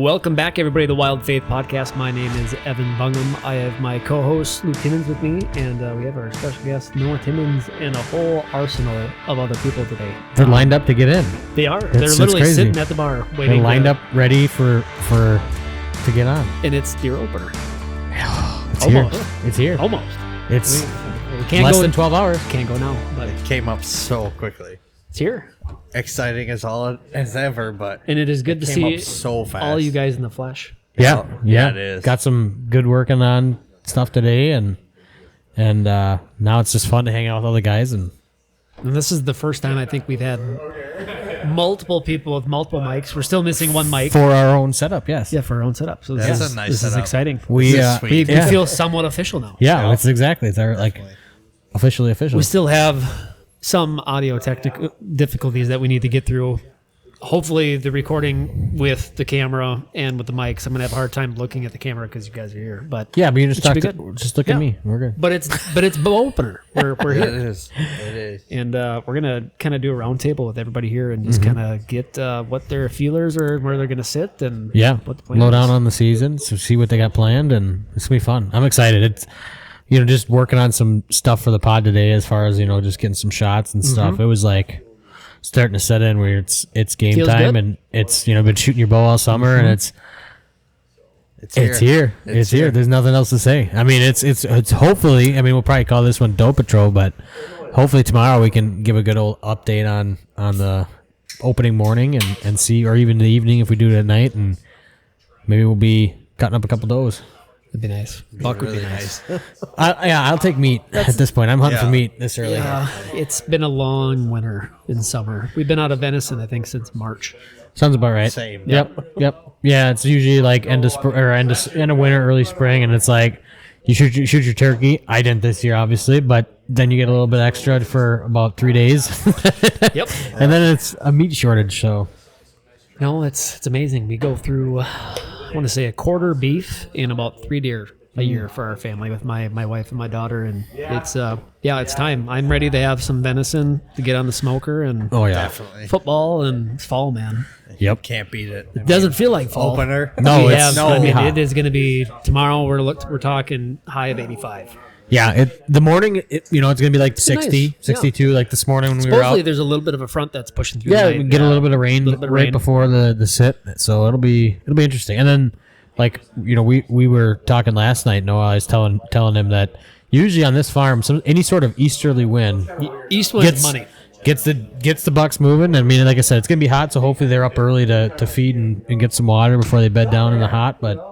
Welcome back, everybody, to the Wild Faith Podcast. My name is Evan Bungum. I have my co-host, Luke Timmons, with me, and we have our special guest, Noah Timmons, and a whole arsenal of other people today. They're lined up to get in. They are. They're literally sitting at the bar waiting. They're lined up, ready to get on. And it's your opener. It's Almost. here. It's here. Almost. It's we can't less go than 12 hours. Can't go now, but It came up so quickly. it's here. Exciting as ever, but And it is good to came see up so fast. all you guys in the flesh. Yeah, it is. Got some good working on stuff today, and now it's just fun to hang out with all the guys. And this is the first time I think we've had multiple people with multiple mics. We're still missing one mic. for our own setup, yes. Yeah, for our own setup. So That's this, a nice this is setup. exciting. We This is sweet. We feel somewhat official now. yeah, it's exactly. It's our, like officially official. We still have some audio technical difficulties that we need to get through. Hopefully, the recording with the camera and with the mics, I'm gonna have a hard time looking at the camera because you guys are here. But Yeah, but you just it should talk be good. just look Yeah. at me. We're good. But it's bow opener. We're it here, is. It is. and we're gonna kind of do a roundtable with everybody here and just kind of get what their feelers are, where they're gonna sit, and Yeah, what the plan low is. down on the season, so see what they got planned, and it's gonna be fun. I'm excited. It's just working on some stuff for the pod today, as far as just getting some shots and stuff. It was like starting to set in where it's game Feels time, good. and it's been shooting your bow all summer, and it's here. It's here. There's nothing else to say. I mean, it's hopefully. I mean, we'll probably call this one Dope Patrol, but hopefully tomorrow we can give a good old update on the opening morning and see, or even the evening if we do it at night, and maybe we'll be cutting up a couple does. It'd be nice. Buck would be nice. I'll take meat at this point. I'm hunting for meat this early. Yeah, it's been a long winter and summer. We've been out of venison, I think, since March. Sounds about right. Same. Yep. Yeah, it's usually like end of winter, early spring, and it's like you shoot your turkey. I didn't this year, obviously, but then you get a little bit extra for about 3 days. Yep. And then it's a meat shortage. So No, it's amazing. We go through, I want to say, a quarter beef and about 3 deer a year for our family with my wife and my daughter, and it's it's time. I'm ready to have some venison to get on the smoker, and Definitely. football and it's fall, man. Yep. Can't beat it. It doesn't feel like fall. Opener. No, We it's have, no. I mean, hot. it is going to be tomorrow. We're talking high of 85. Yeah, the morning, it's gonna be like 60, nice. 62, like this morning when we were Supposedly, out. there's a little bit of a front that's pushing through. Yeah, tonight. we get a little bit of rain Little bit of right rain. before the sit, so it'll be interesting. And then, like we were talking last night. Noah, I was telling him that usually on this farm, any sort of easterly wind East wind's money. gets the bucks moving. I mean, like I said, it's gonna be hot, so hopefully they're up early to feed and get some water before they bed down in the hot. But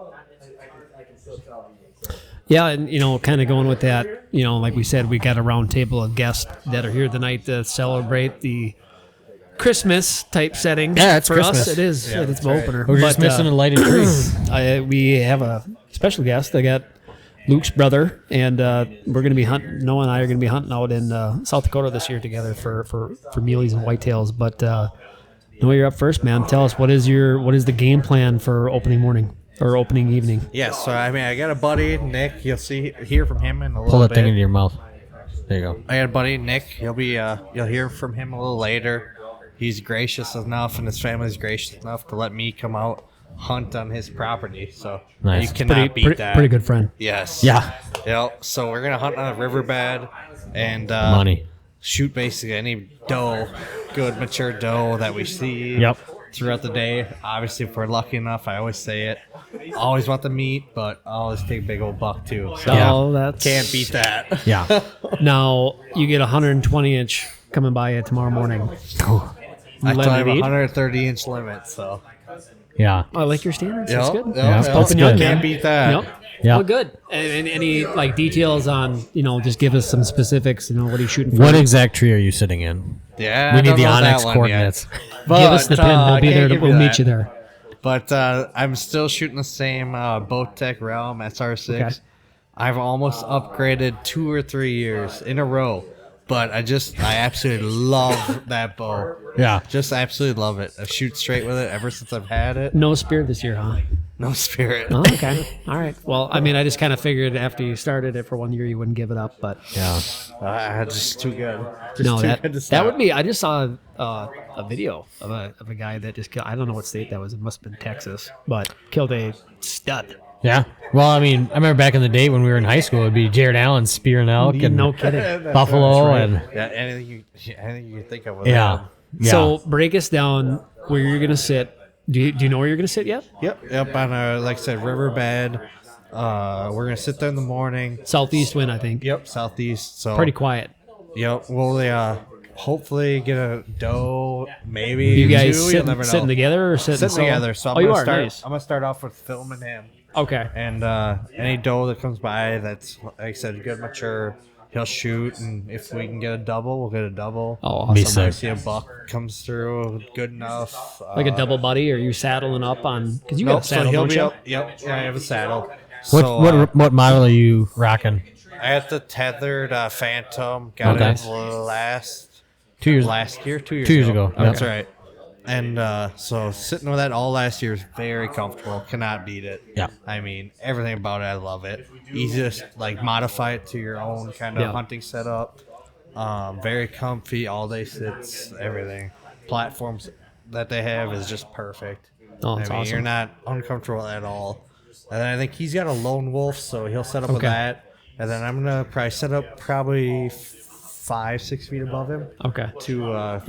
Yeah, and kind of going with that, like we said, we got a round table of guests that are here tonight to celebrate the Christmas type setting. Yeah, it's for Christmas. us. It is. Yeah, it's that's right. opener. we're just missing a lighted tree. We have a special guest. I got Luke's brother, and we're going to be hunting. Noah and I are going to be hunting out in South Dakota this year together for muleys and whitetails. But Noah, you're up first, man. Tell us what is the game plan for opening morning or opening evening? Yeah, so I mean, I got a buddy, Nick. You'll hear from him in a little Pull that bit. thing into your mouth. There you go. I got a buddy, Nick. You'll hear from him a little later. He's gracious enough, and his family's gracious enough to let me come out hunt on his property. So Nice. you cannot beat that. Pretty good friend. Yes. Yeah. Yep. So we're gonna hunt on a riverbed and Money. shoot basically any good mature doe that we see. Yep. Throughout the day. Obviously, if we're lucky enough, I always say it. Always want the meat, but I always take a big old buck too. So Oh, that's can't beat that. Yeah. Now you get a 120-inch coming by you tomorrow morning. I Let still have it a eat? 130-inch limit, so Yeah. I like your standards. That's good. Yeah, Open that's young, good. man. Can't beat that. Yep. Yeah. Well, good. And any like details on just give us some specifics. What are you shooting for? What exact tree are you sitting in? Yeah, We I need don't the know that Onyx one coordinates. yet. Give us the But, pin. We'll I be can't there. give We'll meet that. you there. But I'm still shooting the same Bowtech Realm SR6. Okay. I've almost upgraded 2 or 3 years in a row, but I absolutely love that bow. Yeah. Just absolutely love it. I shoot straight with it ever since I've had it. No spear this year, huh? No spirit. Oh, okay. All right. Well, I mean, I just kind of figured after you started it for 1 year, you wouldn't give it up, but Yeah. Just too good. Just no, too good to that stop. would be. I just saw a video of a guy that just killed. I don't know what state that was. It must have been Texas, but killed a stud. Yeah. Well, I mean, I remember back in the day when we were in high school, it'd be Jared Allen spearing elk and No kidding. buffalo and Yeah, anything you think of. With yeah. Yeah. So break us down where you're gonna sit. Do you know where you're gonna sit yet? Yep. On a, like I said, riverbed. We're gonna sit there in the morning. Southeast wind, I think. Yep, southeast. So Pretty quiet. Yep. We'll hopefully get a doe, maybe You guys two. You'll never know. sitting together or sitting Sitting together. So you I'm are gonna nice. I'm gonna start off with filming him, Okay. and any doe that comes by that's, like I said, good mature, he'll shoot, and if we can get a double, we'll get a double. Oh, Be awesome. sick. If I see a buck comes through, good enough. Like a double buddy, or you saddling up on? Because you got Nope, a saddle, he'll don't be you? up. Yep. Yeah, I have a saddle. what So what model are you rocking? I have the tethered Phantom. Got Okay. it last 2 years. last year, 2 years 2 years ago. That's Yep. right. And so sitting with that all last year is very comfortable. Cannot beat it. Yeah. I mean, everything about it, I love it. Easy to like modify it to your own kind of Yeah. hunting setup. Very comfy, all day sits, everything. Platforms that they have is just perfect. Oh, that's awesome. You're not uncomfortable at all. And then I think he's got a lone wolf, so he'll set up with Okay. that. And then I'm gonna probably set up probably 5-6 feet above him Okay. to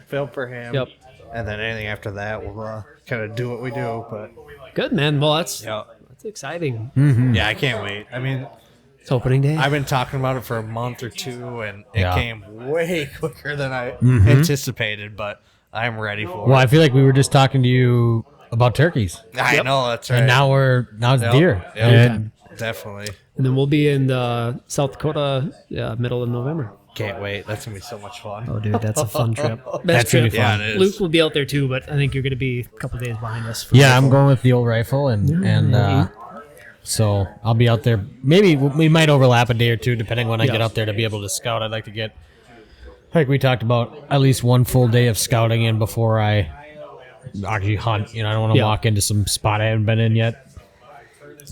film for him. Yep. And then anything after that, we'll kind of do what we do. But Good, man. Well, that's yeah, exciting. yeah, I can't wait. I mean, It's opening day. I've been talking about it for a month or two, and it Yeah. came way quicker than I anticipated. But I'm ready for Well, it. I feel like we were just talking to you about turkeys, I know that's right. and now it's Yep. deer. Yep. And Definitely And then we'll be in South Dakota middle of November. can't wait. That's gonna be so much fun. Oh, dude, that's a fun trip. Best That's gonna trip. be Yeah, fun. it is. Luke will be out there too, but I think you're going to be a couple days behind us. For Yeah, I'm going with the old rifle, and so I'll be out there. Maybe we might overlap a day or two, depending when I Yeah. get out there to be able to scout. I'd like to get, like we talked about, at least one full day of scouting in before I actually hunt. You know, I don't want to Yeah. walk into some spot I haven't been in yet,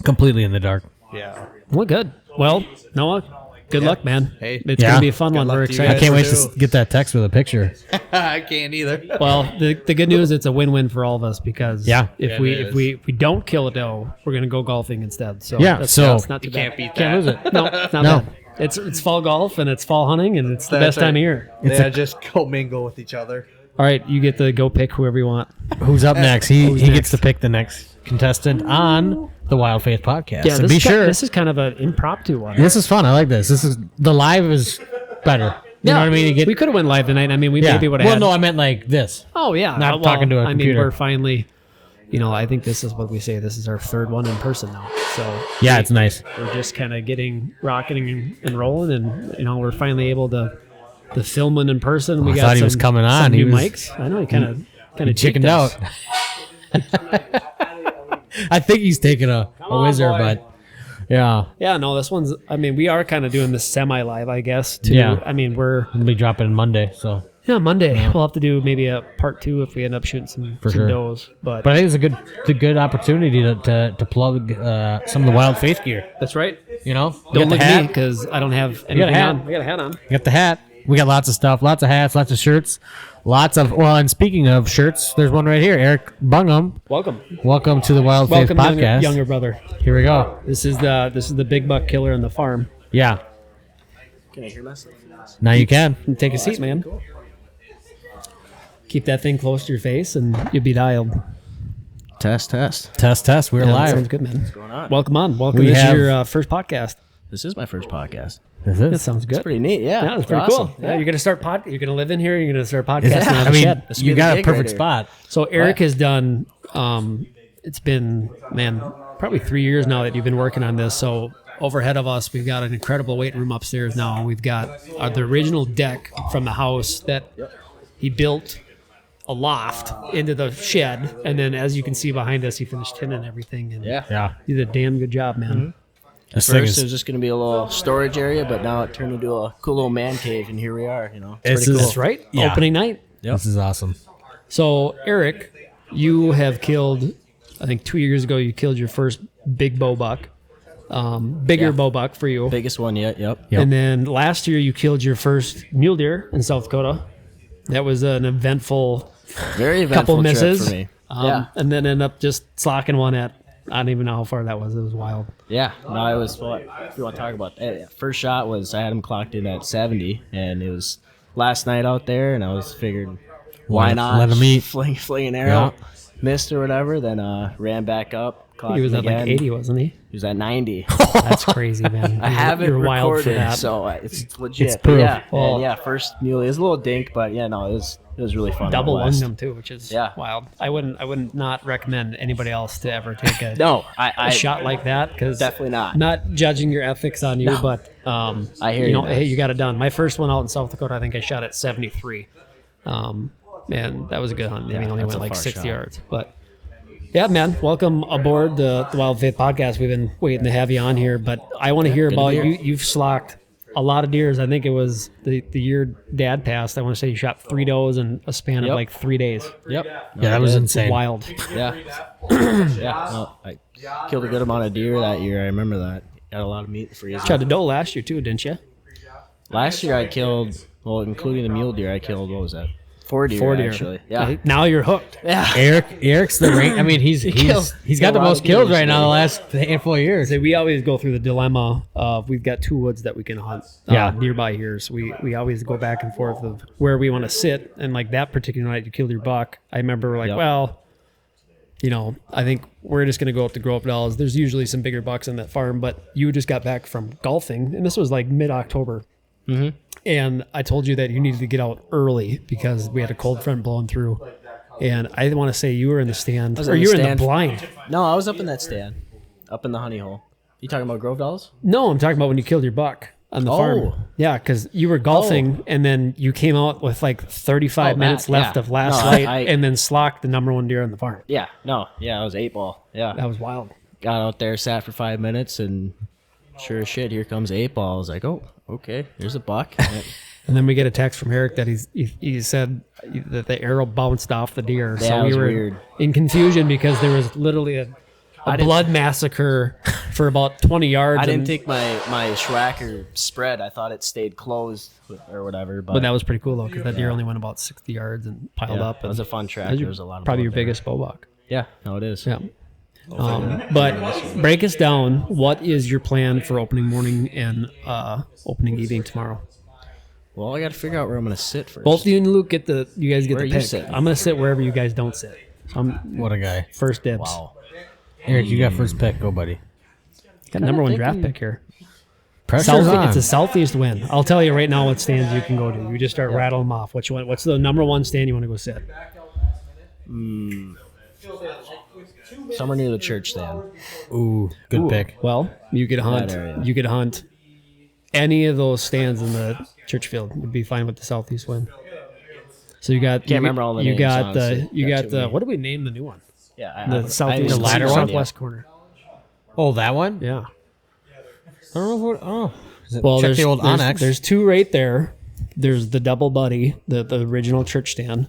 completely in the dark. Yeah. Well, good. Well, Noah, good luck, man. Hey. It's Yeah. going to be a fun Good one. luck We're to you I excited. can't wait too. to get that text with a picture. I can't either. Well, the good news, it's a win-win for all of us because Yeah. if Yeah, we it if is. we don't kill a doe, we're going to go golfing instead. So Yeah, so- that's not too You bad. can't beat that. Can't lose it. No, it's not No. bad. It's fall golf and it's fall hunting and it's the That's best time right. of year. Yeah, just go mingle with each other. All right, you get to go pick whoever you want. Who's up next? He Who's gets next? to pick the next contestant on the Wild Faith podcast. Yeah, so this be is sure. this is kind of an impromptu one. This is fun. I like this. This is the live is better. You know what I mean? You get, we could have went live tonight. I mean, we yeah. maybe would have. Well, had, no, I meant like this. Oh yeah, not talking to a I mean, computer. we're finally. I think this is what we say. This is our third one in person now. So Yeah, it's nice. we're just kind of getting rocking and rolling, and we're finally able to filming in person. We I got thought he some, was coming on. some He new was- mics. I know he kind of Chickened out. I think he's taking a whizzer, boy. but yeah, Yeah, no, this one's. I mean, we are kind of doing this semi-live, I guess. Too. Yeah. I mean, we're we'll be dropping Monday. So, Monday. We'll have to do maybe a part 2 if we end up shooting some sure. does. But but I think it's a good opportunity to plug some of the Wild Faith gear. that's right. You know, Don't you got the look at me hat. because I don't have got a anything hat. on. We got a hat on. You got the hat. We got lots of stuff, lots of hats, lots of shirts, lots of. Well, and speaking of shirts, there's one right here. Erik Bungum, Welcome, welcome to the Wild Faith welcome, podcast. younger brother. Here we go. This is the big buck killer in the farm. Yeah. Can I hear myself? Now you can. Take a seat, man. Keep that thing close to your face, and you'll be dialed. Test. Test. We're Yeah, that live. sounds good, man. What's going on? Welcome on. Welcome. We This is have- your first podcast. This is my first podcast. This That is. sounds good. It's pretty neat. Yeah, Yeah, that's it's pretty awesome. cool. Yeah, you're gonna start You're gonna live in here. You're gonna start podcasting Yeah. out of I the mean, shed. This would you be got the a gig perfect right here. spot. So Erik has done. It's been probably 3 years now that you've been working on this. So overhead of us, we've got an incredible weight room upstairs now. We've got the original deck from the house that he built a loft into the shed, and then as you can see behind us, he finished tinning everything. And Yeah. he did a damn good job, man. This thing First, it is. was just going to be a little storage area, but now it turned into a cool little man cave, and here we are. This pretty is- cool. That's right. Yeah. Opening night. This is awesome. So Erik, you have killed I think 2 years ago you killed your first big bow buck, bigger bow buck for you. Biggest one yet. Yep. And then last year you killed your first mule deer in South Dakota. That was an eventful, Very eventful couple trip misses. for me. And then end up just slocking one at, I don't even know how far that was. It was wild. Yeah. No, it was what if you want to talk about that. First shot was I had him clocked in at 70, and it was last night out there, and I was figured why not let him eat. fling an arrow, missed or whatever, then ran back up. He was him at like again. 80, wasn't he? He was at 90. That's crazy, man. I have it You're wild for recorded, that. so it's legit. It's But proof. yeah, Well- and yeah, first muley. It was a little dink, but yeah, no, it was really fun. Double out west. lunged him too, which is Yeah. wild. I wouldn't not recommend anybody else to ever take a, No, a I shot like that, because definitely not. Not judging your ethics on you, but I hear you know, you, man. hey, you got it done. My first one out in South Dakota, I think I shot at 73. And that was a good hunt. I mean, only that's went a like far 60 shot. yards, but yeah, man, welcome aboard the Wild Faith podcast. We've been waiting to have you on here, but I want to hear good to about be you. here. You've slocked a lot of deers. I think it was the year Dad passed. I want to say you shot 3 does in a span of Yep. like 3 days. Yep. Yeah, that was insane. Wild. Yeah. Yeah. No, I killed a good amount of deer that year. I remember that. Got a lot of meat for you. Shot a doe last year too, didn't you? Last year I killed, well, including the mule deer, I killed, what was that? 4 deer, 4 deer. actually. Yeah. Now you're hooked. Yeah. Eric's the rank. I mean, he's got killed the a lot most of kills deer right now the this last handful of years. So we always go through the dilemma of we've got 2 woods that we can hunt nearby here. So we always go back and forth of where we want to sit. And like that particular night you killed your buck, I remember we're like, Yep. well, you know, I think we're just going to go up to Grow Up Dolls. There's usually some bigger bucks on that farm, but you just got back from golfing, and this was like mid-October. Mm-hmm. And I told you that you needed to get out early because we had a cold front blowing through. And I want to say you were in the stand, was or in you the were in the stand. blind. No, I was up in that stand, up in the honey hole. You talking about Grove Dolls? No, I'm talking about when you killed your buck on the Oh. farm. Yeah, because you were golfing, and then you came out with like 35 Oh, minutes that, left yeah. of last No, light, I- and then slocked the number 1 deer on the farm. Yeah. No. Yeah, I was 8 ball. Yeah. That was wild. Got out there, sat for 5 minutes, and sure as shit, here comes 8 ball. I was like, oh, okay, there's a buck. And then we get a text from Erik that he said that the arrow bounced off the deer. Yeah, So it we was were weird. in confusion because there was literally a didn't- blood massacre for about 20 yards. I didn't and- think my Schwacker spread. I thought it stayed closed or whatever. But that was pretty cool though, because that deer only went about 60 yards and piled up. It was a and fun track. that was There was a lot of probably blood your there. biggest bow buck. Yeah, no, it is. Yeah. But break us down. What is your plan for opening morning and opening evening tomorrow? Well, I got to figure out where I'm going to sit first. Both you and Luke you guys get Where the are you pick. sitting? I'm gonna sit wherever you guys don't sit. So I'm What a guy. first dibs. Wow. Eric, you got first pick. Go, buddy. Got number 1 draft pick here. Pressure's on. It's a southeast wind. I'll tell you right now what stands you can go to. You just start rattling them off. Which one? What's the number 1 stand you want to go sit? Somewhere near the church stand. Ooh, good pick. Well, you could hunt. area. You could hunt any of those stands in the church field. Would be fine with the southeast wind. So you got. Can't remember all the You names, got honestly. you Got got too many. what do we name the new one? Yeah, The southeast, the ladder one? southwest corner. Oh, that one? Yeah. I don't know what. Oh, Well, check there's the old there's, Onyx. there's 2 right there. There's the double buddy, the original church stand.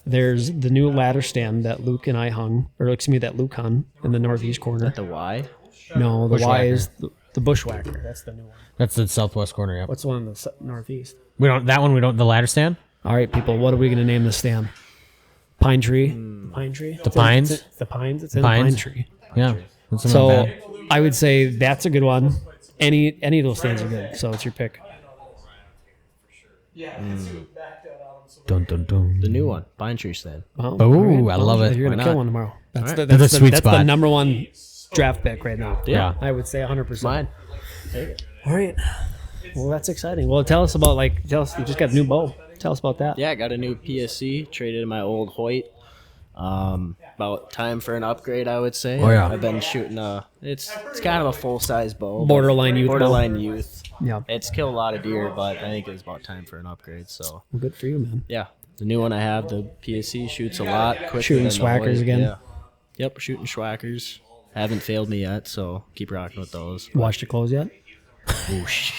There's the new ladder stand that Luke and I hung, or excuse me, that Luke hung in the northeast corner. The Y. No, the Y Bushwhacker. is the bushwhacker. That's the new one. That's the southwest corner. Yep. What's the one in the northeast? We don't. That one. We don't. The ladder stand. All right, people. What are we going to name the stand? Pine tree. Pine tree. The pines? It's the pines. It's in Pines? the pine tree. Yeah. That's not So bad. I would say that's a good one. Any of those stands are good. So it's your pick. Dun, dun, dun. The new one. Pine tree stand. Well, Ooh, all I love it. You're Why gonna kill not? one tomorrow. That's All the right. that's, That's a the, sweet that's the spot. number 1 draft pick right now. Yeah. I would say 100%. Mine. All right. Well, that's exciting. Well, tell us about you just got a new bow. Tell us about that. Yeah, I got a new PSC. Traded in my old Hoyt. About time for an upgrade, I would say. Oh, yeah. I've been shooting it's kind of a full size bow. but Borderline youth bow. Borderline youth. Yeah. It's killed a lot of deer, but I think it's about time for an upgrade. So Well, good for you, man. yeah, the new one I have, the PSC, shoots a lot quicker. Shooting than the Schwackers Hoyt. again? Yeah. Yep, we're shooting Schwackers. Haven't failed me yet, so keep rocking with those. Washed your clothes yet? Whoosh.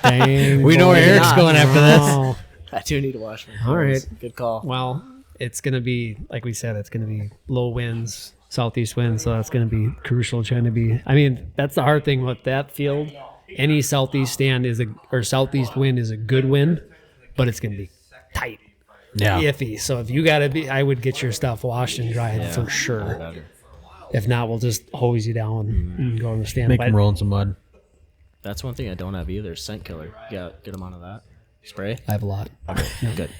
Dang. We know boy. where Eric's not. going after this. Oh. I do need to wash my clothes. All right. Good call. Well, it's gonna be like we said. It's gonna be low winds. southeast wind, so that's going to be crucial. Trying to be, I mean, that's the hard thing with that field. Any southeast stand or southeast wind is a good wind, but it's going to be tight, iffy. So if you got to be, I would get your stuff washed and dried for sure. If not, we'll just hose you down and go on the stand. Make them roll in some mud. That's one thing I don't have either. Scent killer. Yeah, get them out of that. Spray. I have a lot. Okay, good.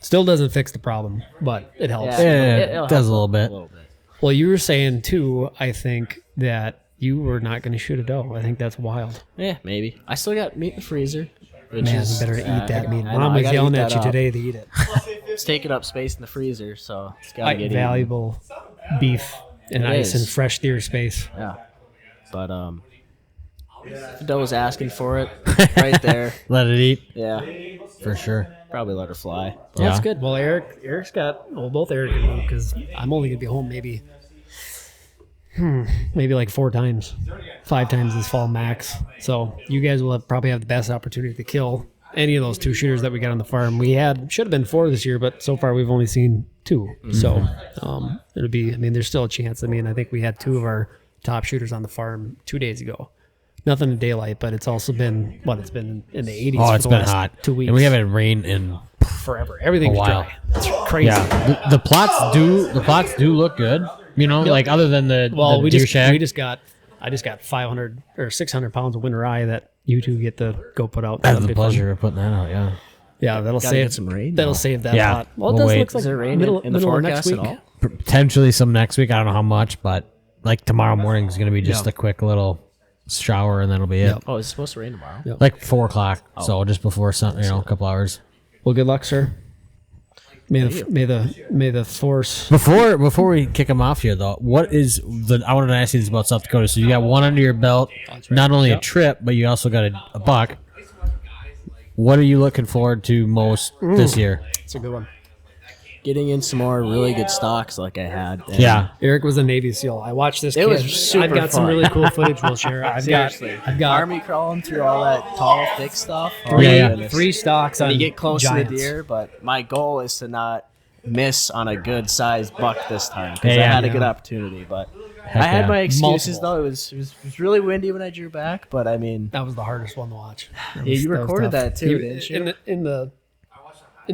Still doesn't fix the problem, but it helps. Yeah, It'll it does a help little bit. Well, you were saying too, I think, that you were not going to shoot a doe. I think that's wild. Yeah, maybe. I still got meat in the freezer. Which Man, is, you better eat that meat. I know, Mom I was gotta yelling eat at that you up. today to eat it. It's taking up space in the freezer, so it's got to Like get valuable beef and It ice is. and fresh deer space. eaten. Yeah. But if the doe was asking for it, right there. Let it eat Yeah. for sure. Probably let her fly. Well, that's Yeah. good. Well, Eric's got, both Eric and me, because I'm only going to be home maybe like 4 times, 5 times this fall max. So you guys will probably have the best opportunity to kill any of those 2 shooters that we got on the farm. We should have been 4 this year, but so far we've only seen 2. So it'll be, I mean, there's still a chance. I mean, I think we had 2 of our top shooters on the farm 2 days ago. Nothing in daylight, but it's also been, it's been in the 80s Oh, for it's the been last hot. 2 weeks. And we haven't rained in forever. Everything's a while. dry. It's crazy. Yeah, the plots do look good. You know, like other than the deer shack. I just got 500 or 600 pounds of winter rye that you two get to go put out. I have That'll the be fun. pleasure of putting that out. Yeah, Yeah, that'll Gotta save get some rain, That'll though. save that Yeah, pot. Well, it we'll does wait. look like Is there rain middle in the of next forecast at week. all? potentially some next week. I don't know how much, but like tomorrow morning is going to be just a quick little shower, and that'll be it. Oh, it's supposed to rain tomorrow. Yep. Like 4 o'clock, so just before sun, a couple hours. Well, good luck, sir. May the force. Before we kick them off here, though, what is I wanted to ask you this about South Dakota. So you got one under your belt, not only a trip, but you also got a buck. What are you looking forward to most this year? It's a good one. Getting in some more really good stocks like I had. And Yeah, Eric was a Navy SEAL. I watched this. It kid. was super I've got some fun. really cool footage we'll share. I've got army crawling through all that tall, thick stuff. Oh, three, my Yeah. goodness. 3 stocks on And you get close giants. to the deer, but my goal is to not miss on a good sized buck this time because Yeah, I had a yeah. good opportunity. But Heck I had yeah. my excuses Multiple. though. It was really windy when I drew back, but I mean, That was the hardest one to watch. That Yeah, was- you that was recorded tough. that too, didn't you? In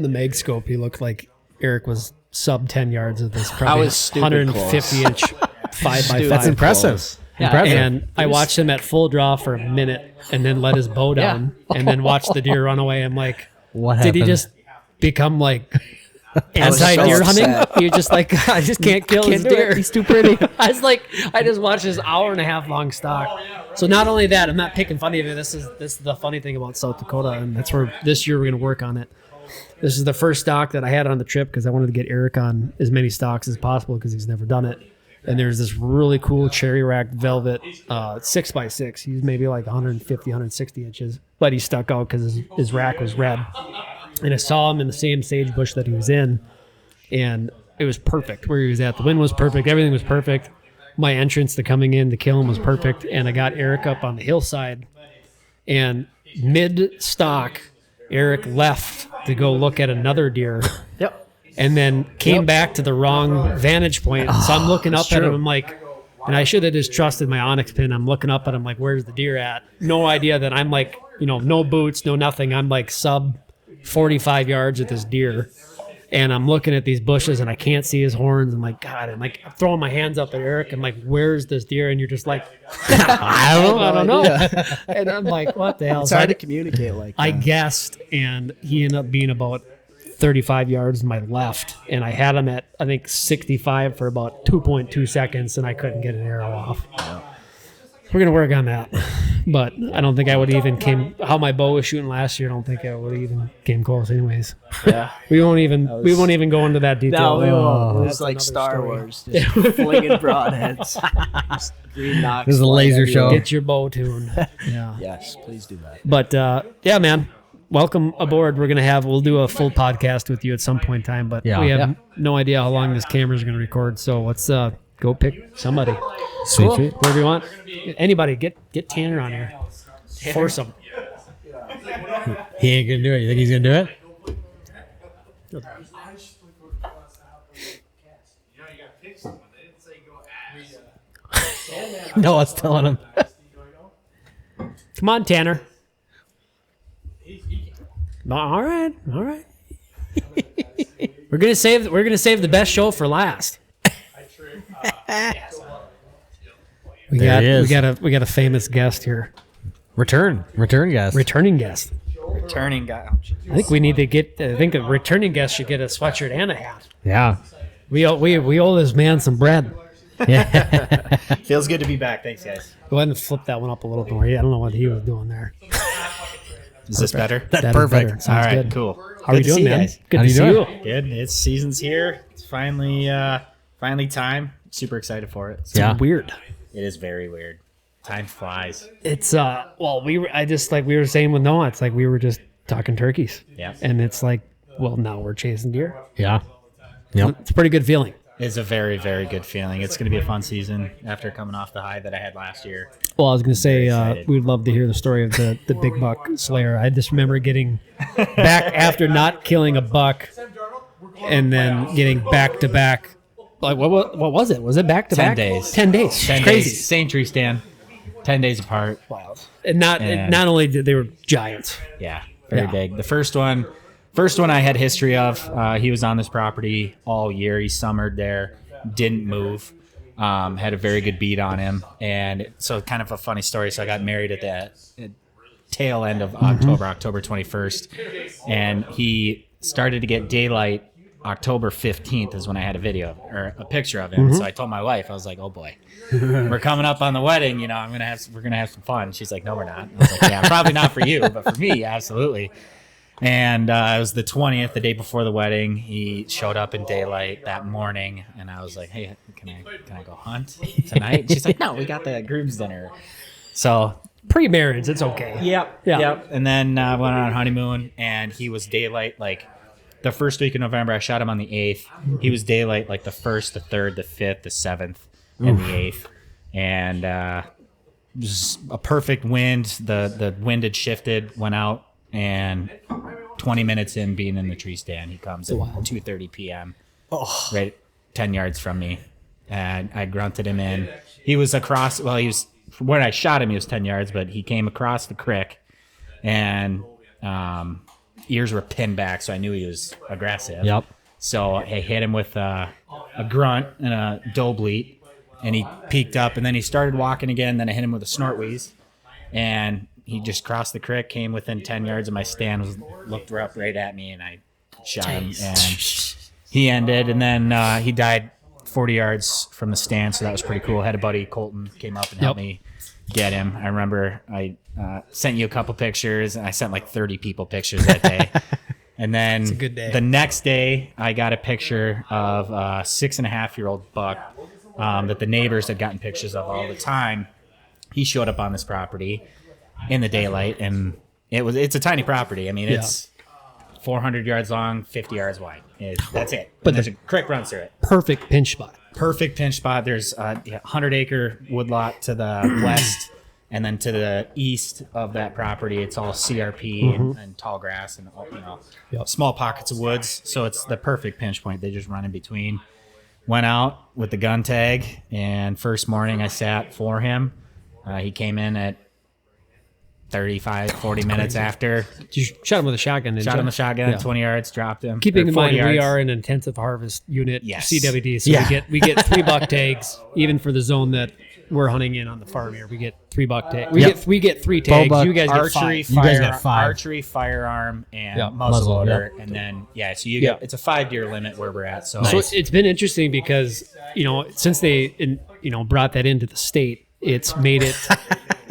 the mag scope, he looked like Eric was sub 10 yards of this. I Probably was stupid 150 inch 5x5. that's impressive. Impressive. And I watched him at full draw for a minute, and then let his bow down, and then watched the deer run away. I'm like, What did he happened? just become like was anti-deer so hunting? upset. You're just like, I just can't kill his deer. He's too pretty. I was like, I just watched his hour-and-a-half long stock. So not only that, I'm not picking fun of you. This is the funny thing about South Dakota, and that's where this year we're going to work on it. This is the first stock that I had on the trip because I wanted to get Eric on as many stocks as possible because he's never done it. And there's this really cool cherry racked velvet 6x6. He's maybe like 150, 160 inches, but he stuck out because his rack was red. And I saw him in the same sage bush that he was in, and it was perfect where he was at. The wind was perfect. Everything was perfect. My entrance to coming in to kill him was perfect. And I got Eric up on the hillside, and mid-stock, Eric left to go look at another deer. Yep. And then came back to the wrong vantage point. So I'm looking up at him. I'm like, and I should have just trusted my onyx pin. I'm looking up at him like, where's the deer at? No idea that I'm like, no boots, no nothing. I'm like sub 45 yards at this deer. And I'm looking at these bushes and I can't see his horns. I'm like, God, I'm throwing my hands up at Eric. I'm like, where's this deer? And you're just like, I don't know. And I'm like, what the hell? It's So hard to communicate like that. I guessed, and he ended up being about 35 yards to my left, and I had him at, I think, 65 for about 2.2 seconds, and I couldn't get an arrow off. We're going to work on that. But I don't think I would even how my bow was shooting last year, I don't think I would even came close anyways. Yeah. We won't even go into that detail. No, we won't. It That's was like another Star story. Wars, just flinging broadheads. Just green knocks. This is a flying laser show. everywhere. Get your bow tuned. Yeah. Yes, please do that. But yeah, man, welcome aboard. We'll do a full podcast with you at some point in time, but Yeah. we have no idea how long this camera's going to record. So let's go pick somebody. Sweet, sweet. Whoever you want. Anybody, get Tanner on here. Force him. He ain't gonna do it. You think he's gonna do it? No, I was telling him. Come on, Tanner. All right. We're gonna save the best show for last. We There he is. got a famous guest here. Return guest. Returning guest. Turning guy. I think we need to get. I think a returning guest should get a sweatshirt and a hat. Yeah. We owe this man some bread. Feels good to be back. Thanks, guys. Go ahead and flip that one up a little more. I don't know what he was doing there. Is this better? That is perfect. better. All Sounds right, good. cool. How are you Good to doing, see man? guys. Good How to you see doing? you. Good. It's season's here. It's finally time. Super excited for it. Yeah. Weird. It is very weird. Time flies. It's we were saying with Noah, it's like we were just talking turkeys. Yeah. And it's like, well, now we're chasing deer. Yeah. Yep. It's a pretty good feeling. It's a very, very good feeling. It's going to be a fun season after coming off the high that I had last year. Well, I was going to say, excited. we would love to hear the story of the big buck slayer. I just remember getting back after not killing a buck and then getting back to back. Like, what was it? Was it back to 10 back? days. 10 days. 10 Crazy. days. Same tree stand. 10 days apart. Wow. And not And- not only did they were giants. Yeah, very Yeah. big. The first one I had history of. He was on this property all year. He summered there, didn't move. Had a very good beat on him, and so kind of a funny story. So I got married at the tail end of October 21st, and he started to get daylight. October 15th is when I had a picture of him. So I told my wife, I was like, "Oh boy, we're coming up on the wedding. You know, we're gonna have some fun." She's like, "No, we're not." I was like, "Yeah, probably not for you, but for me, absolutely." And it was the 20th, the day before the wedding. He showed up in daylight that morning, and I was like, "Hey, can I go hunt tonight?" And she's like, "No, we got the groom's dinner." So Pre-marriage, it's okay. Yep. And then went on honeymoon, and he was daylight like the first week of November. I shot him on the 8th. He was daylight like the 1st, the 3rd, the 5th, the 7th, and the 8th. And just a perfect wind. The wind had shifted, went out, and 20 minutes in being in the tree stand, he comes at 2:30 p.m. Right 10 yards from me. And I grunted him in. He was across, when I shot him, he was 10 yards, but he came across the creek, and ears were pinned back, so I knew he was aggressive. Yep. So I hit him with a grunt and a doe bleat, and he peeked up, and then he started walking again. Then I hit him with a snort wheeze, and he just crossed the creek, came within 10 yards of my stand, looked up right at me, and I shot him, and he ended. And then he died 40 yards from the stand, so that was pretty cool. Had a buddy, Colton, came up and helped me get him. I remember I sent you a couple pictures, and I sent like 30 people pictures that day. And then a good day. the next day, I got a picture of a 6.5-year-old buck that the neighbors had gotten pictures of all the time. He showed up on this property in the daylight, and it's a tiny property. I mean, it's 400 yards long, 50 yards wide. That's it. But there's a creek runs through it. Perfect pinch spot. Perfect pinch spot. There's a 100-acre woodlot to the west, and then to the east of that property, it's all CRP and tall grass and small pockets of woods. So it's the perfect pinch point. They just run in between. Went out with the gun tag, and first morning I sat for him. He came in at 35, 40 minutes after. You shot him with a shotgun. Shot him with a shotgun, 20 yards, dropped him. Keeping in 40 mind, we yards. are an intensive harvest unit, Yes. CWD, so we get 3 buck tags, even for the zone that we're hunting in on the farm here. We get 3 buck tags. We get 3 tags. buck, You guys get archery, 5. You guys got 5. archery, firearm, and Yeah. muzzleloader, Muzzleloader, and then so you get it's a 5-deer limit where we're at. So, So it's been interesting because since they brought that into the state, it's made it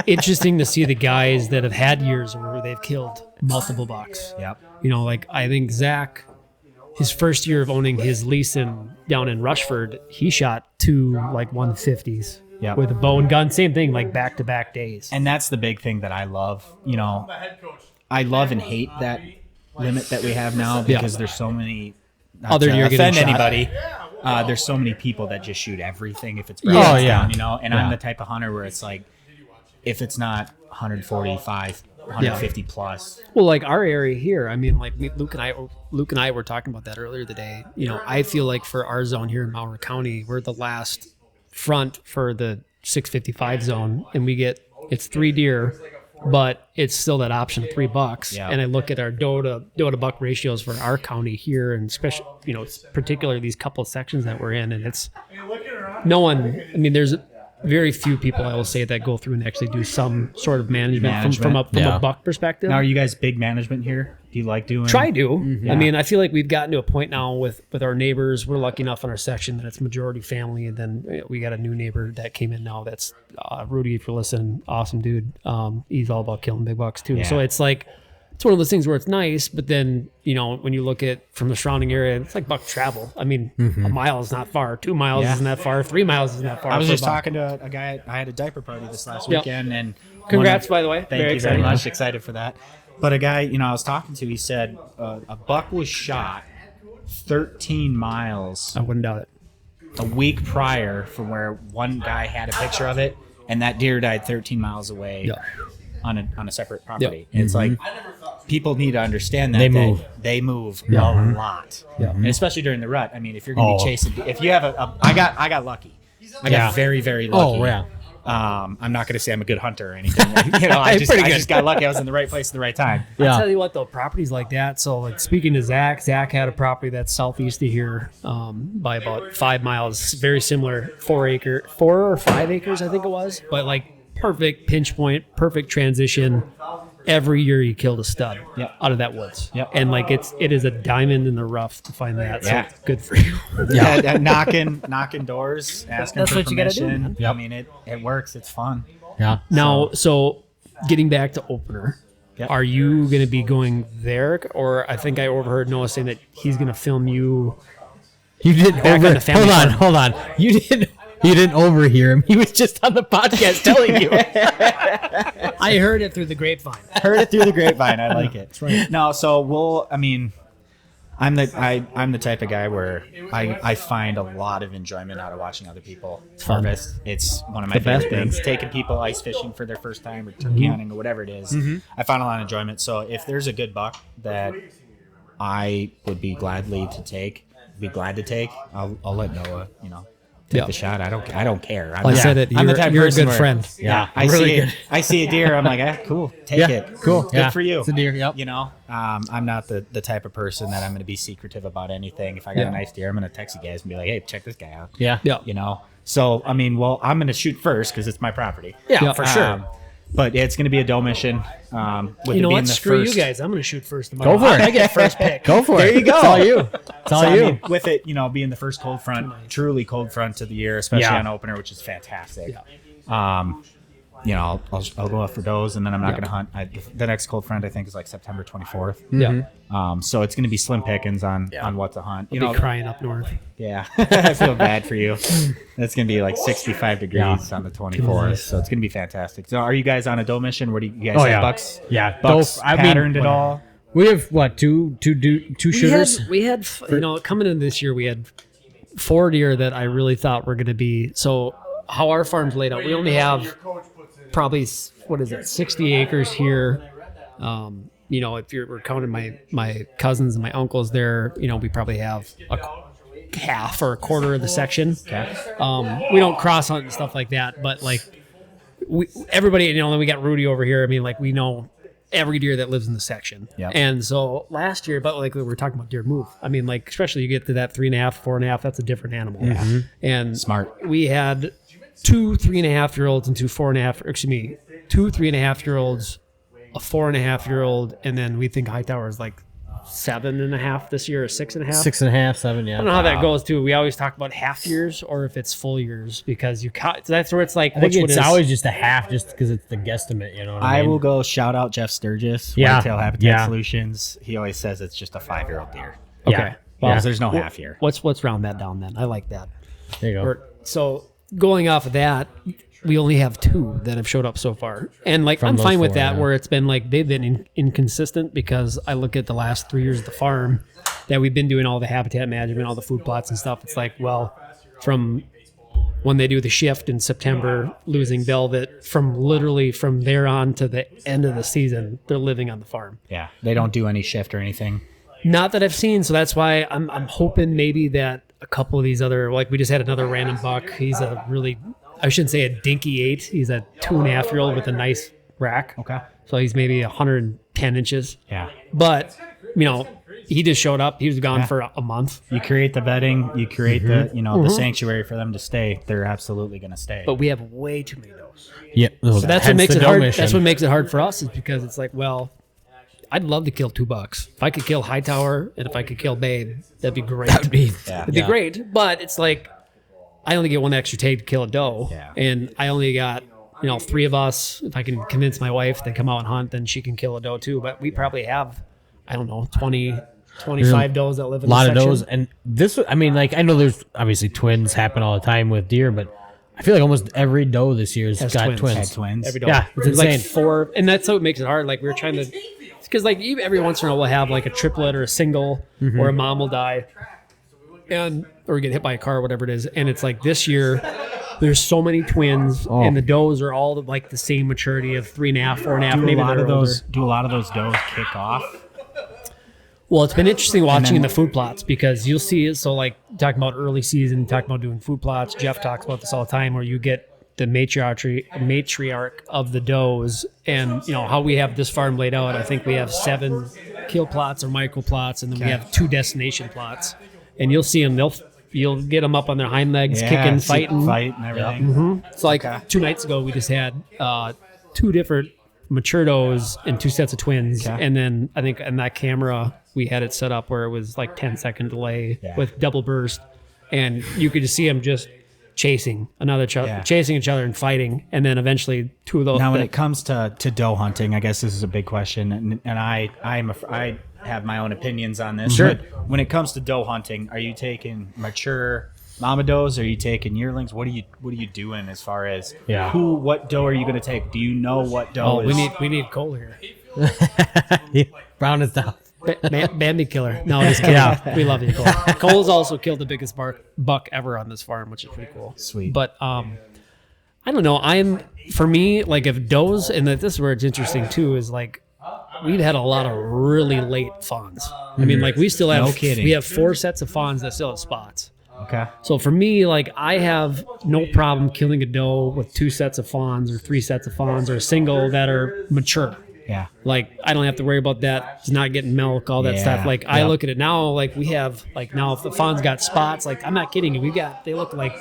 interesting to see the guys that have had years where they've killed multiple bucks. Yep. Like I think Zach, his first year of owning his lease down in Rushford, he shot 2 like 150s Yep. with a bow and gun. Same thing, like back-to-back days. And that's the big thing that I love. I love and hate that limit that we have now because there's so many. Not Other to deer getting offend shot. anybody. There's so many people that just shoot everything if it's Oh, down, yeah. And I'm the type of hunter where it's like, if it's not 145, 150 plus. Well, like our area here, I mean, like Luke and I were talking about that earlier today. I feel like for our zone here in Malheur County, we're the last front for the 655 zone, and it's 3 deer, but it's still that option of $3. Yeah. And I look at our doe to buck ratios for our county here, and especially, particularly these couple of sections that we're in, and it's no one. I mean, there's very few people, I will say, that go through and actually do some sort of management. From a buck perspective. Now, are you guys big management here? Do you like doing? Try to. Yeah. I mean, I feel like we've gotten to a point now with our neighbors. We're lucky enough in our section that it's majority family, and then we got a new neighbor that came in now. That's Rudy. If you're listening, awesome dude. He's all about killing big bucks too. Yeah. So it's like it's one of those things where it's nice, but then when you look at from the surrounding area, it's like buck travel. I mean, a mile is not far. 2 miles isn't that far. 3 miles isn't that far. I was for a just buck. talking to a guy. I had a diaper party this last Yep. weekend, and Congrats, by the way. Thank Very you very exciting. much. Excited for that. But a guy, I was talking to, he said a buck was shot 13 miles I wouldn't doubt it. a week prior from where one guy had a picture of it, and that deer died 13 miles away Yeah. on a separate property. Yep. And it's like people need to understand that They move. They move a lot, and especially during the rut. I mean, if you're going to be chasing, if you have I got lucky. I got very, very lucky. Oh, yeah. I'm not going to say I'm a good hunter or anything. I just got lucky. I was in the right place at the right time. Yeah. I'll tell you what, though, properties like that. So, like, speaking to Zach had a property that's southeast of here by about 5 miles, very similar, 4 or 5 acres, I think it was, but like perfect pinch point, perfect transition. Every year he killed a stud out of that woods. Yep. And like it is a diamond in the rough to find that. Yeah. So good for you. Yeah, knocking doors, asking That's for what you gotta do, permission. man. Yep. I mean, it works. It's fun. Yeah. Now, so getting back to opener, Yep. are you going to be going there? Or I think I overheard Noah saying that he's going to film you. You didn't Back on the family hold on. You didn't overhear him. He was just on the podcast telling you. I heard it through the grapevine. Heard it through the grapevine. I like it. That's right. No, so I'm the type of guy where I find a lot of enjoyment out of watching other people harvest. It's one of my favorite things. Taking people ice fishing for their first time or turkey hunting or whatever it is. I find a lot of enjoyment. So if there's a good buck that I would be glad to take, I'll let Noah, take the shot. I don't care. Like I said, I'm the you're type of a person good where- friend. Yeah. I see a deer. I'm like, cool, take it. Cool. Good for you. It's a deer. Yep. I'm not the type of person that I'm going to be secretive about anything. If I got a nice deer, I'm going to text you guys and be like, hey, check this guy out. Yeah. Yeah. So, I'm going to shoot first because it's my property. Yeah, for sure. But it's going to be a doe mission. With You it know being what? the Screw first, you guys. I'm going to shoot first tomorrow. Go for it. I get first pick. Go for it. There you go. It's all you. It's all So, you. with it, being the first cold front, truly cold front of the year, especially on opener, which is fantastic. I'll go up for does, and then I'm not going to hunt. The next cold front, I think, is like September 24th. Yeah. So it's going to be slim pickings on what to hunt. I'll be crying up north. Yeah, I feel bad for you. It's going to be like 65 degrees on the 24th, so it's going to be fantastic. So are you guys on a doe mission? Where do you guys have bucks? Yeah. Bucks Doe- I mean, patterned at all? We have what two shooters? We had coming in this year, we had 4 deer that I really thought were going to be. So how our farm's laid out, we only have probably 60 acres here. If we're counting my cousins and my uncles there, we probably have a half or a quarter of the section. We don't cross hunt and stuff like that, but like everybody, then we got Rudy over here. I mean, like we know every deer that lives in the section. Yep. And so last year, but like we were talking about deer move. I mean, like especially you get to that 3.5, 4.5, that's a different animal. Yeah. And Smart. We had 2 3.5-year-olds and 2 3.5-year-olds, a 4.5-year-old, and then we think Hightower is like 7.5 this year or 6.5. 6.5, 7. Yeah. I don't know how that goes too. We always talk about half years or if it's full years because that's where it's like. I think which one it's is- always just a half, just because it's the guesstimate. You know what I I mean? will go shout out Jeff Sturgis, Yeah. Whitetail Habitat Yeah. Solutions. He always says it's just a 5-year-old deer. Okay. Yeah. Well, Because there's no half year. Let's round that down then. I like that. There you go. So going off of that, we only have 2 that have showed up so far, and like From I'm those fine with 4, that. yeah. Where it's been like they've been inconsistent because I look at the last 3 years of the farm that we've been doing all the habitat management, all the food plots and stuff. It's like, well, from when they do the shift in September, losing velvet, from there on to the end of the season, they're living on the farm. Yeah. They don't do any shift or anything. Not that I've seen, so that's why I'm hoping maybe that a couple of these other, like we just had another random buck. He's a really, I shouldn't say a dinky 8. He's a 2.5-year-old with a nice rack. Okay. So he's maybe 110 inches. Yeah. But, he just showed up. He was gone for a month. You create the bedding, you create the sanctuary for them to stay. They're absolutely going to stay. But we have way too many does. Yeah. So that's what makes it hard. That's what makes it hard for us, is because it's like, well, I'd love to kill 2 bucks. If I could kill Hightower and if I could kill Babe, that'd be great. That'd be great. But it's like, I only get one extra take to kill a doe, and I only got 3 of us. If I can convince my wife to come out and hunt, then she can kill a doe too. But we probably have, 25 does that live in a lot the of section. does. And this, I know there's obviously twins happen all the time with deer, but I feel like almost every doe this year has got twins. Had twins. Every doe. Yeah, it's There's like insane. 4, and that's what makes it hard. Like we were trying to, because like every once in a while we'll have like a triplet or a single, or a mom will die, or get hit by a car or whatever it is. And it's like this year, there's so many twins, and the does are all like the same maturity of 3.5, 4.5. Maybe Do a lot of those does kick off? Well, it's been interesting watching in the food plots, because you'll see it. So, like, talking about early season, talking about doing food plots. Jeff talks about this all the time, where you get the matriarch of the does, and how we have this farm laid out. I think we have 7 kill plots or micro plots, and then we have 2 destination plots. And you'll see them. You'll get them up on their hind legs, kicking, fighting, and everything. It's like 2 nights ago we just had 2 different mature does and 2 sets of twins, and then I think in that camera we had it set up where it was like 10-second delay with double burst, and you could just see them just chasing chasing each other and fighting, and then eventually 2 of those. Now, when it comes to doe hunting, I guess this is a big question, and I have my own opinions on this. Sure. But when it comes to doe hunting, are you taking mature mama does? Are you taking yearlings? What are you doing as far as what doe are you going to take? Do you know what doe is? We need Cole here. Brown is down. Bambi killer. No, just kidding. We love you, Cole. Cole's also killed the biggest buck ever on this farm, which is pretty cool. Sweet. But I don't know. For me, like if does, and this is where it's interesting too, is like we've had a lot of really late fawns. I mean, like we still have No kidding. we have 4 sets of fawns that still have spots. Okay. So for me, like I have no problem killing a doe with 2 sets of fawns or 3 sets of fawns or a single that are mature. Yeah. Like I don't have to worry about that. It's not getting milk, all that stuff. Like I look at it now, like we have, like now if the fawn's got spots, like I'm not kidding you, they look like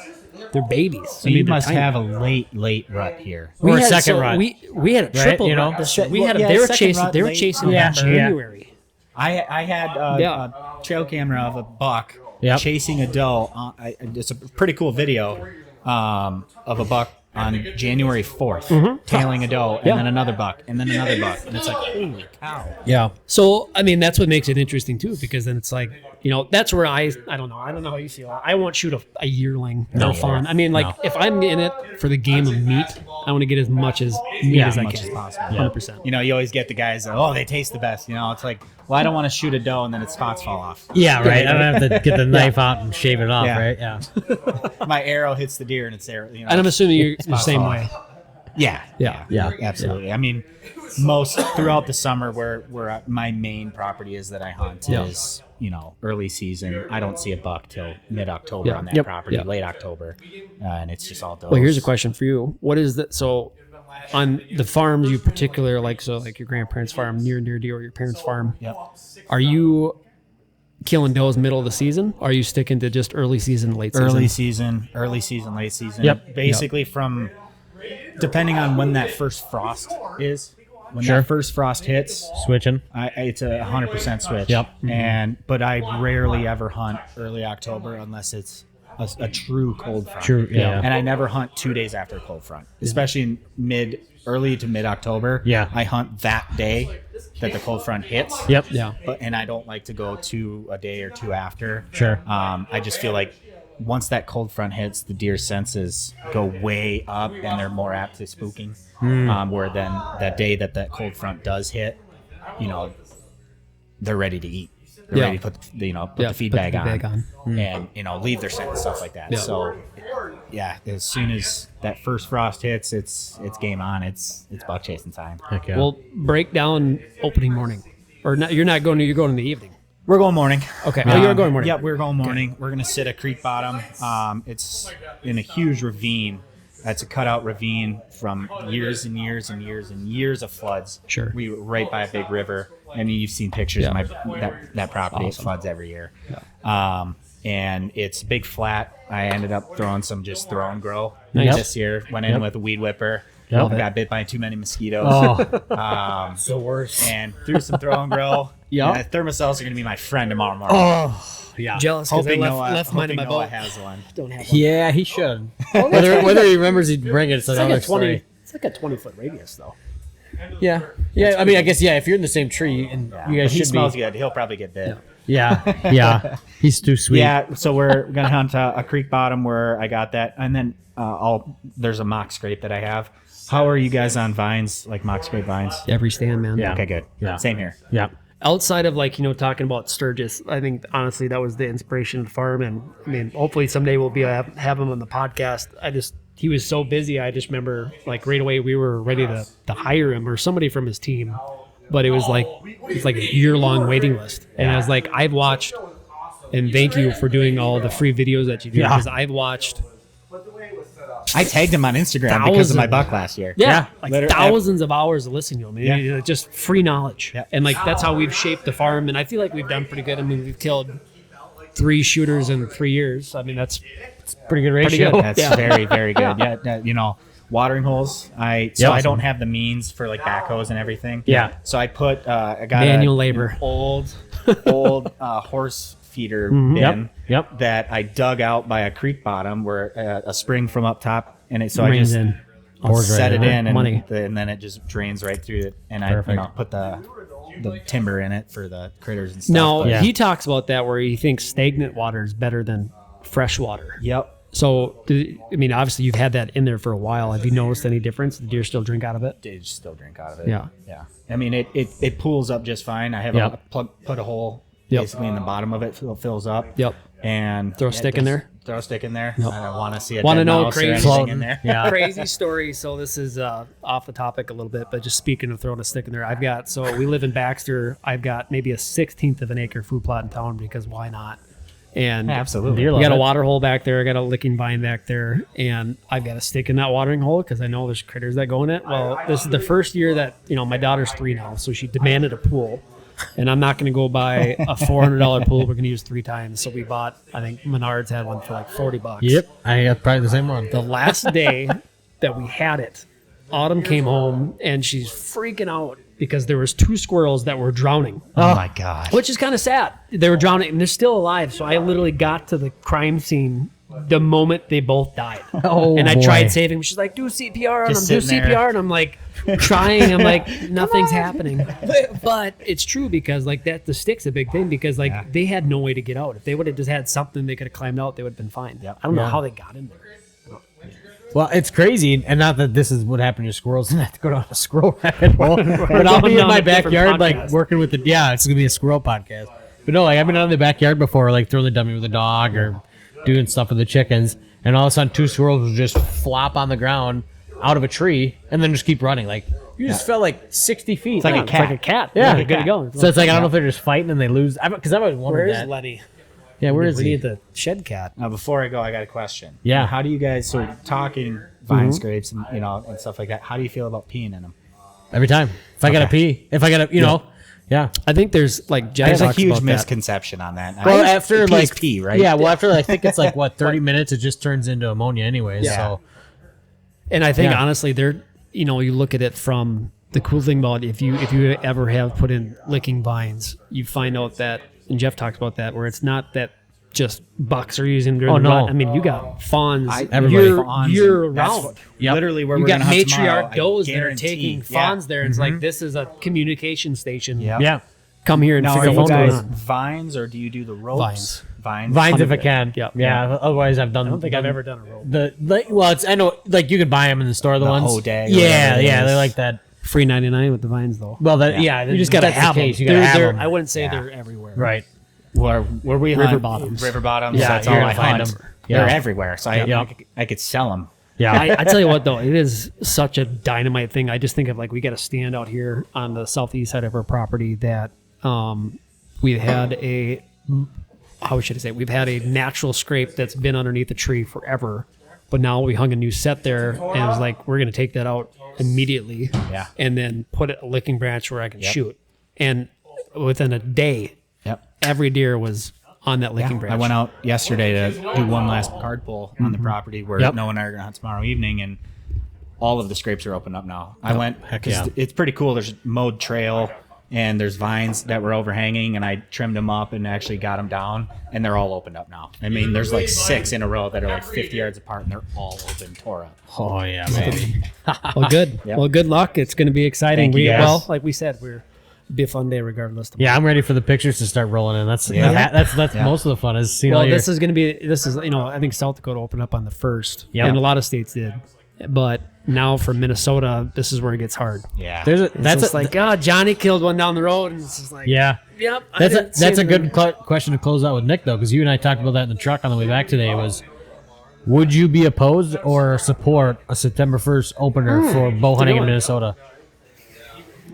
they're babies. So you must have a late rut here. Or a second rut. We had a triple rut this year. They were chasing in January. I had a trail camera of a buck chasing a doe. It's a pretty cool video of a buck on January 4th, tailing a doe, and then another buck, and then another buck. And it's like, holy cow. Yeah. So, I mean, that's what makes it interesting, too, because then it's like, that's where I don't know. I don't know how you feel. I won't shoot a yearling or fawn. I mean, like, if I'm in it for the game of meat, I want to get as much as meat as I can. As possible. 100%. You always get the guys that, they taste the best. It's like, well, I don't want to shoot a doe and then its spots fall off. Yeah, right. I don't have to get the knife out and shave it off, right? Yeah. My arrow hits the deer and it's there. And I'm assuming you're the same way. Yeah, absolutely. Yeah. I mean, most throughout the summer, where my main property is that I hunt is early season. I don't see a buck till mid-October on that property, late October, and it's just all does. Well, here's a question for you: what is that? So, on the farms you particular like your grandparents' farm, near deer, or your parents' farm, are you killing does middle of the season? Or are you sticking to just early season, late season? Early season, late season. Basically from. Depending on when that first frost is, when that first frost hits, switching. It's a 100% switch. But I rarely ever hunt early October unless it's a true cold front. True, yeah. And I never hunt 2 days after a cold front, especially in early to mid October. Yeah. I hunt that day that the cold front hits. And I don't like to go a day or 2 after. Sure. I just feel like once that cold front hits, the deer senses go way up and they're more apt to spooking. Where then that day that cold front does hit, they're ready to eat. They're ready to put the feed bag on. And leave their scent and stuff like that. So as soon as that first frost hits, it's game on. It's buck chasing time. Heck yeah. Well, break down opening morning, or not, you're going in the evening. We're going morning. Okay. Oh, you're going morning. Yep, we're going morning. We're going to sit at creek bottom. It's in a huge ravine. It's a cutout ravine from years and years and years and years of floods. Sure. We were right by a big river. I mean, you've seen pictures of that property. Awesome. It floods every year. Yeah. And it's big flat. I ended up throwing some just throw and grow this year. Went in with a weed whipper. Yep. Got bit by too many mosquitoes. Oh, it's the worst. And threw some throw and grow. Yeah. Thermocells are going to be my friend tomorrow morning. oh, yeah. Jealous because I Hoping left mine in my Noah boat. has one. Don't have one. Yeah, he should. whether he remembers he'd bring it, it's another story. It's like a 20-foot radius, though. Yeah. I mean, I guess if you're in the same tree and you guys He should smells be. good. He'll probably get bit. Yeah. He's too sweet. Yeah, so we're gonna hunt a creek bottom where I got that, and then there's a mock scrape that I have. How are you guys on vines, like mock scrape vines? Every stand, man. Yeah. Okay, good. Yeah. Same here. Yeah. Outside of talking about Sturgis, I think honestly that was the inspiration of the farm, and I mean hopefully someday we'll be have him on the podcast. He was so busy. I just remember right away we were ready to hire him or somebody from his team, but it was like a year-long waiting list, and I was like, I've watched, and thank you for doing all the free videos that you do because I've watched. I tagged him on Instagram because of my buck last year. Yeah. Literally. Thousands of hours of listening to him. Yeah. Just free knowledge. Yeah. And that's how we've shaped the farm. And I feel like we've done pretty good. I mean, we've killed 3 shooters in 3 years. I mean, that's Pretty good ratio. good. That's very, very good. Yeah. Watering holes. I don't have the means for backhoes and everything. Yeah. So I put I got manual an labor. old horse feeder bin Yep. that I dug out by a creek bottom where a spring from up top, and I Rains just in. Pours right set it in. in, Money. and then it just drains right through it, and Perfect. I put the timber in it for the critters and stuff. Now, Yeah. he talks about that where he thinks stagnant water is better than fresh water. Yep. So, obviously you've had that in there for a while. Have you noticed any difference? Did deer still drink out of it? They still drink out of it. Yeah. Yeah. I mean, it pools up just fine. I have Yep. put a hole Yep. basically in the bottom of it so it fills up. Yep. And Throw a stick in there? Throw a stick in there. Yep. I don't want to see a Wanna dead know mouse or crazy- anything in there. Yeah. Crazy story. So this is off the topic a little bit, but just speaking of throwing a stick in there, we live in Baxter. I've got maybe a 1/16 of an acre food plot in town because why not? And Absolutely. Deer we got love a it. water hole back there. I got a licking vine back there, and I've got a stick in that watering hole because I know there's critters that go in it. Well, this is the first year that my daughter's 3 now, so she demanded a pool, and I'm not going to go buy a $400 pool. We're going to use 3 times. So we bought. I think Menards had one for like $40. Yep. I got probably the same one. The last day that we had it, Autumn came home and she's freaking out because there was 2 squirrels that were drowning. Oh my gosh. Which is kind of sad. They were drowning and they're still alive. So I literally got to the crime scene the moment they both died. Oh, and I boy. tried saving them. She's like, do CPR on them, Just do sitting CPR. there. And I'm like, trying. I'm like, nothing's happening. But it's true because the stick's a big thing because they had no way to get out. If they would have just had something they could have climbed out, they would have been fine. Yep. I don't know Yeah. how they got in there. Well, it's crazy, and not that this is what happened to squirrels, and I have to go down a squirrel rabbit hole. But I'll be in down my a different backyard, podcast. working with it's gonna be a squirrel podcast. But no, I've been out in the backyard before, throwing the dummy with a dog or doing stuff with the chickens, and all of a sudden 2 squirrels will just flop on the ground out of a tree and then just keep running. You just fell 60 feet. It's like a It's like a cat. cat. Yeah. Like, good to go. So it's I don't know if they're just fighting and they lose. Because I've always wondered Where is that. Lenny? Yeah, where is We he? need the shed cat. Now, before I go, I got a question. Yeah. How do you guys, talking vine scrapes and and stuff like that, how do you feel about peeing in them? Every time. If I gotta pee. If I gotta, yeah. I think there's Jack There's a talks huge about that. misconception on that. Well, after pee, right? Yeah, well, after I think it's 30 minutes, it just turns into ammonia anyways. Yeah. So And I think Yeah. honestly, you look at it from the cool thing about if you ever have put in licking vines, you find out that, and Jeff talks about that, where it's not that just bucks are using during Oh, the no. rut. I mean, you got fawns everybody. Fawns, year that's round. Yep. Literally where You we're got gonna hunt tomorrow, matriarch I does that are guarantee. taking Yeah. fawns there. And it's like, this is a communication station. Yep. yeah, Come here and Now, figure are out you what's going guys on. vines or do you do the ropes? Vines. Vines. vines if I 100%. can. Yep. Yeah. Otherwise, I've done. I don't think I've ever done a rope. Well, it's I know you can buy them in the store. The ones. Hodag or Yeah, whatever it yeah, is. they're like that. Free 99 with the vines though. Well, yeah, You just got to that's the have them. case. You gotta have them. I wouldn't say Yeah. they're everywhere. Right. Where we River hunt, bottoms. River bottoms. Yeah, that's you're all gonna I find hunt. them. Yeah. They're everywhere, so I could sell them. Yeah. I tell you what though, it is such a dynamite thing. I just think of we got a stand out here on the southeast side of our property that we've had a, how should I say, we've had a natural scrape that's been underneath the tree forever, but now we hung a new set there, and it was like, we're going to take that out immediately, and then put a licking branch where I can shoot. And within a day, every deer was on that licking branch. I went out yesterday to do one last card pull on the property where Noah and I are going to hunt tomorrow evening, and all of the scrapes are opened up now. I went because it's pretty cool. There's mowed trail, and there's vines that were overhanging, and I trimmed them up and actually got them down, and they're all opened up now. I mean, there's like 6 in a row that are like 50 yards apart, and they're all open, tore up. Oh yeah, baby. Well, good. Well, good luck. It's going to be exciting. Thank you, guys. Well, like we said, it'll be a fun day regardless. Yeah, I'm ready for the pictures to start rolling in. That's most of the fun is seeing all your. This is I think South Dakota opened up on the 1st, Yep. and a lot of states did, but now for Minnesota, this is where it gets hard. Yeah. That's like, Johnny killed one down the road, and it's just like, yeah. yep. That's a good question to close out with Nick though, because you and I talked about that in the truck on the way back today. Was would you be opposed or support a September 1st opener for bow hunting in Minnesota?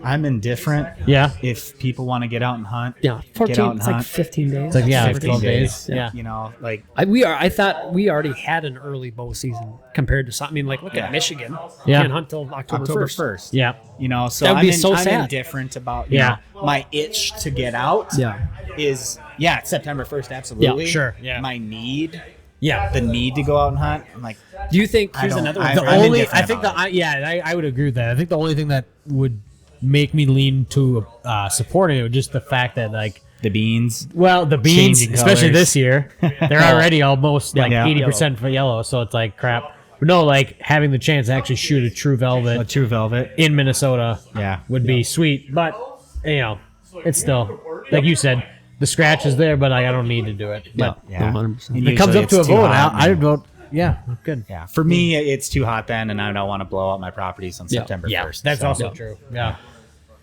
I'm indifferent. Yeah. If people want to get out and hunt, Yeah, 14. get out and It's like hunt. 15 days. It's like 15 12 days. Yeah. You know, like I thought we already had an early bow season compared to some. I mean, like look at Michigan. Yeah. Can't hunt till October 1st. Yeah. You know, so That would be I'm so I'm sad. indifferent about you know, my itch to get out. Yeah. Is it's September 1st, absolutely. Yeah, sure, yeah. My need, Yeah. the need to go out and hunt. I'm like, Do you think? I Here's don't- another I- one. I'm I indifferent think about I would agree with that. I think the only thing that would make me lean to supporting it was just the fact that like the beans. the beans, Changing especially colors. this year, they're already almost like Yeah. 80% for yellow, so it's like crap. But no, like having the chance to actually shoot a true velvet A true velvet. in Minnesota Yeah. would be sweet. But you know, it's still like you said, the scratch is there, but I don't need to do it. But Yeah. 100%. And if it comes usually up to a it's too vote, hot, I'd vote. Yeah, good. Yeah. For me, it's too hot then, and I don't want to blow out my properties on September 1st. That's so. also true. Yeah.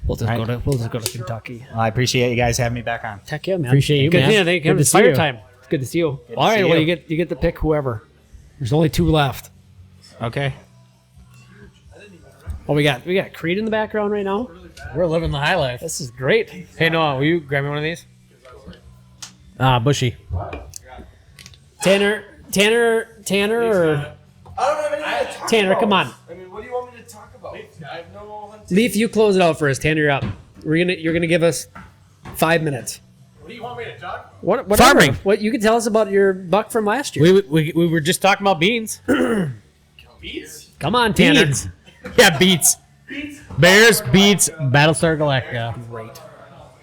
We'll just go to Kentucky. Well, I appreciate you guys having me back on. Heck yeah, man. Appreciate you, Good, man. Yeah, thank you. Good to It's see fire you. time. It's good to see you. All to right, see well you. you get to pick whoever. There's only 2 left. Okay. Oh, we got Creed in the background right now. We're living the high life. This is great. Hey Noah, will you grab me one of these? Bushy. Tanner, or I don't have anything to talk Tanner, about. come on. I mean, what do you want me to talk about? I have no hunting. Leaf, you close it out for us. Tanner, you're up. You're gonna give us 5 minutes. What do you want me to talk about? Whatever. Farming. What you can tell us about your buck from last year. We were just talking about beans. Beats? Come on, Tanner. Beans. Yeah, beats. Bears beats Battlestar Galactica.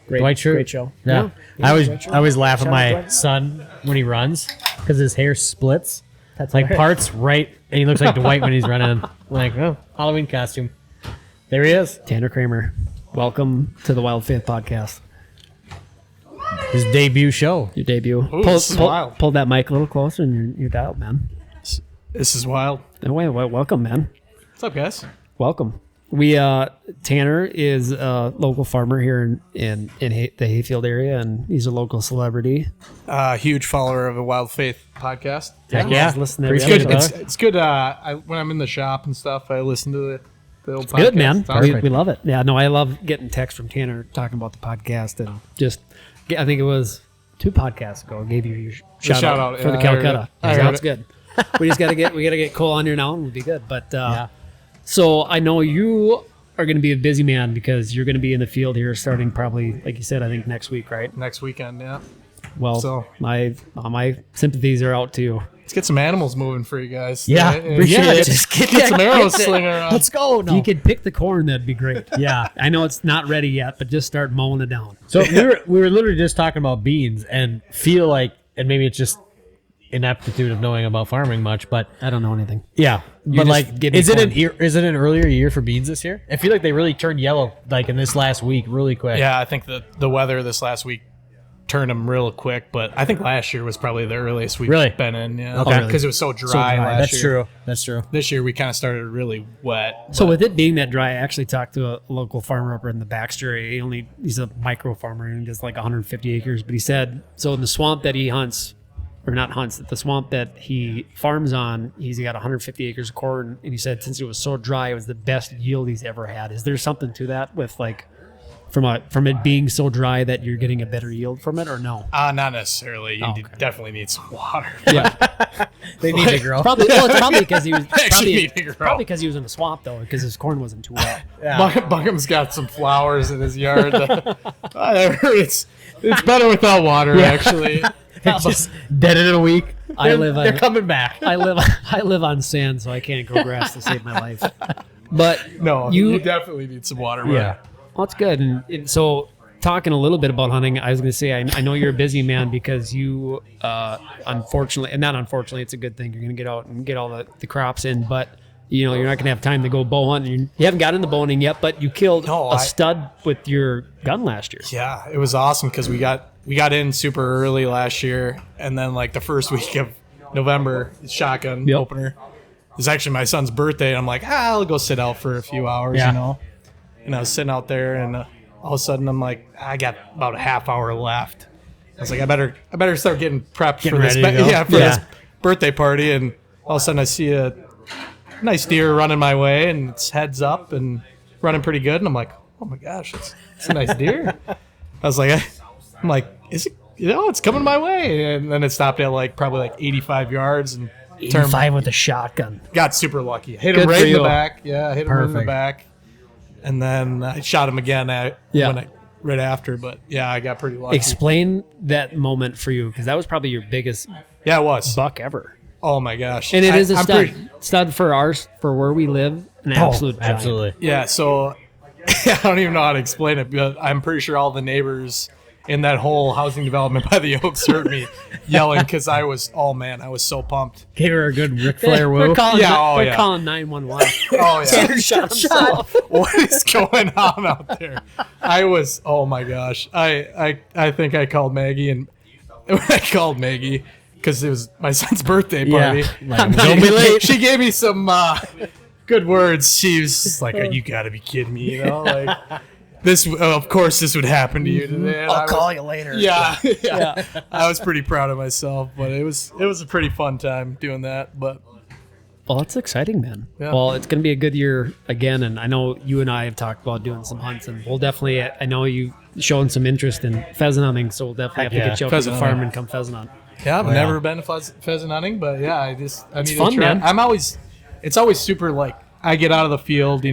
Great, Dwight Schrute. great show. Yeah. Yeah. I always laugh at Shout out my Dwight. son when he runs because his hair splits. That's Like hilarious. parts right, and he looks like Dwight when he's running. I'm like, oh, Halloween costume. There he is. Tanner Kramer. Welcome to the Wild Faith Podcast. His debut show. Your debut. this is wild. Pull that mic a little closer and you're dialed, man. This is wild. No way. Welcome, man. What's up, guys? Welcome. We Tanner is a local farmer here in the Hayfield area, and he's a local celebrity. Huge follower of the Wild Faith podcast. Heck yeah. Just listen to It's every good. episode. It's good. When I'm in the shop and stuff, I listen to the old podcast. Good, man. It's awesome. We love it. Yeah, no, I love getting texts from Tanner talking about the podcast, and just I think it was 2 podcasts ago. I gave you your shout out for the yeah, I heard Calcutta. it. I heard Sounds it. good. We just gotta get Cole on here now, and we'll be good. But so I know you are going to be a busy man because you're going to be in the field here starting probably, like you said, I think next week, right? Next weekend, yeah. Well, So- my sympathies are out to you. Let's get some animals moving for you guys. Yeah, appreciate it. Just Get some arrows slinging around. Let's go. If you could pick the corn, that'd be great. Yeah. I know it's not ready yet, but just start mowing it down. So we were literally just talking about beans and feel like, and maybe it's just ineptitude of knowing about farming much, but I don't know anything. yeah. But just like, give me is it corn. is it an earlier year for beans this year? I feel like they really turned yellow like in this last week, really quick. Yeah, I think the weather this last week turned them real quick, but I think last year was probably the earliest we've Really? been in. Yeah, Okay. because it was so dry, last That's year. true. That's true. This year we kind of started really wet. So with it being that dry, I actually talked to a local farmer up in the Baxter area. He's a micro farmer and just like 150 acres. But he said, so in the swamp that he hunts, or not hunts, the swamp that he farms on, he's got 150 acres of corn. And he said since it was so dry, it was the best yield he's ever had. Is there something to that with like from it being so dry that you're getting a better yield from it, or no? Not necessarily. You okay. definitely need some water. Yeah, They need to grow. it's probably because he was Actually need to grow. probably because he was in the swamp though, because his corn wasn't too wet. Bungum's got some flowers in his yard. I heard it's better without water, actually. It's just dead in a week. They're coming back. I live on sand, so I can't grow grass to save my life. But No, you you definitely need some water. Yeah. well, that's good. And so, talking a little bit about hunting, I was going to say, I know you're a busy man because you, unfortunately, and not unfortunately, it's a good thing. You're going to get out and get all the crops in, but you're not going to have time to go bow hunting. You haven't got into bow hunting yet, but you killed a stud with your gun last year. Yeah, it was awesome because we got in super early last year, and then like the first week of November, shotgun opener. It was actually my son's birthday, and I'm like, I'll go sit out for a few hours, And I was sitting out there, and all of a sudden I'm like, I got about a half hour left. I was like, I better start getting prepped for this, this birthday party, and all of a sudden I see a nice deer running my way, and its heads up and running pretty good, and I'm like, oh my gosh, it's a nice deer. I was like, I'm like, is it? It's coming my way, and then it stopped at probably 85 yards and turned. 85 with a shotgun. Got super lucky. Hit Good him for right in the you. back. Yeah, hit him right in the Perfect. back, and then I shot him again right after. But yeah, I got pretty lucky. Explain that moment for you, because that was probably your biggest Yeah, it was. buck ever. Oh my gosh! And it is a I'm stud. Stud for where we live, an absolute giant. Absolutely. Yeah, so I don't even know how to explain it, but I'm pretty sure all the neighbors in that whole housing development by the Oaks heard me yelling because I was so pumped. Gave her a good Ric Flair We're woo. calling, Yeah, we're yeah. calling 911. Oh yeah. Shot himself. What is going on out there? I was, oh my gosh. I think I called Maggie, and when I called Maggie, because it was my son's birthday party. Like, don't be late. She gave me some good words. She was just like, you gotta be kidding me, like this. Of course, this would happen to you today. And I'll call you later. Yeah. I was pretty proud of myself, but it was a pretty fun time doing that. But Well, that's exciting, man. Yeah. Well, it's going to be a good year again, and I know you and I have talked about doing some hunts, and we'll definitely. I know you showing some interest in pheasant hunting, so we'll definitely have to get you out to Pheasant the farm hunting. and come pheasant hunt. yeah, I've never been pheasant hunting, but yeah, I need fun, to try. man. It's always super I get out of the field,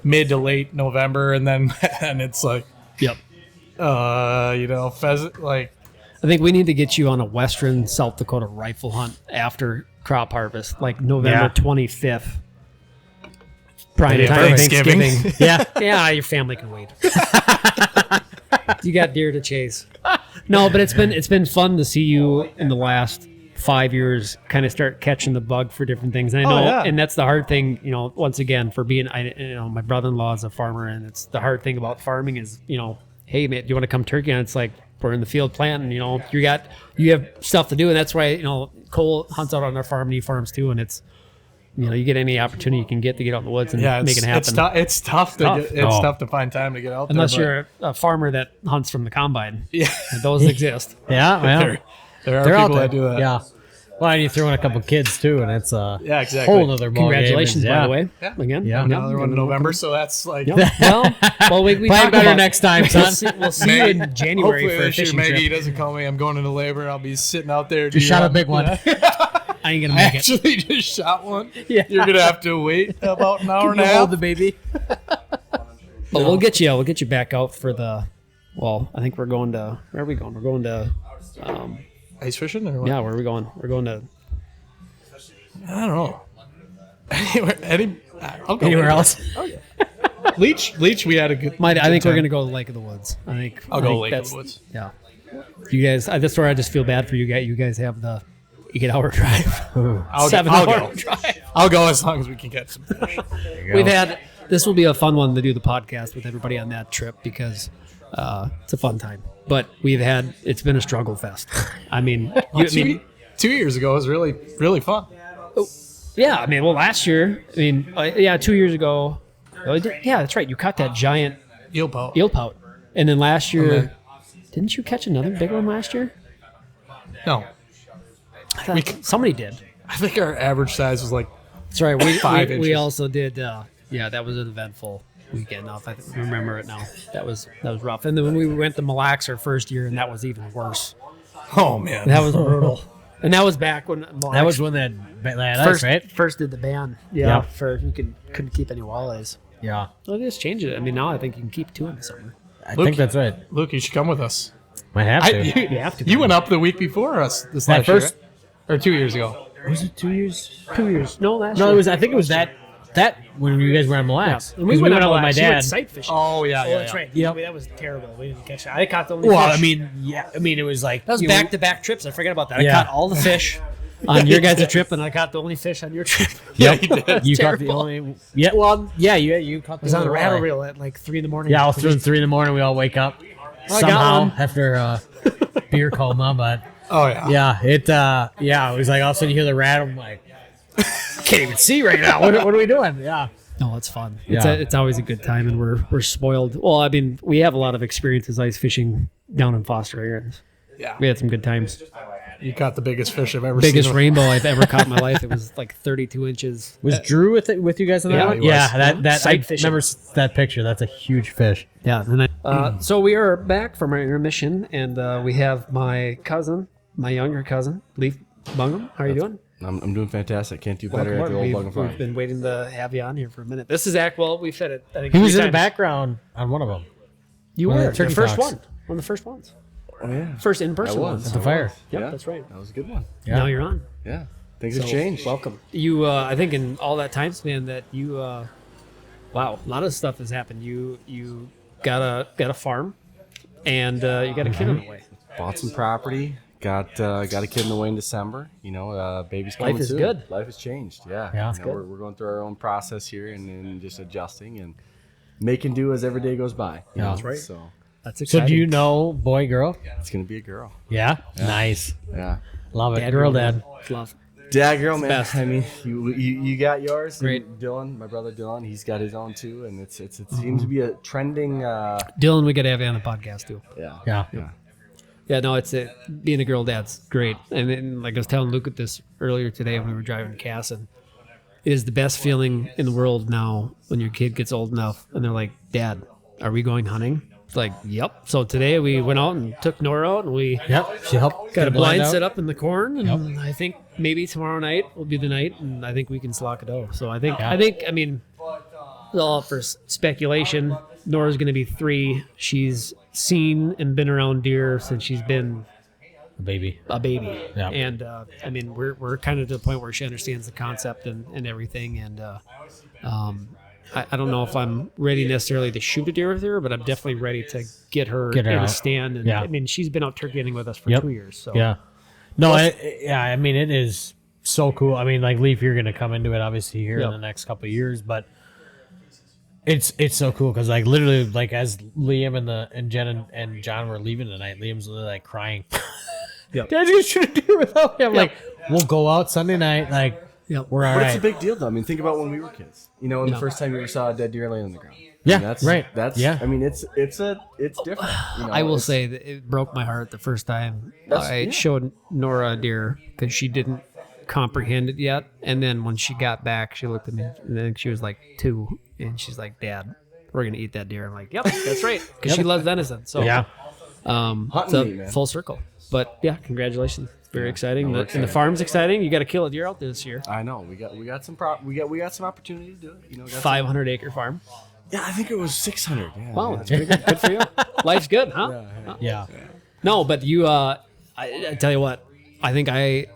mid to late November, and then and it's Yep. pheasant I think we need to get you on a Western South Dakota rifle hunt after crop harvest, like November 25th. Prime Day time after Thanksgiving. Thanksgiving. Yeah, your family can wait. You got deer to chase. No, but it's been fun to see you in the last 5 years kind of start catching the bug for different things. And I know, yeah. and that's the hard thing, once again, for being, my brother-in-law is a farmer, and it's the hard thing about farming is, hey, man, do you want to come turkey? And it's like, we're in the field planting, you have stuff to do. And that's why, Cole hunts out on our farm and he farms too. And it's, you get any opportunity you can get to get out in the woods and make it happen. It's tough to find time to get out Unless there. you're a farmer that hunts from the combine. Yeah. And those exist. Yeah, well, There are they're out people there. that do that. Yeah. Well, and you throw in a couple kids too, and it's a Yeah, exactly. whole other ball Congratulations, game. by the way. Yeah. Again. Yeah. Another one in November, so that's Well, we Plan talk better about- next time, son. We'll see you in January Hopefully for a this year fishing Maggie trip. doesn't call me. I'm going into labor. I'll be sitting out there. Just shot a big one. I ain't gonna I make it. actually just shot one. Yeah. You're gonna have to wait about an hour and a half. Hold the baby. But we'll get you back out for the. Well, I think we're going to. Where are we going? We're going to. Ice fishing or what? Yeah, where are we going? We're going to. I don't know. I'll go Anywhere else? Leech. We had a good. I think time. we're gonna go to Lake of the Woods. I'll go Lake of the Woods. Yeah. You guys, that's where I just feel bad for you guys. You guys have the 8-hour drive. I'll 7-hour go. drive. I'll go as long as we can catch some fish. We've had. This will be a fun one to do the podcast with everybody on that trip because it's a fun time. But it's been a struggle fest. I mean, 2 years ago was really, really fun. yeah. I mean, well, last year. 2 years ago. Yeah, that's right. You caught that giant Eel pout. eel pout, and then last year, then- didn't you catch another big one last year? No, I thought somebody did. I think our average size was That's right. 5 We inches. also did. Yeah, that was an eventful. weekend off. I remember it now. That was rough. And then when we went to Mille Lacs our first year, and that was even worse. Oh man, That was brutal. And that was back when Mille Lacs That was when that first, right? first did the ban. Yeah. For you couldn't keep any walleyes. Yeah, Well, they just changed it. I mean, now I think you can keep 2 in the summer. I think that's right. Luke, you should come with us. Might have to. You have to. You went up the week before us this That last year, first- right? Or 2 years ago. Was it 2 years? 2 years. No, last No, year. it was. I think it was that when you guys were on Mille Lacs. And Because we went out with my Mille Lacs. You went dad. sight fishing. Oh yeah, Oh, yeah, that's yeah. right. Yep. I mean, that was terrible. We didn't catch that. I caught the only Well, fish. I mean, yeah. I mean, it was like That was you know, back-to-back trips. I forget about that. Yeah. I caught all the fish on your guys' trip, and I caught the only fish on your trip. Yeah, you did. You caught the Terrible. only. Yeah, well, yeah, you caught I was the on the only rattle walleye. reel at like 3 in the morning. Yeah, all through 3 in the morning. We all wake up I got somehow one. after beer coma, but Oh yeah. yeah, it was like all of a sudden you hear the rattle. I'm like, can't even see right now. What are we doing? Yeah. No, it's fun. Yeah. It's always a good time, and we're spoiled. Well, I mean, we have a lot of experiences ice fishing down in Foster Areas. Yeah. We had some good times. You caught the biggest fish I've ever Biggest seen. rainbow I've ever caught in my life. It was like 32 inches. Was Drew with you guys on that Yeah, one? he was. Yeah, that Sight I fishing. remember that picture. That's a huge fish. Yeah. And so we are back from our intermission, and we have my cousin, my younger cousin, Leif Bungum. How are you doing? I'm doing fantastic. Can't do better at Welcome the old aboard. Bungum Farm. We've been waiting to have you on here for a minute. This is Well, we've said it. I think He was 3 in the times. background on one of them. You One of were the the turkey first talks. one of the first ones. Oh yeah, First in-person I one. was. the fire. Yep, Yeah. that's right. That was a good one. Yeah. Now you're on. Yeah, things So, have changed. Welcome. You, I think, in all that time span that you, wow, a lot of stuff has happened. You got a farm, and you got a kid on the way. Bought some property. Got a kid in the way in December. You know, baby's coming Life is soon. good. Life has changed. Yeah. Yeah. You know, we're going through our own process here and just adjusting and making do as every day goes by. you Yeah. know? That's right. So That's So exciting. do you know boy, girl? it's gonna be a girl. Yeah. Nice. Yeah. Love it. Girl, dad. Love. Dad, girl, man. best. I mean, you got yours. Great. And Dylan, my brother Dylan, he's got his own too, and it seems to be a trending. Dylan, we got to have you on the podcast too. Yeah. Yeah. Yeah. Yeah, no, it's being a girl dad's great. And then, like I was telling Luke at this earlier today when we were driving to Casson, it is the best feeling in the world now when your kid gets old enough and they're like, Dad, are we going hunting? It's like, yep. So today we went out and took Nora out and we Yep. She helped. got a blind out. set up in the corn. And I think maybe tomorrow night will be the night, and I think we can slock it out. So I mean, it's all for speculation. Nora's going to be 3. She's seen and been around deer since she's been Baby. a baby. Yeah. And I mean, we're kind of to the point where she understands the concept and everything. And I don't know if I'm ready necessarily to shoot a deer with her, but I'm definitely ready to get her in a out. stand. And Yeah. I mean, she's been out turkey hunting with us for Yep. 2 years. So Yeah. No, yeah, I mean, it is so cool. I mean, like, Leaf, you're going to come into it, obviously, here Yep. in the next couple of years, but it's so cool because, like, literally, like, as Liam and Jen and John were leaving tonight, Liam's literally, like, crying. Yep. Dad's going to shoot a deer without me. I'm like, we'll go out Sunday night, like, Yep. we're all But right. it's a big deal, though. I mean, think about when we were kids. You know, and the first time you ever saw a dead deer laying on the ground. Yeah, that's right. That's Yeah. I mean, it's different. You know, I will it's- say that it broke my heart the first time That's- I yeah. showed Nora a deer because she didn't comprehend it yet. And then when she got back, she looked at me and then she was like 2, and she's like, Dad, we're going to eat that deer. I'm like, yep, that's right. Because she loves venison. So yeah. it's meat, man. a full circle. But yeah, congratulations. Very exciting. we're And the farm's exciting. You got to kill a deer out there this year. I know we got some we got some opportunity to do it. You know, got some- 500-acre farm. yeah, I think it was 600. Yeah, Wow, yeah. that's pretty good. Good for you. Life's good, huh? Yeah. No, but you, I tell you what, I think I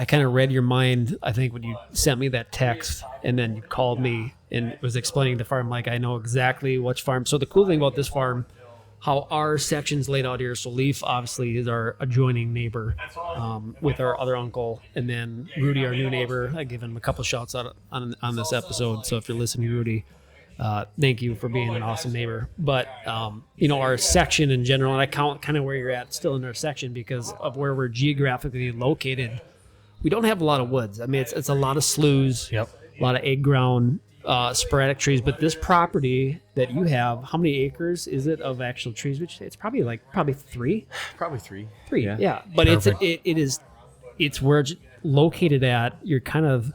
kind of read your mind. I think when you sent me that text and then you called me and was explaining the farm, like I know exactly which farm. So the cool thing about this farm, how our section's laid out here. So Leaf obviously is our adjoining neighbor with our other uncle, and then Rudy, our new neighbor. I give him a couple shouts out on this episode. So if you're listening, Rudy, thank you for being an awesome neighbor. But you know, our section in general, and I count kind of where you're at still in our section because of where we're geographically located. We don't have a lot of woods. I mean, it's a lot of sloughs, Yep. a lot of egg ground, sporadic trees. But this property that you have, how many acres is it of actual trees? Which it's probably 3. Probably 3. 3, yeah. But Perfect. it's where it's located at. You're kind of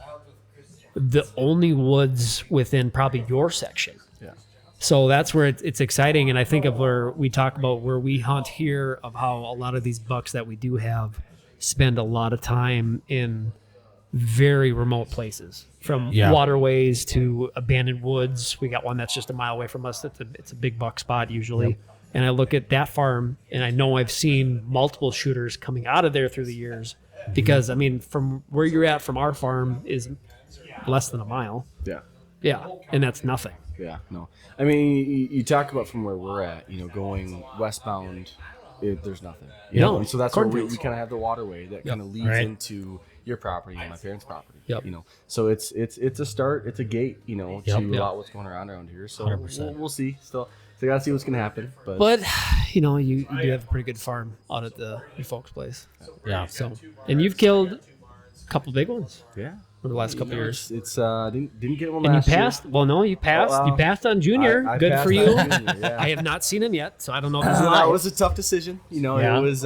the only woods within probably your section. Yeah. So that's where it's exciting. And I think of where we talk about where we hunt here, of how a lot of these bucks that we do have spend a lot of time in very remote places, from waterways to abandoned woods. We got one that's just a mile away from us. It's a big buck spot usually. Yep. And I look at that farm and I know I've seen multiple shooters coming out of there through the years, because I mean, from where you're at from our farm is less than a mile. Yeah. Yeah. And that's nothing. Yeah, no. I mean, you talk about from where we're at, going westbound, there's nothing. You know? And so that's where we kind of have the waterway that kind of leads into your property and my parents' property. Yep. So it's a start, it's a gate, to a lot what's going around here. So we'll see. Still, so gotta see what's gonna happen. But you do have a pretty good farm out at your folks' place. Yeah. So, and you've killed a couple big ones. Yeah. For the last couple of years. It's didn't get one and last you passed. year. Well, no, you passed. You passed on Junior. I Good passed for on you. Junior, yeah. I have not seen him yet, so I don't know if he's That alive. was a tough decision. It was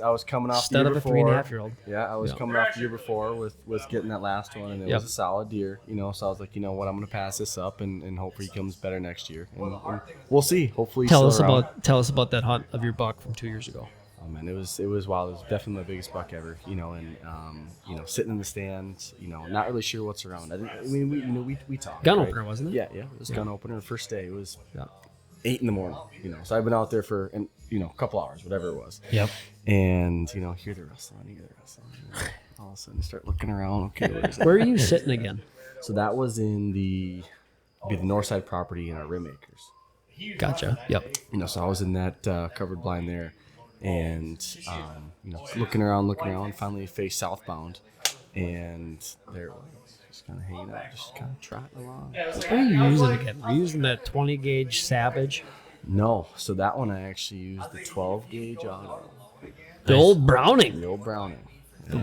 I was coming off Stud the of year a before. 3.5-year-old. Yeah, I was coming off the year before with getting that last one, and it was a solid deer. So I was like, what, I'm gonna pass this up and hopefully he comes better next year, and we'll see. Hopefully, Tell he's still around. about that hunt of your buck from 2 years ago. Oh man, it was wild. It was definitely my biggest buck ever. And sitting in the stands, not really sure what's around. We talked. Gun right? opener, wasn't it? Yeah. It was gun opener. The first day it was 8 a.m. So I've been out there for a couple hours, whatever it was. Yep. And hear the rustling, all of a sudden you start looking around. Okay, Where are you sitting again? So that was in the north side property in our rim acres. Gotcha. Yep. So I was in that covered blind there, and looking around, finally faced southbound, and there it was, just kind of hanging out, just kind of trotting along. What are you using again? Were you using that 20 gauge Savage? No, so that one I actually used the 12 gauge auto. The old Browning. The old Browning.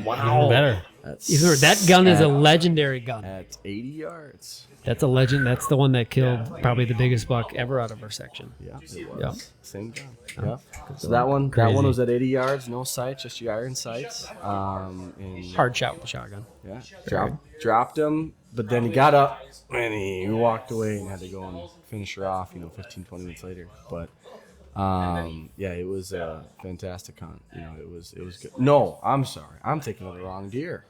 Wow. Even better. That gun is a legendary gun. At 80 yards. That's a legend. That's the one that killed probably the biggest buck ever out of our section. Yeah, it was. Yeah. Same gun. Yeah. So that one was at 80 yards, no sights, just your iron sights. And Hard shot with the shotgun. Yeah. Dropped him, but then he got up and he walked away and had to go and finish her off, 15, 20 minutes later. But it was a fantastic hunt. It was good. No, I'm sorry. I'm thinking of the wrong deer.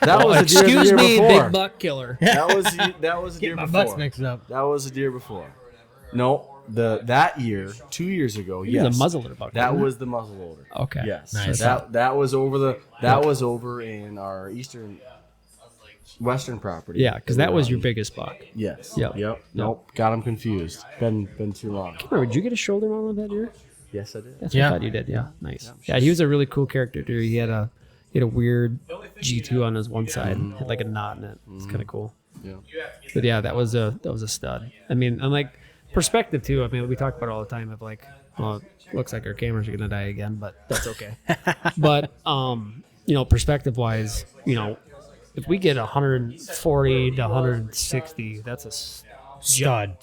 That was a deer Excuse the me, year before. big buck killer. That was a deer My before. butts mixed up. That was a deer before. No, that year, 2 years ago, He was yes. a muzzleloader buck. That wasn't was the muzzleloader. it? Okay. Yes. Nice. That was over in our western property. Yeah, because that was your biggest buck. Yes. Yep. Nope. Got him confused. Been too long. Remember, did you get a shoulder mount on that deer? Yes, I did. That's what I thought you did. Yeah, nice. Yeah, he was a really cool character, dude. He had a weird G2 on his one side, had like a knot in it. It's kind of cool. Yeah. But yeah, that was a stud. I mean, and like perspective too. I mean, we talk about it all the time of like, well, it looks like our cameras are gonna die again, but that's okay. But perspective wise, if we get 140 to 160, that's a stud.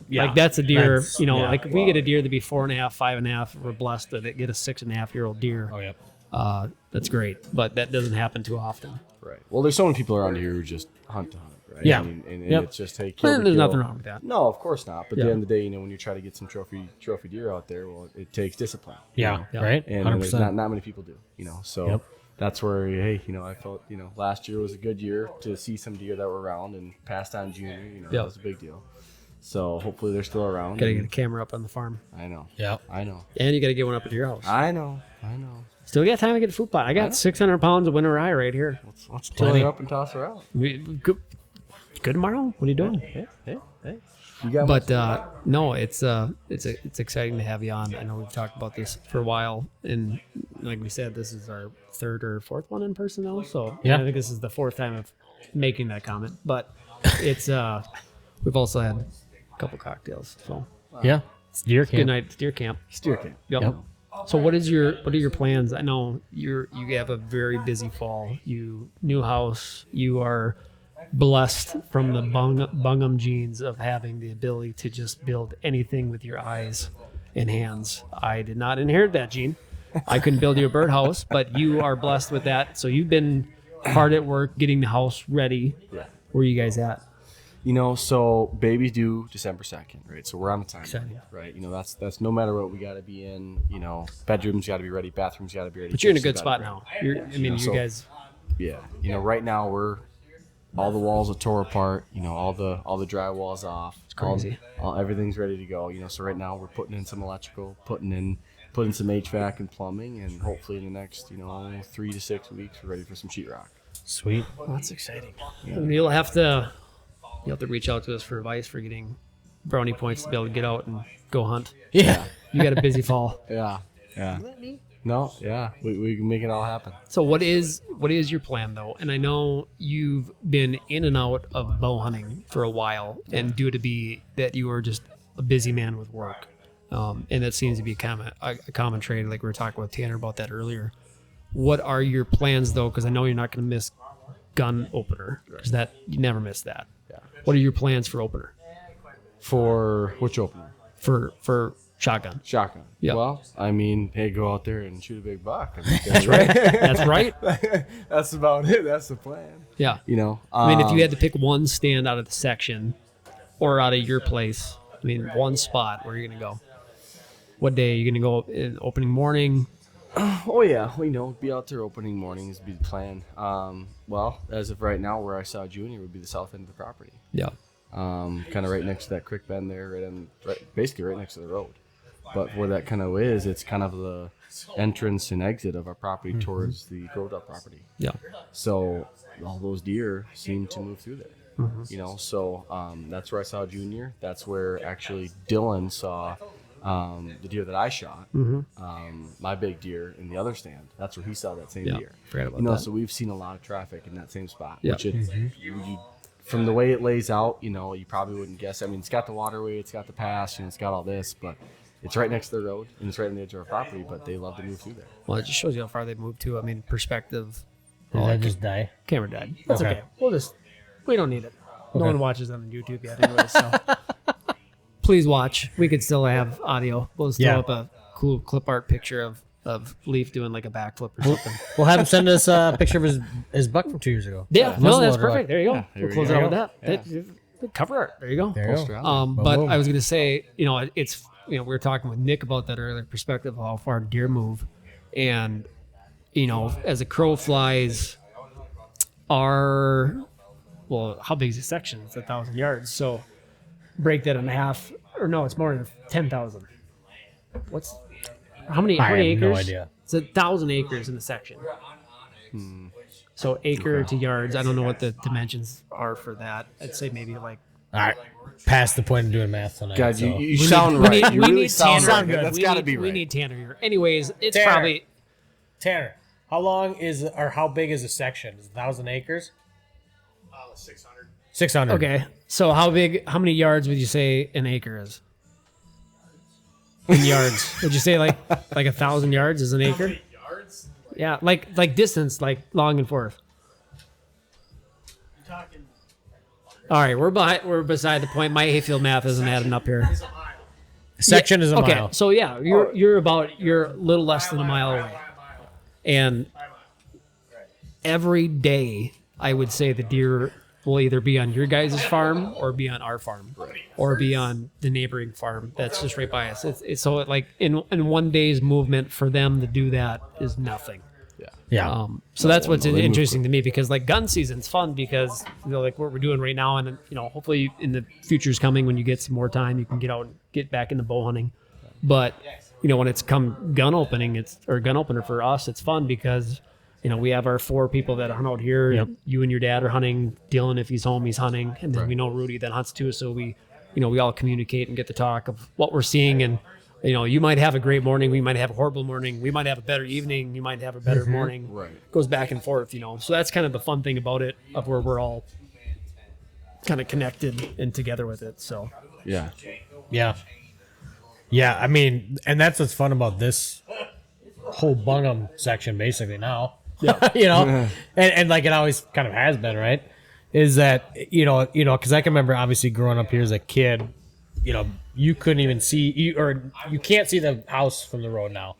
Yeah. Like that's a deer. That's- Like if we get a deer to be 4.5, 5.5, we're blessed to get a 6.5-year-old deer. Oh, yep. That's great, but that doesn't happen too often. Right. Well, there's so many people around here who just hunt to hunt, right? Yeah. And Yep. it's just, hey, kill Well, to there's kill. nothing wrong with that. No, of course not. But Yeah. at the end of the day, when you try to get some trophy deer out there, well, it takes discipline. Yeah. Yeah. Right. And 100%. there's not many people do, So Yep. that's where, hey, I felt, last year was a good year to see some deer that were around and passed on junior. Yep. That was a big deal. So hopefully they're still around. Gotta get a camera up on the farm, I know. Yep. I know. and you gotta get one up at your house. I know. Still got time to get a food pot. I got 600 pounds of winter rye right here. Let's till her up and toss her out. Good tomorrow. What are you doing? Hey. You got But no, it's exciting to have you on. I know we've talked about this for a while, and like we said, this is our third or fourth one in person now. So Yeah. I think this is the fourth time of making that comment. But it's we've also had a couple cocktails. So Yeah. It's deer camp. good night, it's deer camp. steer camp. Yep. So what are your plans? I know you have a very busy fall. New house. You are blessed from the Bungum genes of having the ability to just build anything with your eyes and hands. I did not inherit that gene. I couldn't build you a birdhouse, but you are blessed with that. So you've been hard at work getting the house ready. Yeah. Where are you guys at? So baby's due December 2nd, right? So we're on the time, Exciting. right? That's no matter what we got to be in. Bedrooms got to be ready, bathrooms got to be ready. But you're in a kitchens good gotta spot be ready. now. You guys. Yeah, right now all the walls are tore apart. All the drywall's off. It's crazy. Everything's ready to go. So right now we're putting in some electrical, putting some HVAC and plumbing, and hopefully in the next 3 to 6 weeks we're ready for some sheetrock. Sweet. Well, that's exciting. And you'll have to reach out to us for advice for getting brownie points to be able to get out and go hunt. Yeah. You got a busy fall. Yeah. No, yeah, we can make it all happen. So what is your plan though? And I know you've been in and out of bow hunting for a while, and due to be that you are just a busy man with work, and that seems to be a common trait. Like we were talking with Tanner about that earlier. What are your plans though? Because I know you're not going to miss gun opener, because that you never miss that. Yeah. What are your plans for opener? For which opener? For shotgun. Shotgun. Yeah. Well, hey, go out there and shoot a big buck. That's right. That's right. That's about it. That's the plan. Yeah. If you had to pick one stand out of the section or out of your place, one spot, where are you going to go? What day are you going to go in opening morning? Oh yeah, be out there opening mornings be the plan. Well, as of right now, where I saw Junior would be the south end of the property. Yeah. Kind of right next to that creek bend there, basically right next to the road. But where that kind of is, it's kind of the entrance and exit of our property towards the Grodell property. Yeah. So all those deer seem to move through there. So that's where I saw Junior. That's where actually Dylan saw the deer that I shot. My big deer in the other stand. That's where he saw that same deer. Forgot about that. So we've seen a lot of traffic in that same spot. Yeah. Which from the way it lays out, you probably wouldn't guess. It's got the waterway, it's got the pass, it's got all this, but it's right next to the road and it's right on the edge of our property. But they love to move through there. Well, it just shows you how far they've moved to. Perspective. Did that just die? Camera died. That's okay. We don't need it. No one watches on YouTube yet anyway, so please watch. We could still have audio. We'll just throw up a cool clip art picture of Leif doing like a backflip or something. We'll have him send us a picture of his buck from 2 years ago. Yeah, no, that's perfect. Buck. There you go. We'll close it out with that. Cover art. There you go. There you go. But I was going to say, it's we were talking with Nick about that earlier, perspective of how far deer move, and as a crow flies, how big is the section? It's 1,000 yards. So break that in half, or no, it's more than 10,000. How many I have acres? no idea. It's 1,000 acres in the section. So acre to yards. I don't know what the dimensions are for that. I'd say maybe like. All right. Past the point of doing math tonight. God, so. you sound right. You really sound right. Tanner. That's got to be right. We need Tanner here. Anyways, it's Tanner. probably. Tanner, how big is a section? Is it 1,000 acres? 600. 600. Okay. So how many yards would you say an acre is? In yards. Would you say like 1,000 yards is an acre? Yards? Yeah, like distance, like long and forth. You're talking. All right, we're beside the point. My hayfield math isn't adding up here. A section is a Okay, mile. so yeah, you're a little less than a mile away, and every day I would say the deer will either be on your guys' farm or be on our farm, or be on the neighboring farm that's just right by us. It's so like in one day's movement for them to do that is nothing. Yeah. So that's what's interesting to me, because like gun season's fun because like what we're doing right now, and hopefully in the future's coming when you get some more time, you can get out and get back into bow hunting. But when it's come gun opening, gun opener for us, it's fun because we have our 4 people that hunt out here. Yep. You and your dad are hunting. Dylan, if he's home, he's hunting, and then we know Rudy that hunts too. So we all communicate and get to talk of what we're seeing. And you might have a great morning, we might have a horrible morning, we might have a better evening, you might have a better morning. Right. Goes back and forth. So that's kind of the fun thing about it, of where we're all kind of connected and together with it. So Yeah. Yeah. And that's what's fun about this whole Bungum section basically now. Yeah. And like it always kind of has been, right? Is that, because I can remember obviously growing up here as a kid, you couldn't even see, you can't see the house from the road now.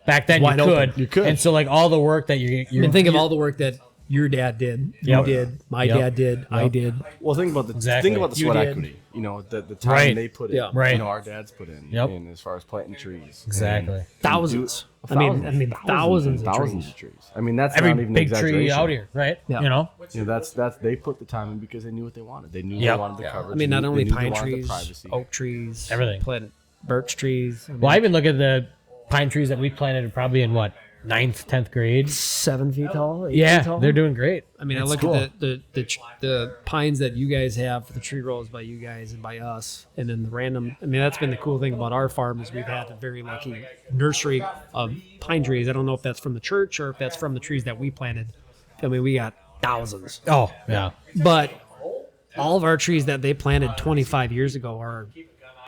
Back then Wide you could. open. You could. And so like all the work that and think of all the work that Your dad did. Yep. You did. My Yep. did. Yep. I did. Well, think about the Exactly. think about the You sweat did. equity. You know, the time Right. they put in. Yeah. Right. You know, our dads put in. Yep. And as far as planting trees. Exactly. And Thousands. do- I mean, thousands of thousands trees. of trees. I mean, that's Every not even big an tree exaggeration. out here, right? Yeah. You know. You know, that's they put the time in because they knew what they wanted. They knew Yep. they wanted the coverage. I mean, not they only knew they pine wanted the trees, privacy. oak trees, Everything. plant birch trees. I mean, Well, I even look at the pine trees that we planted probably in what 9th, 10th grade. 7 feet tall. 8 Yeah, feet tall. they're doing great. I mean, I It's look cool. at the pines that you guys have for the tree rows by you guys and by us, and then the random. I mean, that's been the cool thing about our farm is we've had a very lucky nursery of pine trees. I don't know if that's from the church or if that's from the trees that we planted. I mean, we got thousands, Oh, yeah. but all of our trees that they planted 25 years ago are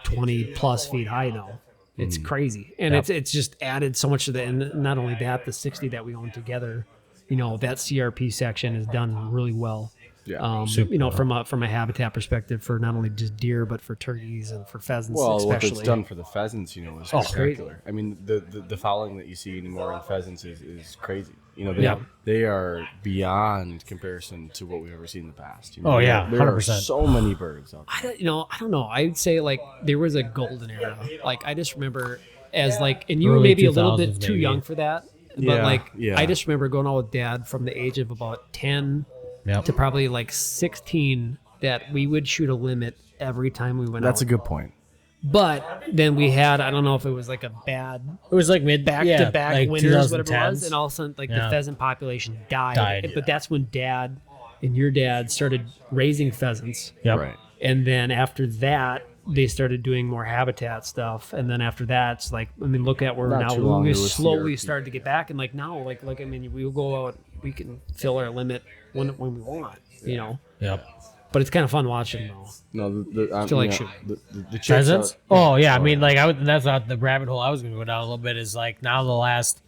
20 plus feet high now. It's crazy, and Yep. it's just added so much to the. And not only that, the 60 that we own together, you know, that CRP section is done really well. Yeah. You know, from a habitat perspective for not only just deer but for turkeys and for pheasants Well, what especially. it's done for the pheasants, you know, is spectacular. I mean, the fouling that you see anymore in pheasants is crazy. You know, Yeah. they are beyond comparison to what we've ever seen in the past. You know, Oh, yeah, there are 100%. so many birds out there. I don't know. I'd say like there was a golden era. Like I just remember as like, and you were Early maybe a little bit 2000s too maybe. young for that. But Yeah, like, yeah. I just remember going out with Dad from the age of about 10 Yep. to probably like 16 that we would shoot a limit every time we went That's out. a good point. But then we had, I don't know if it was like a bad It was like back yeah, to back like winters, whatever it 2010s. was, and all of a sudden like Yeah. the pheasant population died. Died. But that's when Dad and your dad started raising pheasants. Yep. Right. And then after that, they started doing more habitat stuff. And then after that, it's like, I mean, look at where Not now too long we ago with slowly CRP. started to get back. And like now, like I mean, we'll go out, we can fill our limit when we want, you know. Yep. But it's kind of fun watching though. No, Still like yeah, shooting. the chicks Pheasants? out- Oh yeah, I mean like that's not the rabbit hole I was going to go down a little bit. Is like now the last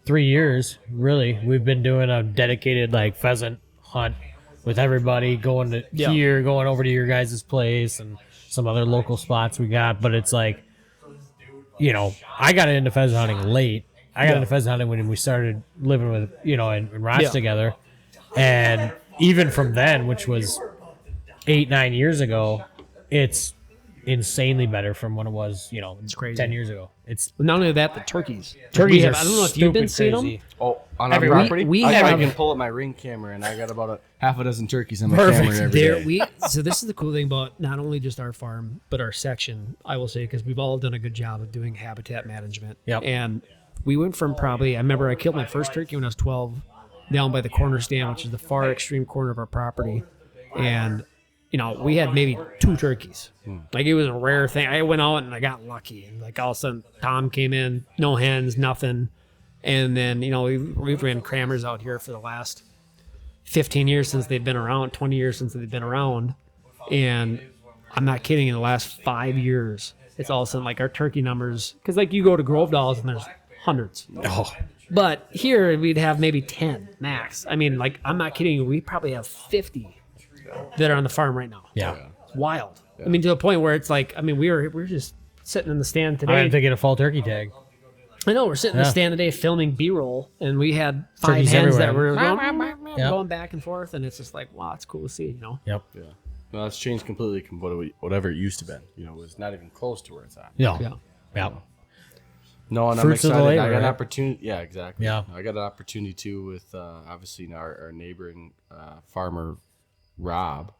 3 years, really, we've been doing a dedicated like pheasant hunt with everybody going to Yeah. here, going over to your guys' place, and some other local spots we got. But it's like, you know, I got into pheasant hunting late. I got into pheasant hunting when we started living with in Ross Yeah. together, and even from then, which was 8-9 years ago, it's insanely better from when it was, it's crazy. 10 years ago. It's But not only that, the turkeys. turkeys We have, are I don't know if you've been stupid seeing crazy. them. Oh, on our We- property, we I have- can pull up my Ring camera, and I got about half a dozen turkeys on my Perfect. camera every There, day. so this is the cool thing about not only just our farm, but our section, I will say, because we've all done a good job of doing habitat management. Yep. And we went from probably, I remember I killed my first turkey when I was 12 down by the corner stand, which is the far extreme corner of our property. And, we had maybe 2 turkeys. Like it was a rare thing. I went out and I got lucky. And like all of a sudden Tom came in, no hens, nothing. And then, we've ran Kramers out here for the last 15 years since they've been around, 20 years since they've been around. And I'm not kidding, in the last 5 years, it's all of a sudden like our turkey numbers, because like you go to Grove Dolls and there's hundreds. Oh, But here we'd have maybe 10 max. I mean, like, I'm not kidding you, we probably have 50 that are on the farm right now. yeah. It's wild. I mean, to the point where it's like, I mean, we were just sitting in the stand I today. have to get a fall turkey tag. I know, we're sitting in the Yeah. stand today filming B-roll, and we had 5 Turkeys hens that everywhere. were Yep. going back and forth, and it's just like, wow, it's cool to see, Yep. Yeah. No, it's changed completely from whatever it used to be. It was not even close to where it's at. Yeah. Yeah. Yeah. No, and Fruits I'm of the excited. labor, I got an right? opportunity. Yeah, exactly. Yeah. I got an opportunity too with obviously our neighboring farmer, Rob.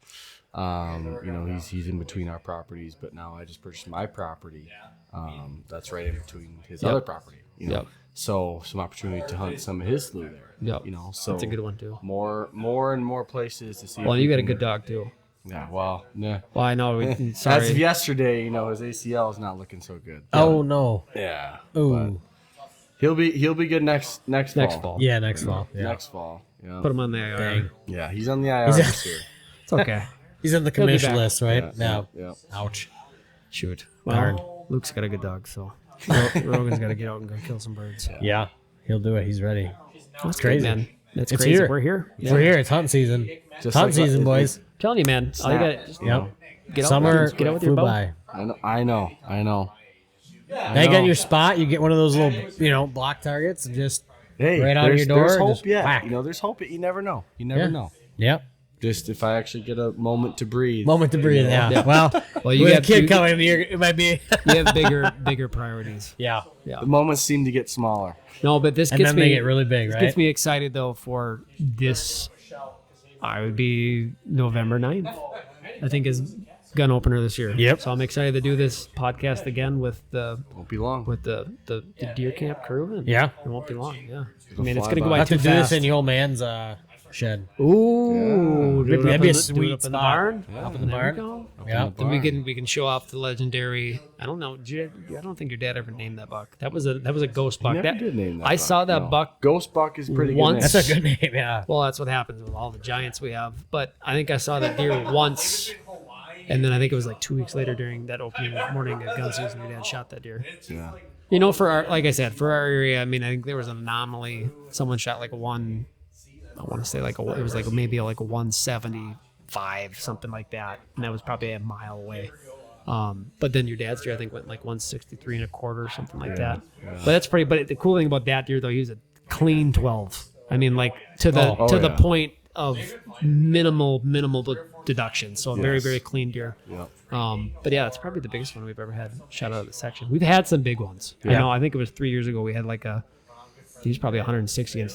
He's in between our properties, but now I just purchased my property. That's right in between his other property. Yep. So some opportunity to hunt some of his slough there. Yep. So That's a good one, too. More and more places to see. Well, if you we got a can- good dog, too. Yeah. Well, nah. Well, I know. As of Sorry. yesterday, his ACL is not looking so good. Oh no. Yeah. Oh. but He'll be good next fall. Yeah, next fall. Yeah. Next fall. Yeah. Put him on the IR. Dang. Yeah, he's on the IR this year. It's okay. He's on the He'll be commission back. list, right? Now. Yeah. Ouch. Shoot. Darn. Well, Luke's got a good dog, so Rogan's got to get out and go kill some birds. Yeah. He'll do it. He's ready. That's crazy. good, man. That's It's crazy. here. We're here. We're here. It's hunting season. Just Hunt like season, it- boys. Telling you, man. All you got just Yep. get out, Summer get out with your flew bow. by. I know. Now you got your spot. You get one of those little, block targets, and just Hey, Right out there's, your door, there's hope. just Yeah, whack. there's hope. You never know. You never Yeah. know. Yep. Just if I actually get a moment to breathe. Moment to breathe. Yeah. Well, Well, you with a got kid you, coming, it might be. you have bigger priorities. Yeah. Yeah. The moments seem to get smaller. No, but this And gets then me they get really big, this right? gets me excited though for this. I would be November 9th. I think is gun opener this year. Yep. So I'm excited to do this podcast again with the Won't be long. the deer camp crew. And Yeah. it won't be long. Yeah. It'll I mean, it's fly gonna go by. by Have too to do this fast. in the old man's shed. Ooh, do it That'd up be in a the- do it sweet up in the spot. barn. Up in the There we barn. go. Yeah. Then we can show off the legendary. I don't know. I don't think your dad ever named that buck. That was a ghost buck. Never That did name that I buck, saw that no. buck. Ghost buck is pretty Once- good. That's a good name. Yeah. Well, that's what happens with all the giants we have. But I think I saw that deer once, and then I think it was like 2 weeks later during that opening morning of gun season, your dad shot that deer. Yeah. You know, for our, like I said, for our area, I mean, I think there was an anomaly. Someone shot like a one. I want to say it was like maybe like a 175, something like that, and that was probably a mile away. But then your dad's deer, I think, went like 163 and a quarter, something like that. But that's pretty. But the cool thing about that deer, though, he was a clean 12. I mean, like to the the yeah. point of minimal deduction. So a very very clean deer. Yep. But yeah, it's probably the biggest one we've ever had shot out of the section. We've had some big ones. I Yeah. know. I think it was 3 years ago. We had like he was probably 160 and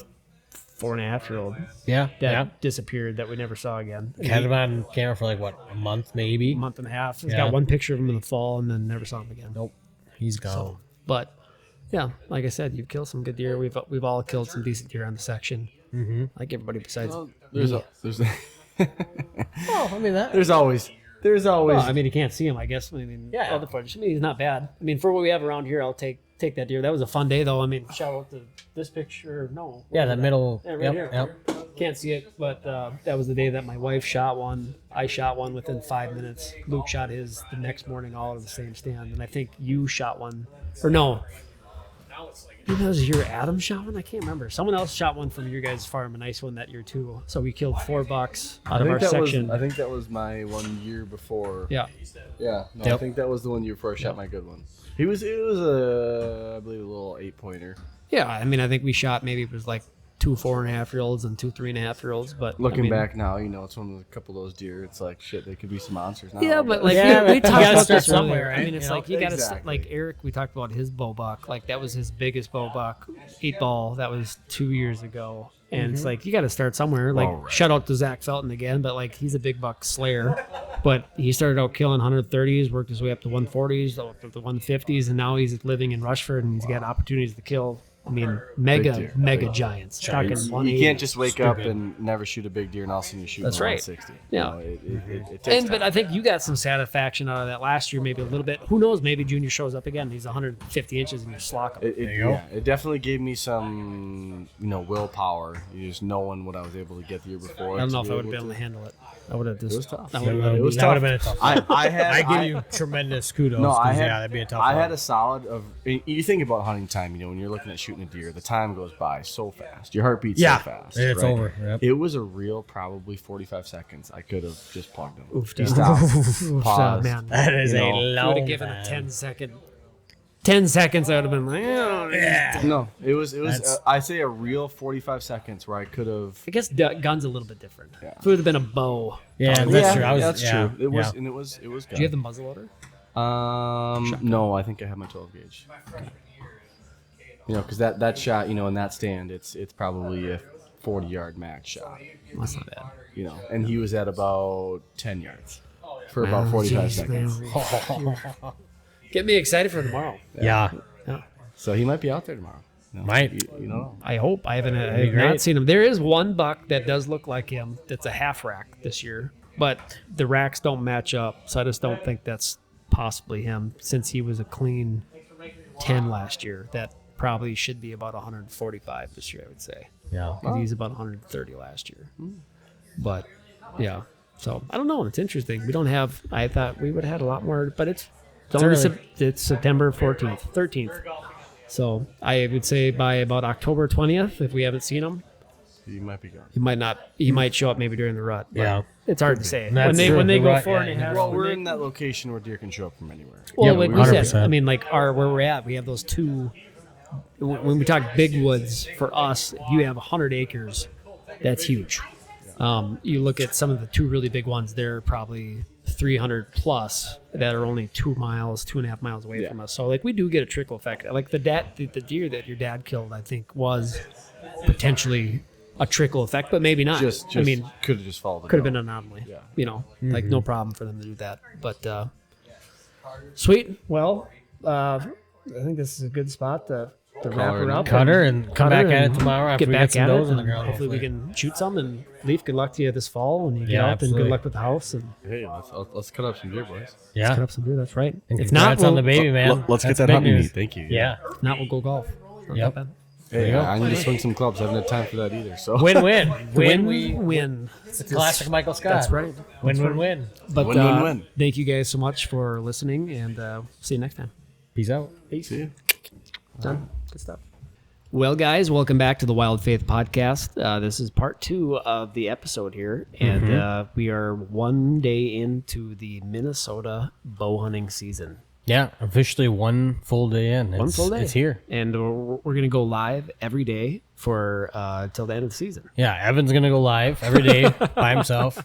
4.5-year-old Yeah. that Yeah. disappeared that we never saw again. Had him on camera for like what, a month maybe. A month and a half. He's Yeah. got one picture of him in the fall and then never saw him again. Nope. He's gone. So, but yeah, like I said, you've killed some good deer. We've all killed some decent deer on the section. Mm-hmm. Like everybody besides. There's Oh, I mean that. there's always Well, I mean, you can't see him, I guess. I mean, Yeah. all the footage. I mean, he's not bad. I mean, for what we have around here, I'll take that deer. That was a fun day, though. I mean, shout out to this picture. No. Yeah, that middle. Yeah, right Yep. here. Yep. Can't see it, but that was the day that my wife shot one. I shot one within 5 minutes. Luke shot his the next morning, all at the same stand, and I think you shot one, or no? Maybe that was your Adam shot one. I can't remember. Someone else shot one from your guys' farm, a nice one that year too. So we killed 4 bucks out of our section. I think that was my 1 year before. Yeah. Yeah. No, Yep. I think that was the 1 year before I shot my good one. It was I believe a little 8-pointer. Yeah, I mean, I think we shot maybe it was like 2 4.5-year-olds and 2 3.5-year-olds. But Looking I mean, back now, it's one of a couple of those deer. It's like shit, they could be some monsters now. yeah, but like Yeah, we you talked gotta about start this earlier. somewhere, I right? mean, it's You know? like you got to Exactly. like Eric. We talked about his bow buck. Like that was his biggest bow buck, 8-ball. That was 2 years ago. And it's like you got to start somewhere. Like shout out to Zach Felton again, but like he's a big buck slayer. But he started out killing 130s, worked his way up to 140s, up to the 150s, and now he's living in Rushford and he's got opportunities to kill. I mean, deer. mega giants. Talking You 180. can't just wake up and never shoot a big deer and all of a sudden you shoot That's right. 160. Yeah. It takes And time. but I think you got some satisfaction out of that last year, maybe a little bit. Who knows? Maybe Junior shows up again. He's 150 inches and you slock him. It definitely gave me some, willpower. Just knowing what I was able to get the year before. I don't know to if I would able have been able to handle it. I would have just. It was tough. I would've- It was That tough. would have been a tough. I give you tremendous kudos. No, 'cause, I had. yeah, that'd be a tough. I one. had a solid of. You think about hunting time. When you're looking at shooting a deer, the time goes by so fast. Your heart beats Yeah, so fast. it's right? over. Yep. It was a real probably 45 seconds. I could have just plugged him. Oof, He dude. stopped. Oof, paused. man. That is You a know, If you would long have given a time. 10-second. 10 seconds, I would have been like, oh, Yeah. No, it was. That's- I say a real 45 seconds where I could have. I guess gun's a little bit different. Yeah. If it would have been a bow. Yeah, that's true. That's yeah, true. It was, yeah. and it was good. Do you have the muzzleloader? No, I think I have my 12 gauge. Because that shot, in that stand, it's probably a 40-yard max shot. That's not bad. And he was at about 10 yards for about 45 seconds. Get me excited for tomorrow. Yeah. So he might be out there tomorrow. Might. You know. I hope. I have great. not seen him. There is one buck that does look like him that's a half rack this year, but the racks don't match up, so I just don't think that's possibly him since he was a clean 10 last year. That probably should be about 145 this year, I would say. Yeah. 'Cause he's about 130 last year. But, yeah. So, I don't know. It's interesting. We don't have, I thought we would have had a lot more, but it's only early. it's September 14th, 13th. So, I would say by about October 20th, if we haven't seen him, He might be gone. he might not. He might show up maybe during the rut. but Yeah. it's hard to say. That's When true. they The go rut, 4.5. Well, when we're they- in that location where deer can show up from anywhere. Well, Yeah, like we 100%. said, I mean, like where we're at, we have those two when we talk big woods, for us, if you have 100 acres, that's huge. You look at some of the two really big ones, they're probably 300 plus that are only 2 miles, 2.5 miles away from us. So like we do get a trickle effect. Like the deer that your dad killed, I think was potentially a trickle effect, but maybe not. I mean, could have just followed. Could have been an anomaly. Yeah. You know, like no problem for them to do that. But sweet. Well, I think this is a good spot to wrap her up. Cut her and come back at it tomorrow after Get we back get some at does it. on the And ground. hopefully we can shoot some. And Leif, good luck to you this fall when you get Yeah, out, absolutely. and good luck with the house. And Hey, let's cut up some deer, boys. Yeah. put up some deer. That's right. And If not, congrats on the we'll, baby, man. Let's That's get that big hunting news. meat. Thank you. Yeah. if not, we'll go golf. Not Yep. that bad. Hey, I need to swing some clubs. I haven't had time for that either. So Win-win. Win. It's a classic Michael Scott. That's right. Win-win-win. But Win. thank you guys so much for listening, and see you next time. Peace out. See you. Done. Good stuff. Well, guys, welcome back to the Wild Faith Podcast. This is part 2 of the episode here, and we are 1 day into the Minnesota bow hunting season. Yeah, officially 1 full day in. One full day. It's here. And we're going to go live every day for till the end of the season. Yeah, Evan's going to go live every day by himself.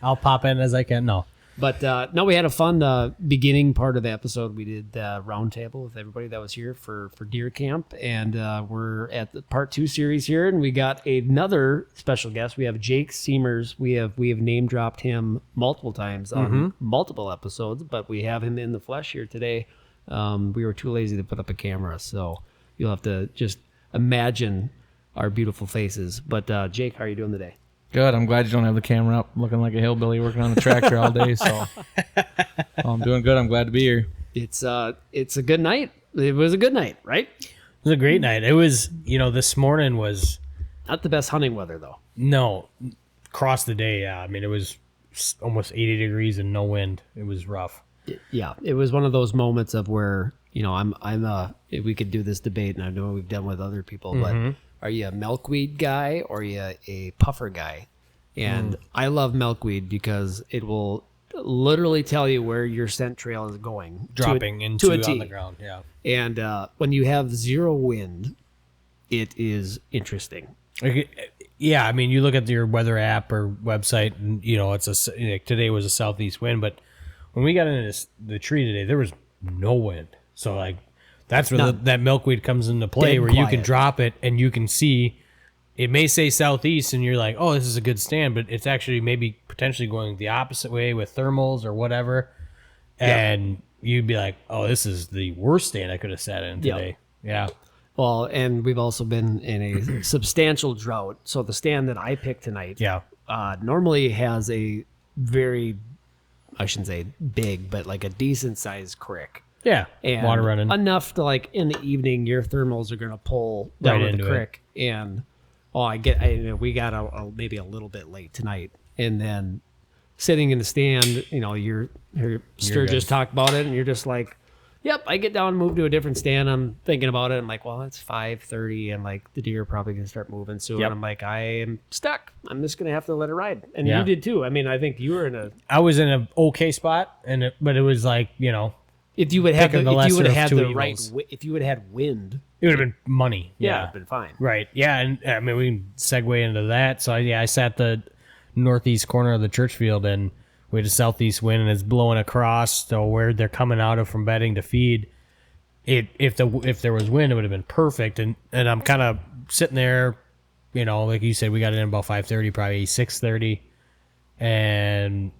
I'll pop in as I can. No. But no, we had a fun beginning part of the episode. We did roundtable with everybody that was here for deer camp, and we're at the part 2 series here, and we got another special guest. We have Jake Siemers. We have name dropped him multiple times on multiple episodes, but we have him in the flesh here today. We were too lazy to put up a camera, so you'll have to just imagine our beautiful faces. But Jake, how are you doing today? Good. I'm glad you don't have the camera up, looking like a hillbilly working on the tractor all day. So I'm doing good. I'm glad to be here. It's a good night. It was a good night, right? It was a great night. It was, this morning was... Not the best hunting weather, though. No. Across the day, yeah. I mean, it was almost 80 degrees and no wind. It was rough. Yeah, it was one of those moments of where, we could do this debate, and I know we've done with other people, but are you a milkweed guy or are you a puffer guy? And I love milkweed because it will literally tell you where your scent trail is going. Dropping to a on T. the ground, yeah. And when you have zero wind, it is interesting. Yeah, I mean, you look at your weather app or website, and it's today was a southeast wind, but when we got into the tree today, there was no wind. So that's where that milkweed comes into play, Dead where you quiet. can drop it and you can see. It may say southeast, and you're like, "Oh, this is a good stand," but it's actually maybe potentially going the opposite way with thermals or whatever, and you'd be like, "Oh, this is the worst stand I could have sat in today." Yeah. Well, and we've also been in a substantial drought. So the stand that I picked tonight, normally has a very, I shouldn't say big, but like a decent sized creek. Yeah. And water running. enough to in the evening, your thermals are going to pull down Right to the into creek. And we got maybe a little bit late tonight. And then sitting in the stand, you're Sturgis good. just talked about it, and you're just like, yep, I get down and move to a different stand. I'm thinking about it. I'm like, well, it's 5:30, and the deer are probably going to start moving soon. Yep. I'm like, I am stuck. I'm just going to have to let it ride. And Yeah. you did too. I mean, I think you were in a. I was in an okay spot, but it was If you would have Picking the if you would lesser have of had two the right, evils. if you would have had wind, it would have been money. yeah, it'd been fine. Right. Yeah. And I mean, we can segue into that. So, I sat the northeast corner of the church field, and we had a southeast wind, and it's blowing across. So, where they're coming out of from bedding to feed, if there was wind, it would have been perfect. And I'm kind of sitting there, like you said, we got in about 5:30, probably 6:30. And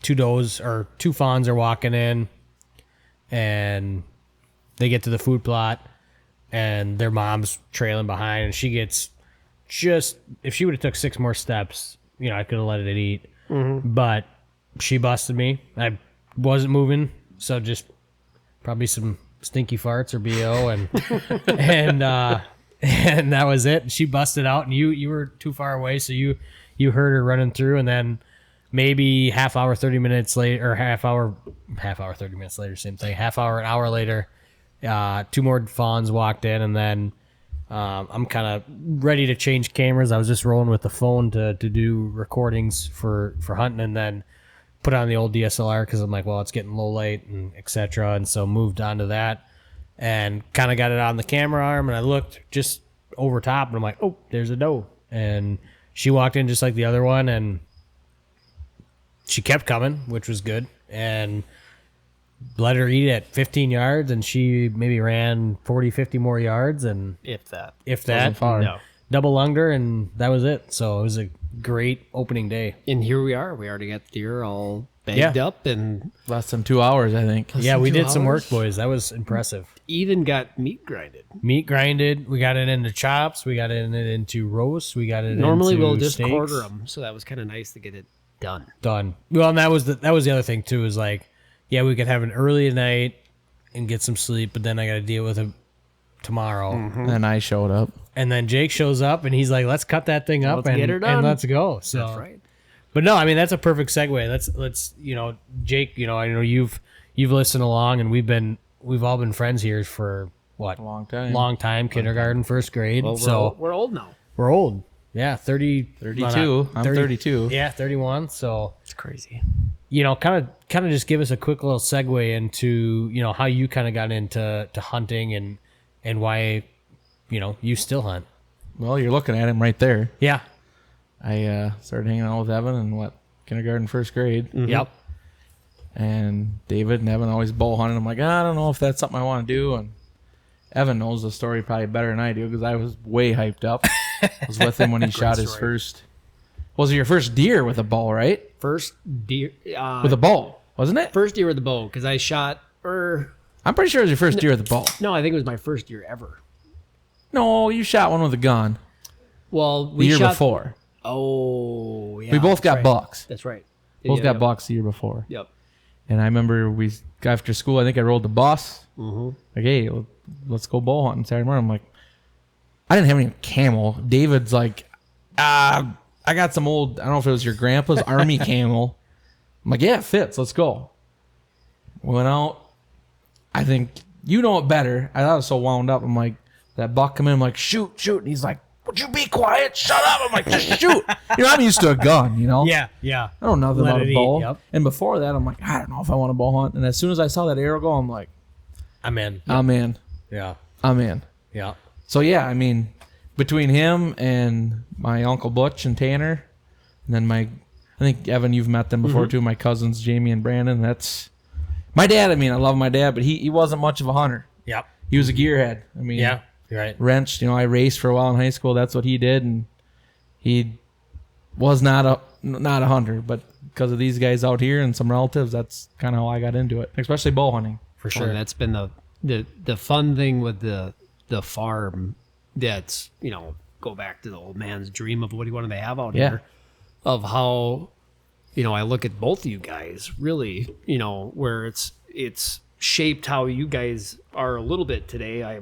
two fawns are walking in, and they get to the food plot, and their mom's trailing behind, and she gets if she would have took 6 more steps, I could have let it eat. But she busted me. I wasn't moving, so just probably some stinky farts or BO, and and that was it. She busted out, and you were too far away, so you heard her running through, and then maybe half hour, 30 minutes later, or half hour, 30 minutes later, same thing. Half hour, an hour later, 2 more fawns walked in, and then I'm kind of ready to change cameras. I was just rolling with the phone to do recordings for hunting, and then put on the old DSLR because I'm like, well, it's getting low light and etc. And so moved on to that, and kind of got it on the camera arm, and I looked just over top, and I'm like, oh, there's a doe. And she walked in just like the other one, and she kept coming, which was good, and let her eat at 15 yards, and she maybe ran 40, 50 more yards, and If that. Wasn't far. No. Double lunged her, and that was it. So it was a great opening day. And here we are. We already got the deer all bagged Yeah. up and Less than 2 hours, I think. Yeah, we 2 did some work, hours? boys. That was impressive. even got meat grinded. Meat grinded. We got it into chops. We got it into roast. We got it Normally into we'll just steaks. quarter them, so that was kind of nice to get it done. Done. Well, and that was the other thing too. Is like, yeah, we could have an early at night and get some sleep, but then I got to deal with it tomorrow. And then I showed up. And then Jake shows up and he's like, "Let's cut that thing up Let's and get her done." let's go." So, That's right. but no, I mean that's a perfect segue. Let's Jake, I know you've listened along, and we've all been friends here for what, A long time. kindergarten, first grade. Well, so we're old now. we're old. Yeah, 32. I'm 32. Yeah, 31. So It's crazy. kind of just give us a quick little segue into how you kind of got into hunting and why you still hunt. Well, you're looking at him right there. Yeah. I started hanging out with Evan in kindergarten, first grade. Yep. And David and Evan always bow hunting. I'm like, I don't know if that's something I want to do. And Evan knows the story probably better than I do because I was way hyped up. I was with him when he shot his story. first. Was it your first deer with a bow, right? First deer With a bow, wasn't it? first deer with the bow because I shot. I'm pretty sure it was your first deer with a bow. No, I think it was my first deer ever. No, you shot one with a gun Well, the we year shot. before. Oh, yeah. We both that's got right. bucks. That's right. Both Yeah, got yep. bucks the year before. Yep. And I remember after school, I think I rolled the bus. Mm-hmm. Like, hey, let's go bow hunting Saturday morning. I'm like, I didn't have any camel. David's like, I got some old, I don't know if it was your grandpa's army camel. I'm like, yeah, it fits. Let's go. We went out. I think you know it better. I thought I was so wound up. I'm like, that buck come in. I'm like, shoot. And he's like, would you be quiet? Shut up. I'm like, just shoot. I'm used to a gun, Yeah. I don't know nothing Let about it a eat, bow. yep. And before that, I'm like, I don't know if I want to bow hunt. And as soon as I saw that arrow go, I'm like, I'm in. I'm in. Yeah. I'm in. Yeah. So yeah, I mean, between him and my uncle Butch and Tanner, and then I think Evan, you've met them before too. My cousins Jamie and Brandon. That's my dad. I mean, I love my dad, but he wasn't much of a hunter. Yep. He was a gearhead. I mean, Yeah. You're right. wrenched. I raced for a while in high school. That's what he did, and he was not a hunter. But because of these guys out here and some relatives, that's kind of how I got into it, especially bow hunting. For Sure. sure. That's been the fun thing with the farm. That's go back to the old man's dream of what he wanted to have out here. Of how I look at both of you guys really where it's shaped how you guys are a little bit today. I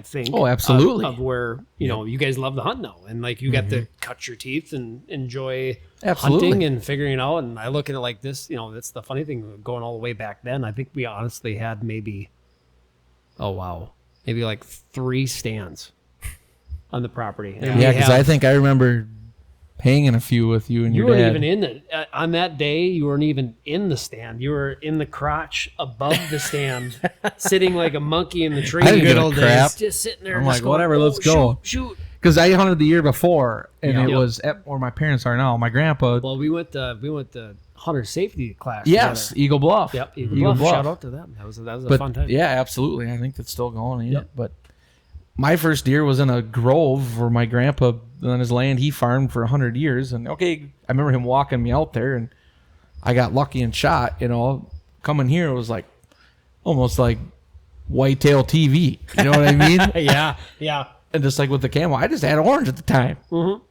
think. Oh, absolutely. Of where you guys love to hunt now, and like you got to cut your teeth and enjoy Absolutely. hunting and figuring it out. And I look at it like this. That's the funny thing going all the way back then. I think we honestly had maybe like 3 stands on the property. And we Yeah, because have- I think I remember hanging a few with you and you your weren't dad. even in the on that day. You weren't even in the stand. You were in the crotch above the stand, sitting like a monkey in the tree. I didn't give Good a old crap. days. Just sitting there. I'm just like, going, whatever, let's "Oh, go." Shoot. Because I hunted the year before, and Yeah. it Yep. was at where my parents are now. My grandpa. Well, we went to hunter safety class. Yes, together. Eagle Bluff. Yep. Eagle Bluff. Shout out to them. That was a But fun time. yeah, absolutely. I think that's still going. Yeah. Yep. But my first deer was in a grove where my grandpa on his land he farmed for 100 years, and I remember him walking me out there, and I got lucky and shot. Coming here it was like almost like whitetail TV. You know what I mean? Yeah. Yeah. And just like with the camel, I just had orange at the time. Mm-hmm.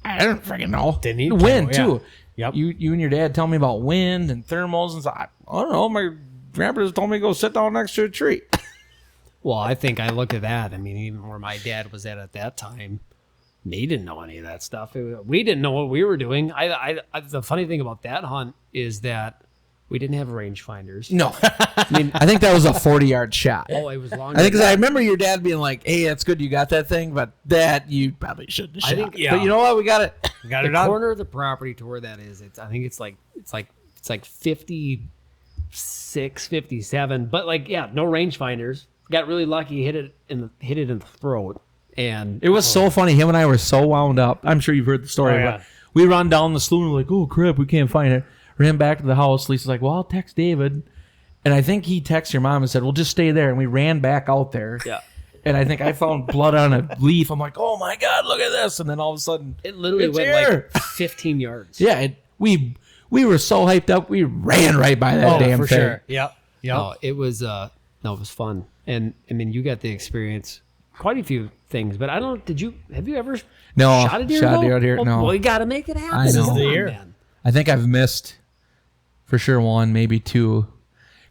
I didn't freaking know. Didn't need wind camo, yeah. too. Yep. You and your dad tell me about wind and thermals and stuff. I don't know. My grandpa just told me to go sit down next to a tree. Well, I think I look at that. I mean, even where my dad was at that time, they didn't know any of that stuff. We didn't know what we were doing. The funny thing about that hunt is that we didn't have rangefinders. No, I think that was a 40-yard shot. Oh, it was longer. I think 'cause than I that. remember your dad being like, "Hey, that's good, you got that thing, but that you probably shouldn't have shot." I think- yeah. But you know what? We got it. Got the it on. corner of the property to where that is. I think it's like 56, 57. But no rangefinders. got really lucky, hit it in the throat, and It was so funny. Him and I were so wound up. I'm sure you've heard the story. Oh, yeah. But we run down the slough and we're like, oh crap, we can't find it. Ran back to the house. Lisa's like, well, I'll text David. And I think he texted your mom and said, well, just stay there. And we ran back out there. Yeah. And I think I found blood on a leaf. I'm like, oh my God, look at this. And then all of a sudden, it literally it's went here. like 15 yards. Yeah. We were so hyped up. We ran right by that damn for thing. sure. Yep. No, it was it was fun, and I mean, you got the experience quite a few things. But I don't. Have you ever No, shot a deer? shot a though? deer out here, Well, no. well, you got to make it happen. I know. This is Come the on, year. man. I think I've missed for sure one, maybe two.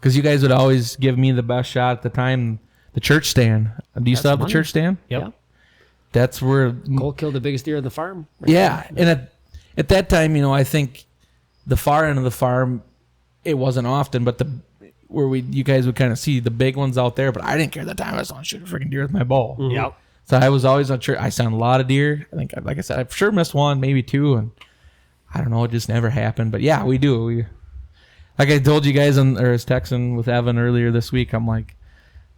Because you guys would always give me the best shot at the time, the church stand. Do you still have the money. church stand? Yep. Yeah. That's where. Cole killed the biggest deer on the farm. Yeah. And at that time, I think the far end of the farm, it wasn't often, but you guys would kind of see the big ones out there. But I didn't care at the time. I was on shoot a freaking deer with my bow. Yep. So I was always on church. I saw a lot of deer. I think, like I said, I've sure missed one, maybe two, and I don't know. It just never happened. But yeah, we do. Like I told you guys, or I was texting with Evan earlier this week. I'm like,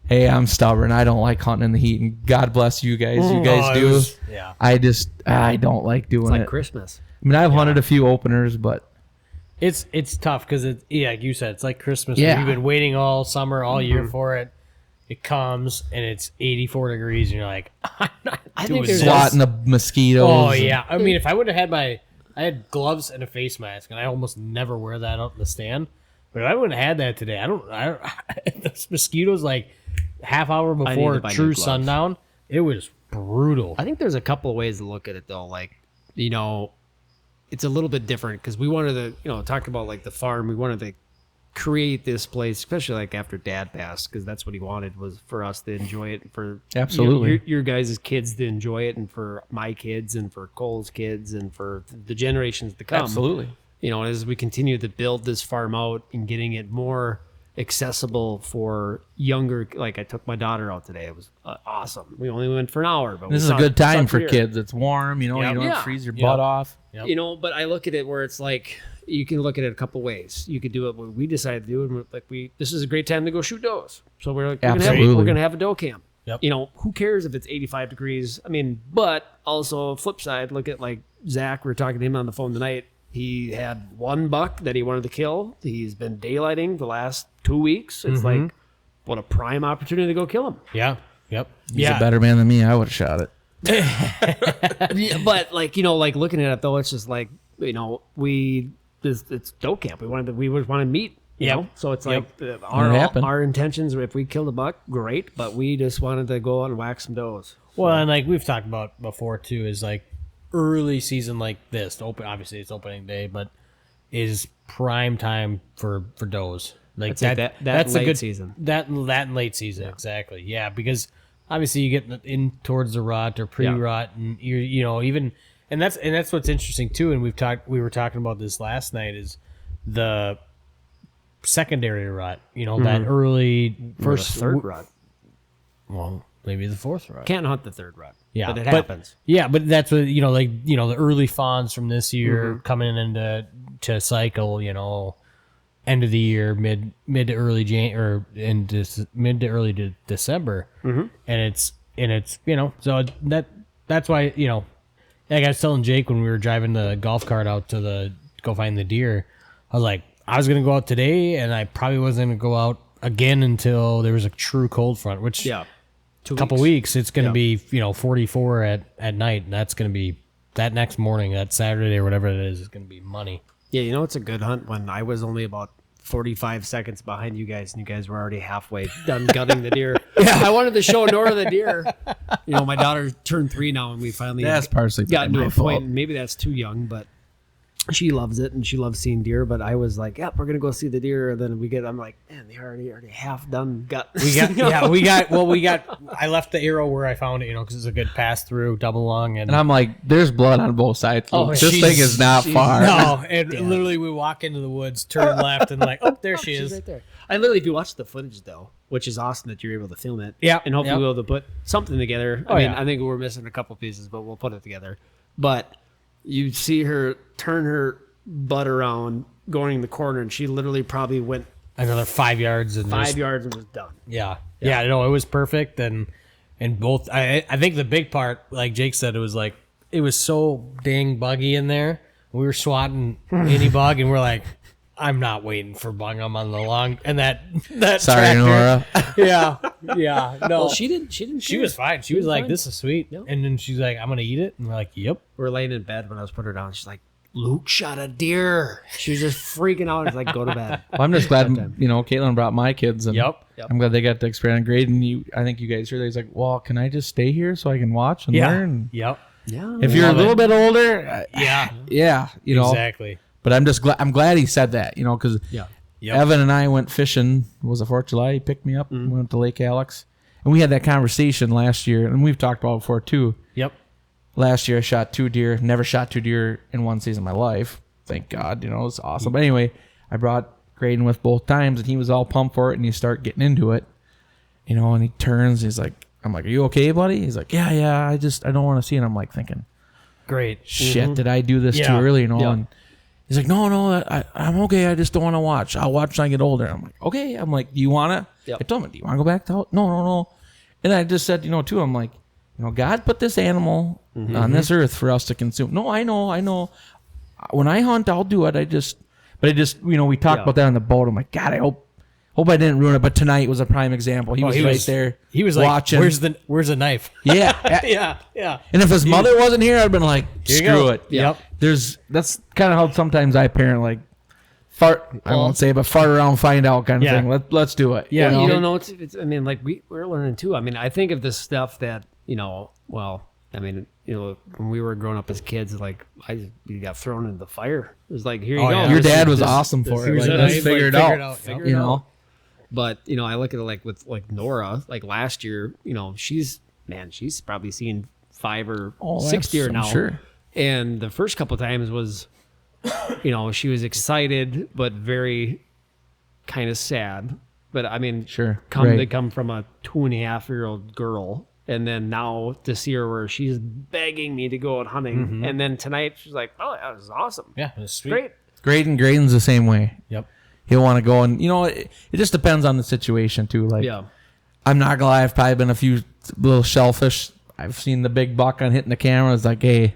hey, I'm stubborn. I don't like hunting in the heat, and God bless you guys. You guys do. Yeah. I don't like doing It's like it. Christmas. I mean, I've hunted a few openers, but It's tough because like you said, it's like Christmas. Yeah. We've been waiting all summer, all year for it. It comes and it's 84 degrees, and you're like, I'm not doing there's this. swatting the mosquitoes. Oh yeah. I mean, if I would have had I had gloves and a face mask, and I almost never wear that out in the stand. But if I wouldn't have had that today, I don't those mosquitoes like half hour need before to buy new true gloves. sundown. It was brutal. I think there's a couple of ways to look at it though. Like, it's a little bit different because we wanted to, talk about like the farm. We wanted to create this place, especially like after Dad passed, because that's what he wanted was for us to enjoy it, for Absolutely. your guys' kids to enjoy it, and for my kids, and for Cole's kids, and for the generations to come. Absolutely. As we continue to build this farm out and getting it more accessible for younger, like I took my daughter out today. It was awesome. We only went for an hour, but This we is a good time saw for deer. kids. It's warm, you don't Yeah. freeze your butt off. Yep. But I look at it where it's like you can look at it a couple ways. You could do it what we decided to do, and this is a great time to go shoot does. So we're like, Absolutely. we're gonna have a doe camp. Yep. Who cares if it's 85 degrees? I mean, but also flip side, look at like Zach. We were talking to him on the phone tonight. He had one buck that he wanted to kill. He's been daylighting the last 2 weeks. It's like, what a prime opportunity to go kill him. Yeah. Yep. He's a better man than me. I would have shot it. Yeah, but like looking at it though, it's just like it's doe camp. We would want to meet. So it's like our intentions. If we killed a buck, great. But we just wanted to go out and whack some does. Well, and like we've talked about before too, is like early season like this. Obviously, it's opening day, but is prime time for does. Like that's late a good season. That and late season, exactly. Yeah, because obviously you get in towards the rut or pre-rut, and you're even, and that's what's interesting too. And we were talking about this last night is the secondary rut. That early third rut. Well, maybe the fourth rut. Can't hunt the third rut. Yeah, but it happens. Yeah, but that's what the early fawns from this year coming into cycle. End of the year, mid to early mid to early December, and it's so that's why like I was telling Jake when we were driving the golf cart out to go find the deer, I was like, I was gonna go out today, and I probably wasn't gonna go out again until there was a true cold front, which a couple weeks it's gonna be 44 at night, and that's gonna be that next morning, that Saturday or whatever it is gonna be money. Yeah, it's a good hunt when I was only about 45 seconds behind you guys, and you guys were already halfway done gutting the deer. I wanted to show Nora the deer. My daughter turned 3 now, and we finally partially got into my a fault. point. And maybe that's too young, but she loves it, and she loves seeing deer. But I was like, we're gonna go see the deer. And then I'm like, man, they're already half done gut. We got I left the arrow where I found it, because it's a good pass through, double lung, and And I'm like, there's blood on both sides. Oh, This thing is not far. no, and literally we walk into the woods, turn left, and like, there she She's is. right there. I literally, if you watch the footage though, which is awesome that you're able to film it, Yeah, and hopefully yeah. we'll be able to put something together. Oh, I mean, yeah. I think we're missing a couple pieces, but we'll put it together. But you see her turn her butt around, going in the corner, and she literally probably went another 5 yards and 5 yards and was done. Yeah. No, it was perfect. And both, I think the big part, like Jake said, it was like, it was so dang buggy in there. We were swatting any bug, and we're like, I'm not waiting for Bungum on the long, and that Sorry, tractor. Nora. Yeah. No, Well, she didn't. she was fine. She was like, fine. this is sweet. Yep. And then she's like, I'm going to eat it. And we're like, yep. We're laying in bed when I was putting her down. She's like, Luke shot a deer. She was just freaking out. It's like, go to bed. Well, I'm just glad Sometime. Caitlin brought my kids, and Yep. I'm glad they got to experience great. And I think you guys heard that. He's like, well, can I just stay here so I can watch and learn? Yep. Yeah. If you're a little bit older, Yeah. Exactly. But I'm just glad. I'm glad he said that, because Yeah. Yep. Evan and I went fishing. It was the 4th of July. He picked me up and went to Lake Alex, and we had that conversation last year, and we've talked about it before too. Yep. Last year I shot 2 deer. Never shot 2 deer in one season of my life. Thank God. It was awesome. But anyway, I brought Graydon with both times, and he was all pumped for it. And you start getting into it, and he turns. He's like, I'm like, are you okay, buddy? He's like, yeah. I don't want to see it. And I'm like thinking, Great. shit, did I do this too Yeah. early? Yeah. And he's like, no, I'm okay. I just don't want to watch. I'll watch when I get older. I'm like, okay. I'm like, do you want to? Yep. I told him, do you want to go back to? No. And I just said, too, I'm like, God put this animal on this earth for us to consume. No, I know. When I hunt, I'll do it. We talked about that on the boat. I'm like, God, I hope I didn't ruin it. But tonight was a prime example. He was right there. He was watching. like, where's the knife? Yeah. Yeah. And if his mother wasn't here, I'd been like, you screw go. it. Yep. That's kind of how sometimes I parent, like fart. I won't say, but fart around, find out kind of Yeah. thing. Let's do it. Yeah. You don't know. It's. I mean, like we're learning too. I mean, I think of the stuff that when we were growing up as kids, like you got thrown into the fire. It was like, here you go. yeah. Your This dad is- was this- awesome for it. here's Like, a let's knife, figure it out. Figure it it out. out. But I look at it like with Nora. Like last year, she's probably seen 5 or 6 deer I'm now. sure. And the first couple times was, she was excited but very kind of sad. But I mean, Sure. They Right. come from a 2.5-year-old girl, and then now to see her where she's begging me to go out hunting, and then tonight she's like, "Oh, that was awesome, Yeah. It was sweet. great." Graydon's the same way. Yep. He'll want to go, and it just depends on the situation too. Like, Yeah, I'm not gonna lie, I've probably been a few little shellfish. I've seen the big buck on hitting the camera. It's like, hey,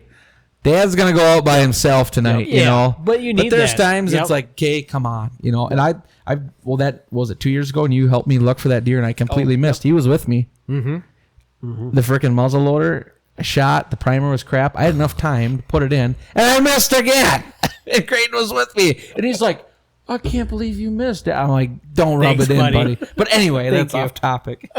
Dad's gonna go out by himself tonight, Yeah, but you need there's that. times Yep. it's like, okay, come on, and that was it 2 years ago, and you helped me look for that deer, and I completely missed. He was with me. The freaking muzzle loader, I shot. The primer was crap. I had enough time to put it in, and I missed again. And Creighton was with me, and he's like, I can't believe you missed it. I'm like, don't rub Thanks, it in, buddy. buddy. But anyway, Thank that's you. off topic.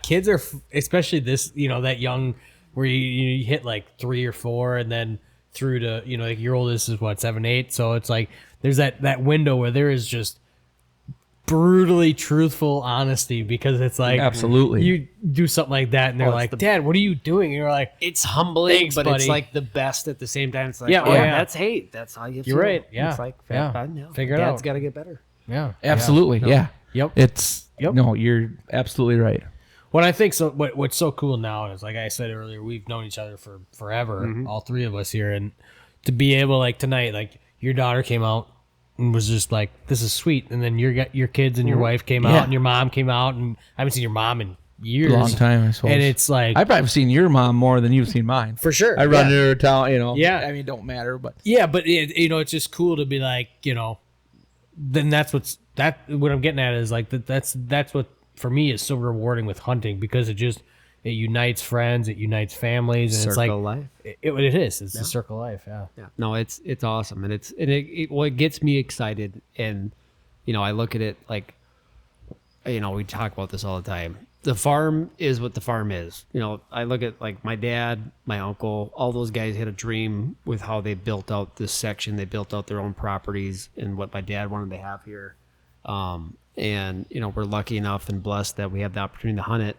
Kids are especially this, that young where you hit like 3 or 4 and then through to, like your oldest is what, 7, 8. So it's like, there's that window where there is just brutally truthful honesty, because it's like, Absolutely. you do something like that and they're it's like, the- Dad, what are you doing? And you're like, it's humbling, Thanks, but buddy. it's like the best at the same time. It's like, Yeah, oh, yeah. that's hate. That's how you feel. You're right, yeah, It's like, yeah. Figure it Dad's out. got to get better. yeah, Absolutely, yeah. Yep. It's no, you're absolutely right. What I think what's so cool now is, like I said earlier, we've known each other for forever, all 3 of us here, and to be able, like tonight, like your daughter came out and was just like, this is sweet, and then your kids and your wife came out, and your mom came out, and I haven't seen your mom in years, Long time, I suppose. and it's like, I've probably seen your mom more than you've seen mine. for sure, I run into her town, Yeah. I mean, it don't matter, but yeah, but it's just cool to be like, then that's what I'm getting at is like that's what for me is so rewarding with hunting, because it unites friends, it unites families, and it's like Circle life. it is. It's the circle of life. Yeah. Yeah. No, it's awesome, and what gets me excited, and I look at it like, we talk about this all the time. The farm is what the farm is. I look at like my dad, my uncle, all those guys had a dream with how they built out this section. They built out their own properties and what my dad wanted to have here. And we're lucky enough and blessed that we have the opportunity to hunt it.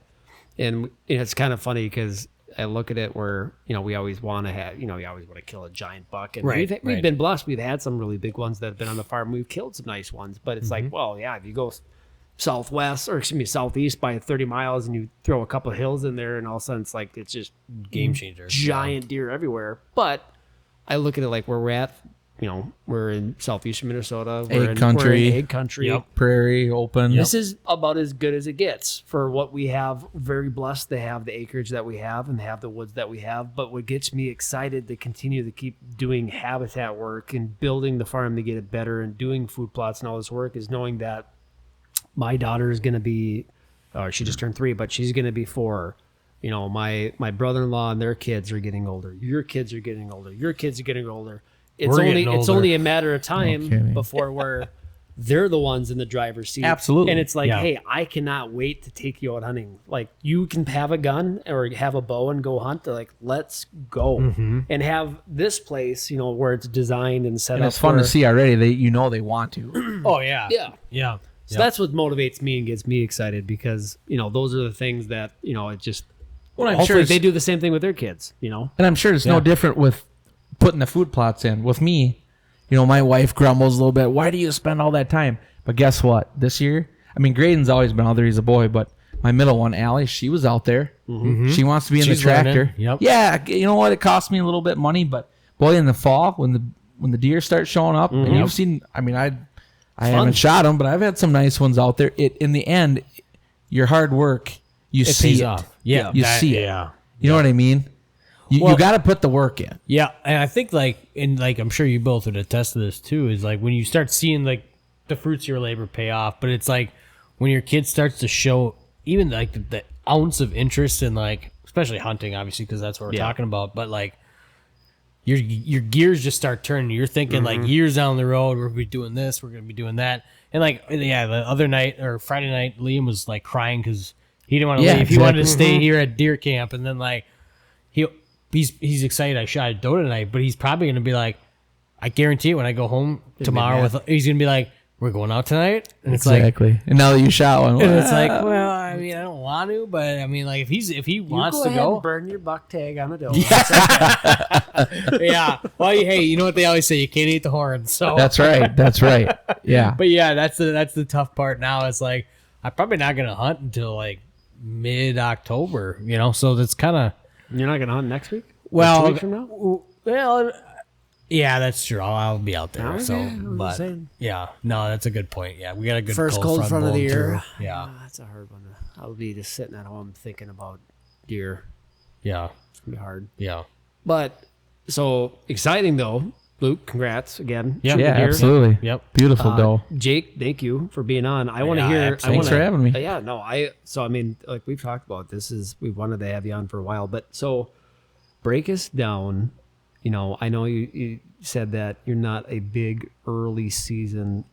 And it's kind of funny because I look at it where, we always want to have, we always want to kill a giant buck. And Right, we've right. been blessed. We've had some really big ones that have been on the farm. We've killed some nice ones, but it's like, well, yeah, if you go southeast by 30 miles and you throw a couple of hills in there, and all of a sudden it's like, it's just Game changer. giant deer everywhere. But I look at it like where we're at, we're in southeastern Minnesota. We're country. We're in egg country. Prairie open. This is about as good as it gets for what we have. Very blessed to have the acreage that we have and have the woods that we have. But what gets me excited to continue to keep doing habitat work and building the farm to get it better and doing food plots and all this work is knowing that my daughter is going to be, she just turned 3, but she's going to be 4. My brother-in-law and their kids are getting older. Your kids are getting older. Your kids are getting older. It's only a matter of time before they're the ones in the driver's seat. Absolutely. And it's like, hey, I cannot wait to take you out hunting. Like, you can have a gun or have a bow and go hunt. Like, let's go and have this place, where it's designed and set and up. it's fun to see already. They want to. Oh yeah. Yeah. So that's what motivates me and gets me excited because, those are the things that, it just, I'm hopefully sure they do the same thing with their kids, And I'm sure it's no different with putting the food plots in. With me, my wife grumbles a little bit. Why do you spend all that time? But guess what? This year, Graydon's always been out there. He's a boy, but my middle one, Allie, she was out there. She wants to be in the tractor. Learning. Yep. Yeah, you know what? It cost me a little bit of money, but boy, in the fall when the deer start showing up, and you've seen. I haven't shot them, but I've had some nice ones out there. In the end, your hard work, you see pays it. off. Yeah, you see it. Yeah. You know what I mean? You got to put the work in. Yeah, and I think I'm sure you both would attest to this too. Is like when you start seeing the fruits of your labor pay off, but it's like when your kid starts to show even the ounce of interest in especially hunting, obviously because that's what we're talking about. But your gears just start turning. You're thinking years down the road, we're gonna be doing this, we're gonna be doing that, and the other night or Friday night, Liam was crying because he didn't want to leave. Exactly. He wanted to stay here at deer camp, and then he's excited I shot a doe tonight, but he's probably going to be I guarantee it when I go home tomorrow he's going to be we're going out tonight. And it's Exactly. And now that you shot one, and it's well, I don't want to, but if he wants to go, and burn your buck tag on a doe. yeah. Well, hey, you know what they always say, you can't eat the horn. So That's right. Yeah. But yeah, that's the tough part now. It's I'm probably not going to hunt until mid-October, so that's kind of. You're not going to hunt next week? Well, 2 weeks from now? Well, yeah, that's true. I'll be out there. Okay, But yeah, no, that's a good point. Yeah, we got a good First cold front of the blowing year. through. Yeah, that's a hard one. I'll be just sitting at home thinking about deer. yeah, It's going to be hard. yeah. But, so exciting though. Luke, congrats again. Yeah, Shooting Yeah, deer. absolutely. Yep. Beautiful doe. Jake, thank you for being on. I want to Yeah, hear. absolutely. Thanks for having me. Yeah, no, we've talked about this. We wanted to have you on for a while, but so break us down. I know you said that you're not a big early season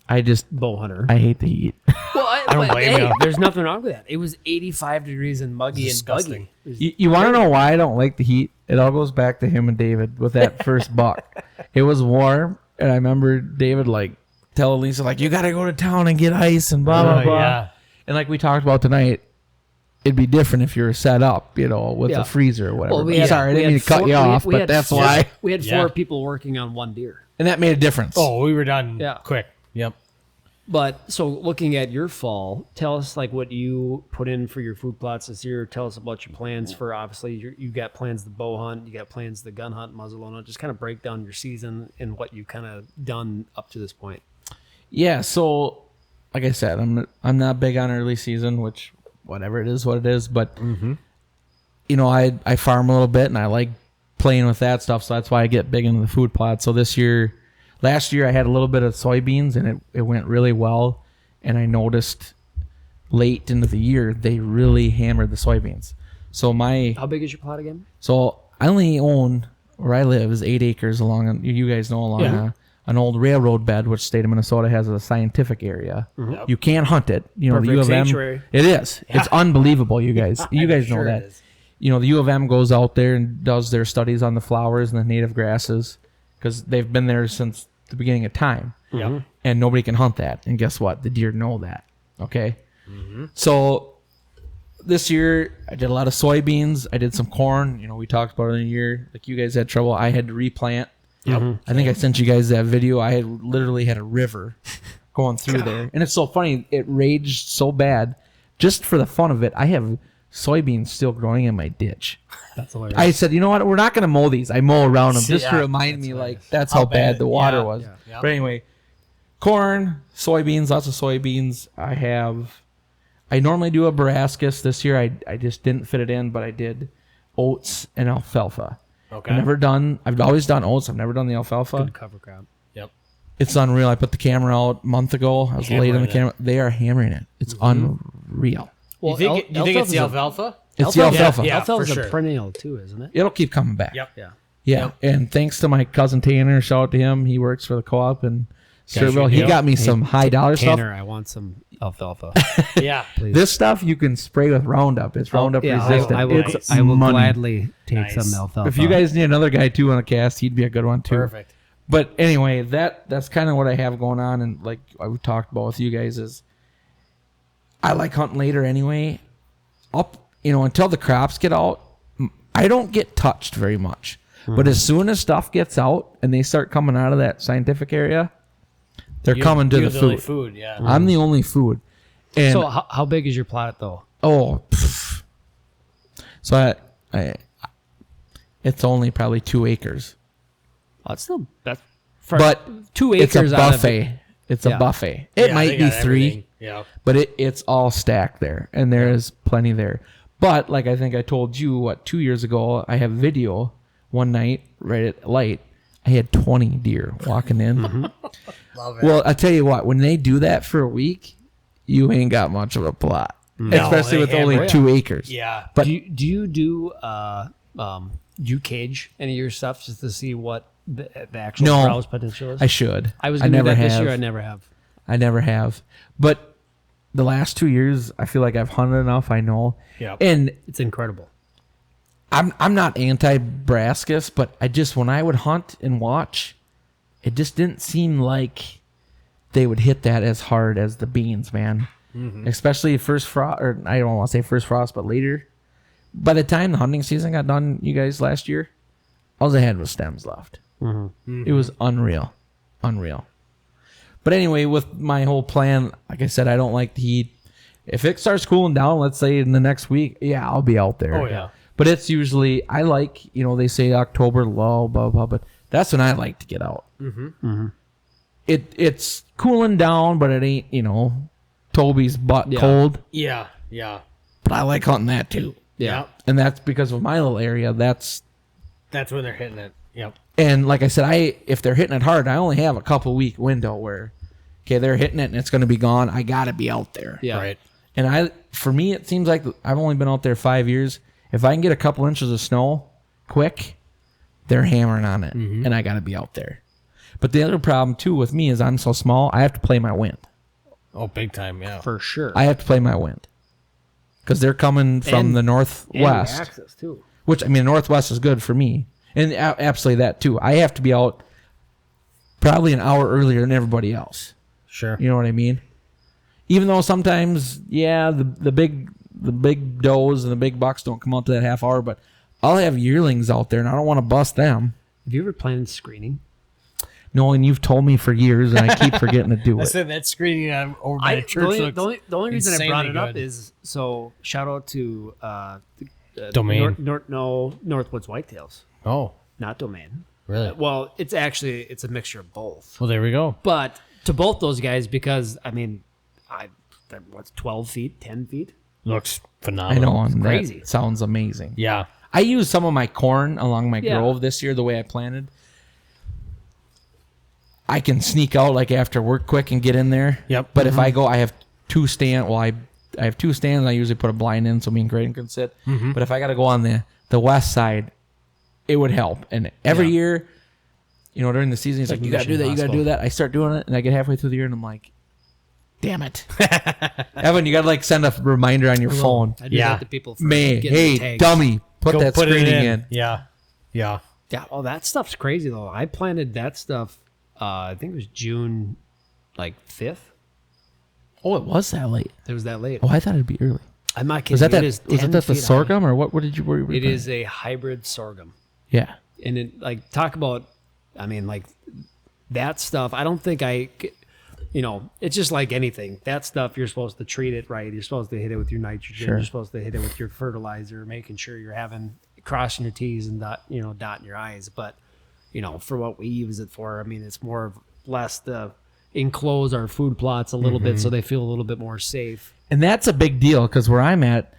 bow hunter. I hate the heat. Well, I don't blame you. There's nothing wrong with that. It was 85 degrees and muggy and Disgusting. buggy. You want to know why I don't like the heat? It all goes back to him and David with that first buck. It was warm, and I remember David telling Lisa you got to go to town and get ice and blah blah blah. Yeah. And we talked about tonight, it'd be different if you were set up, with a freezer or whatever. Well, Sorry, I didn't mean to cut you off, but that's why. We had 4 Yeah. people working on one deer. And that made a difference. Oh, we were done. Yeah. Quick. Yep. But so looking at your fall, tell us what you put in for your food plots this year. Tell us about your plans for, obviously you got plans to bow hunt, you got plans to gun hunt, muzzleloader. Just kind of break down your season and what you've kind of done up to this point. Yeah, so like I said, I'm not big on early season, which whatever it is, what it is. But I farm a little bit and I like playing with that stuff, so that's why I get big into the food plot. So last year I had a little bit of soybeans and it went really well, and I noticed late into the year they really hammered the soybeans. So How big is your plot again? So I only own where I live is 8 acres along. You guys know an old railroad bed, which state of Minnesota has a scientific area. You can't hunt it. The Perfect U of M. sanctuary. It is. It's unbelievable. You guys. You guys know that. The U of M goes out there and does their studies on the flowers and the native grasses because they've been there since the beginning of time. Yeah. And nobody can hunt that. And guess what? The deer know that. Okay. So this year I did a lot of soybeans. I did some corn. We talked about it in a year. You guys had trouble. I had to replant. Yep. I think I sent you guys that video. I had literally had a river going through there. And it's so funny. It raged so bad. Just for the fun of it, I have soybeans still growing in my ditch. That's hilarious. I said, you know what? We're not going to mow these. I mow around them just to remind me, like, that's how bad the water was. Yeah. But anyway, corn, soybeans, lots of soybeans. I normally do a Barascus. This year I just didn't fit it in, but I did oats and alfalfa. Okay. I've always done oats. I've never done the alfalfa. Good cover crop. Yep. It's unreal. I put the camera out a month ago. I was late on the camera. They are hammering it. It's unreal. Well, Do you think it's the alfalfa? It's the alfalfa. Yeah, Alfalfa's for sure. a perennial too, isn't it? It'll keep coming back. Yep. Yeah. Yeah. And thanks to my cousin Tanner, shout out to him. He works for the co-op in Sterville. He deal. got me some high dollar stuff. Tanner, I want some alfalfa. Yeah. Please. This stuff you can spray with Roundup. It's Roundup resistant. I will, It's I will money. gladly take Nice. some alfalfa. If you guys need another guy too on a cast, he'd be a good one too. Perfect. But anyway, that's kind of what I have going on, and like I've talked about with you guys is I like hunting later anyway. Until the crops get out, I don't get touched very much. But as soon as stuff gets out and they start coming out of that scientific area, they're coming to You're the only food. food, yeah. I'm the only food. And So how big is your plot though? So I it's only probably 2 acres. Oh, it's still that's But 2 it's acres a out of buffet. It's a Yeah. buffet. It Yeah, might they be got 3, everything. Yeah. but it's all stacked there, and there is plenty there. But like I think I told you, 2 years ago, I have video one night right at light. I had 20 deer walking in. Love it. Well, I tell you what, when they do that for a week, you ain't got much of a plot, especially they with only hammer it. 2 acres. Yeah. But do you do you cage any of your stuff just to see what the actual No. browse potential is? I should. I was I gonna do never that have. this year. I never have. I never have. But the last 2 years, I feel like I've hunted enough. I know. Yep. And It's incredible. I'm not anti-Brascus, but when I would hunt and watch, it just didn't seem like they would hit that as hard as the beans, man. Especially first frost, or I don't want to say first frost, but later. By the time the hunting season got done, you guys last year, all I had was stems left. It was unreal. But anyway, with my whole plan, like I said, I don't like the heat. If it starts cooling down, let's say in the next week, yeah, I'll be out there. Oh, yeah. But it's usually, I like, they say October low, blah, blah, but that's when I like to get out. It's cooling down, but it ain't, Toby's butt cold. Yeah. Yeah. But I like hunting that too. Yeah. And that's because of my little area. That's when they're hitting it. Yep. And like I said, if they're hitting it hard, I only have a couple week window where, okay, they're hitting it and it's going to be gone. I got to be out there. Yeah. Right. And for me, it seems like I've only been out there 5 years. If I can get a couple inches of snow quick, they're hammering on it, and I got to be out there. But the other problem too with me is I'm so small. I have to play my wind. Oh, big time. Yeah. For sure. I have to play my wind because they're coming from And- the And northwest. access too. Which, I mean, northwest is good for me. And absolutely that, too. I have to be out probably an hour earlier than everybody else. Sure. You know what I mean? Even though sometimes, yeah, the big does and the big bucks don't come out to that half hour, but I'll have yearlings out there, and I don't want to bust them. Have you ever planned screening? No, and you've told me for years, and I keep forgetting to do I it. said that screening over by the church looks the only reason I brought it insanely up good. is so shout out to Domain. Northwoods Whitetails, Oh, not Domain. really? Well, it's a mixture of both. Well, there we go. But to both those guys, because I mean, what's 12 feet, 10 feet? Looks I phenomenal. know, and crazy. that sounds amazing. Yeah. I used some of my corn along my Yeah. grove this year the way I planted. I can sneak out like after work quick and get in there. Yep. But if I go, I have two stands. Well, I have two stands. I usually put a blind in so me and Graydon can sit. But if I got to go on the west side, it would help. And every year, during the season, he's like, you got to do that, you got to do that. I start doing it, and I get halfway through the year, and I'm like, damn it. Evan, you got to like send a reminder on your phone. I do Yeah. that to people for Man, getting the hey, tags. dummy, put that put it screening in. Yeah. Yeah. Yeah, well, that stuff's crazy though. I planted that stuff. I think it was June, like 5th. Oh, it was that late. It was that late. Oh, I thought it'd be early. I'm not kidding. Was that It that? is Was 10 it that the feet high. sorghum or what? What did you? What were you It planting? is a hybrid sorghum, Yeah. and it talk about. I mean, like that stuff. I don't think it's just like anything. That stuff, you're supposed to treat it right. You're supposed to hit it with your nitrogen. Sure. You're supposed to hit it with your fertilizer, making sure you're crossing your T's and dotting your I's. But, for what we use it for, I mean, it's more or less to enclose our food plots a little bit so they feel a little bit more safe. And that's a big deal because where I'm at,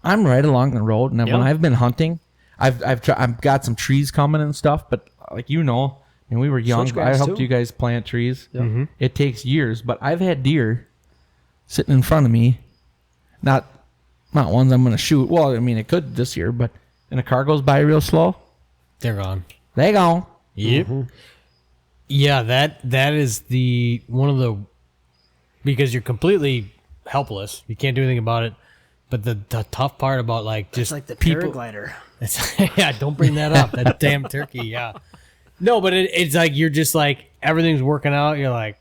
I'm right along the road, and when I've been hunting, I've got some trees coming and stuff. But like and we were young. I helped you guys plant trees. Yep. Mm-hmm. It takes years, but I've had deer sitting in front of me, not ones I'm going to shoot. Well, I mean, it could this year, but and a car goes by real slow. They're gone. They gone. Yep. Mm-hmm. Yeah, that is because you're completely helpless. You can't do anything about it. But the tough part about It's like the people, paraglider. Yeah, don't bring that up. That damn turkey. Yeah. No, but it's like you're just like everything's working out. You're like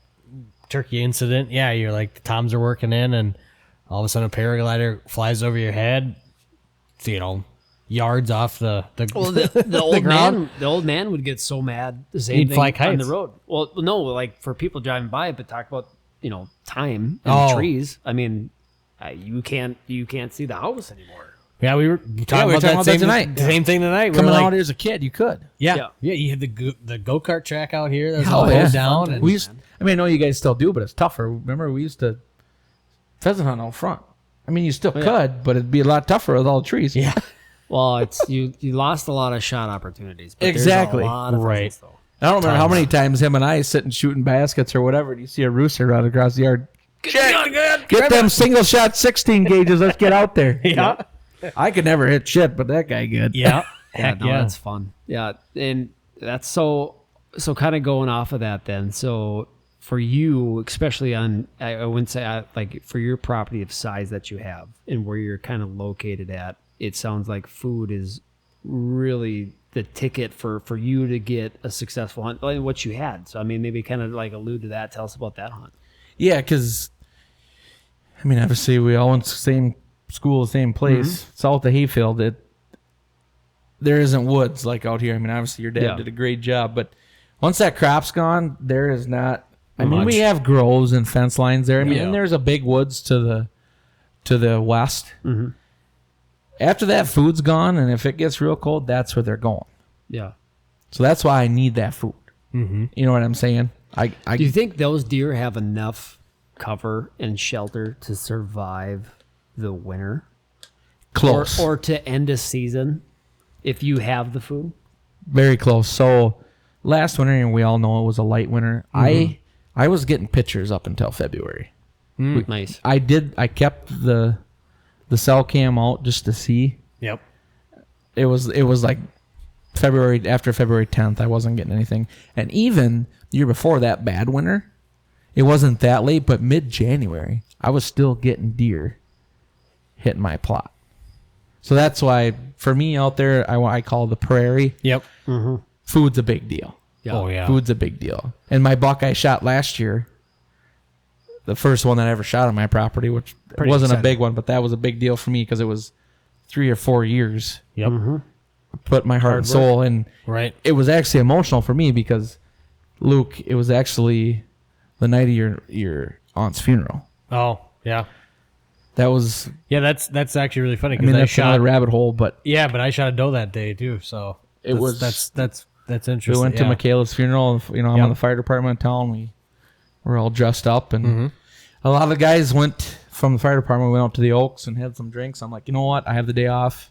turkey incident. Yeah, you're like the toms are working in, and all of a sudden a paraglider flies over your head. Yards off the the old man would get so mad. The same thing on the road. Well, no, like for people driving by, but talk about time and trees. I mean, you can't see the house anymore. Yeah, we were talking about that tonight. Same thing tonight. Coming out here as a kid, you could. Yeah. You had the go-kart track out here. There's all down. And I know you guys still do, but it's tougher. Remember, we used to pheasant hunt out front. I mean, you still could, but it'd be a lot tougher with all the trees. Yeah. Well, it's you lost a lot of shot opportunities. But exactly. There's a lot of pheasants, though. I don't remember how many times him and I sitting shooting baskets or whatever, and you see a rooster run across the yard. Get them single shot 16 gauges. Let's get out there. Yeah. I could never hit shit, but that guy good. Yeah. That's fun. Yeah, and that's so kind of going off of that then. So for you, especially on, I wouldn't say like for your property of size that you have and where you're kind of located at, it sounds like food is really the ticket for you to get a successful hunt, like what you had. So I mean, maybe kind of like allude to that. Tell us about that hunt. Yeah, because I mean, obviously we all went to the same school, the same place, south of Hayfield. There isn't woods like out here. I mean, obviously your dad did a great job, but once that crop's gone, there is not. I mean, we have groves and fence lines there. I mean, and there's a big woods to the west. Mm-hmm. After that food's gone, and if it gets real cold, that's where they're going. Yeah. So that's why I need that food. Mm-hmm. You know what I'm saying? Do you think those deer have enough cover and shelter to survive the winter? Close. Or to end a season if you have the food? Very close. So last winter, and we all know it was a light winter, I was getting pictures up until February. Nice. I kept the cell cam out just to see. Yep. It was like after February 10th, I wasn't getting anything. And even the year before that bad winter, it wasn't that late, but mid-January, I was still getting deer hitting my plot. So that's why, for me out there, I call the prairie. Yep. Mm-hmm. Food's a big deal. Yeah. Oh, yeah. Food's a big deal. And my buck I shot last year, the first one that I ever shot on my property, which wasn't a big one, but that was a big deal for me because it was 3 or 4 years. Yep. Mm-hmm. Put my heart and soul in. Right. It was actually emotional for me because, Luke, it was actually the night of your aunt's funeral. Oh, yeah. That was... Yeah, that's actually really funny. I mean, that's another rabbit hole, but... Yeah, but I shot a doe that day, too, so... That's interesting. We went to Michaela's funeral, and, I'm in the fire department in town. We were all dressed up, and a lot of the guys went from the fire department, went out to the Oaks and had some drinks. I'm like, you know what? I have the day off.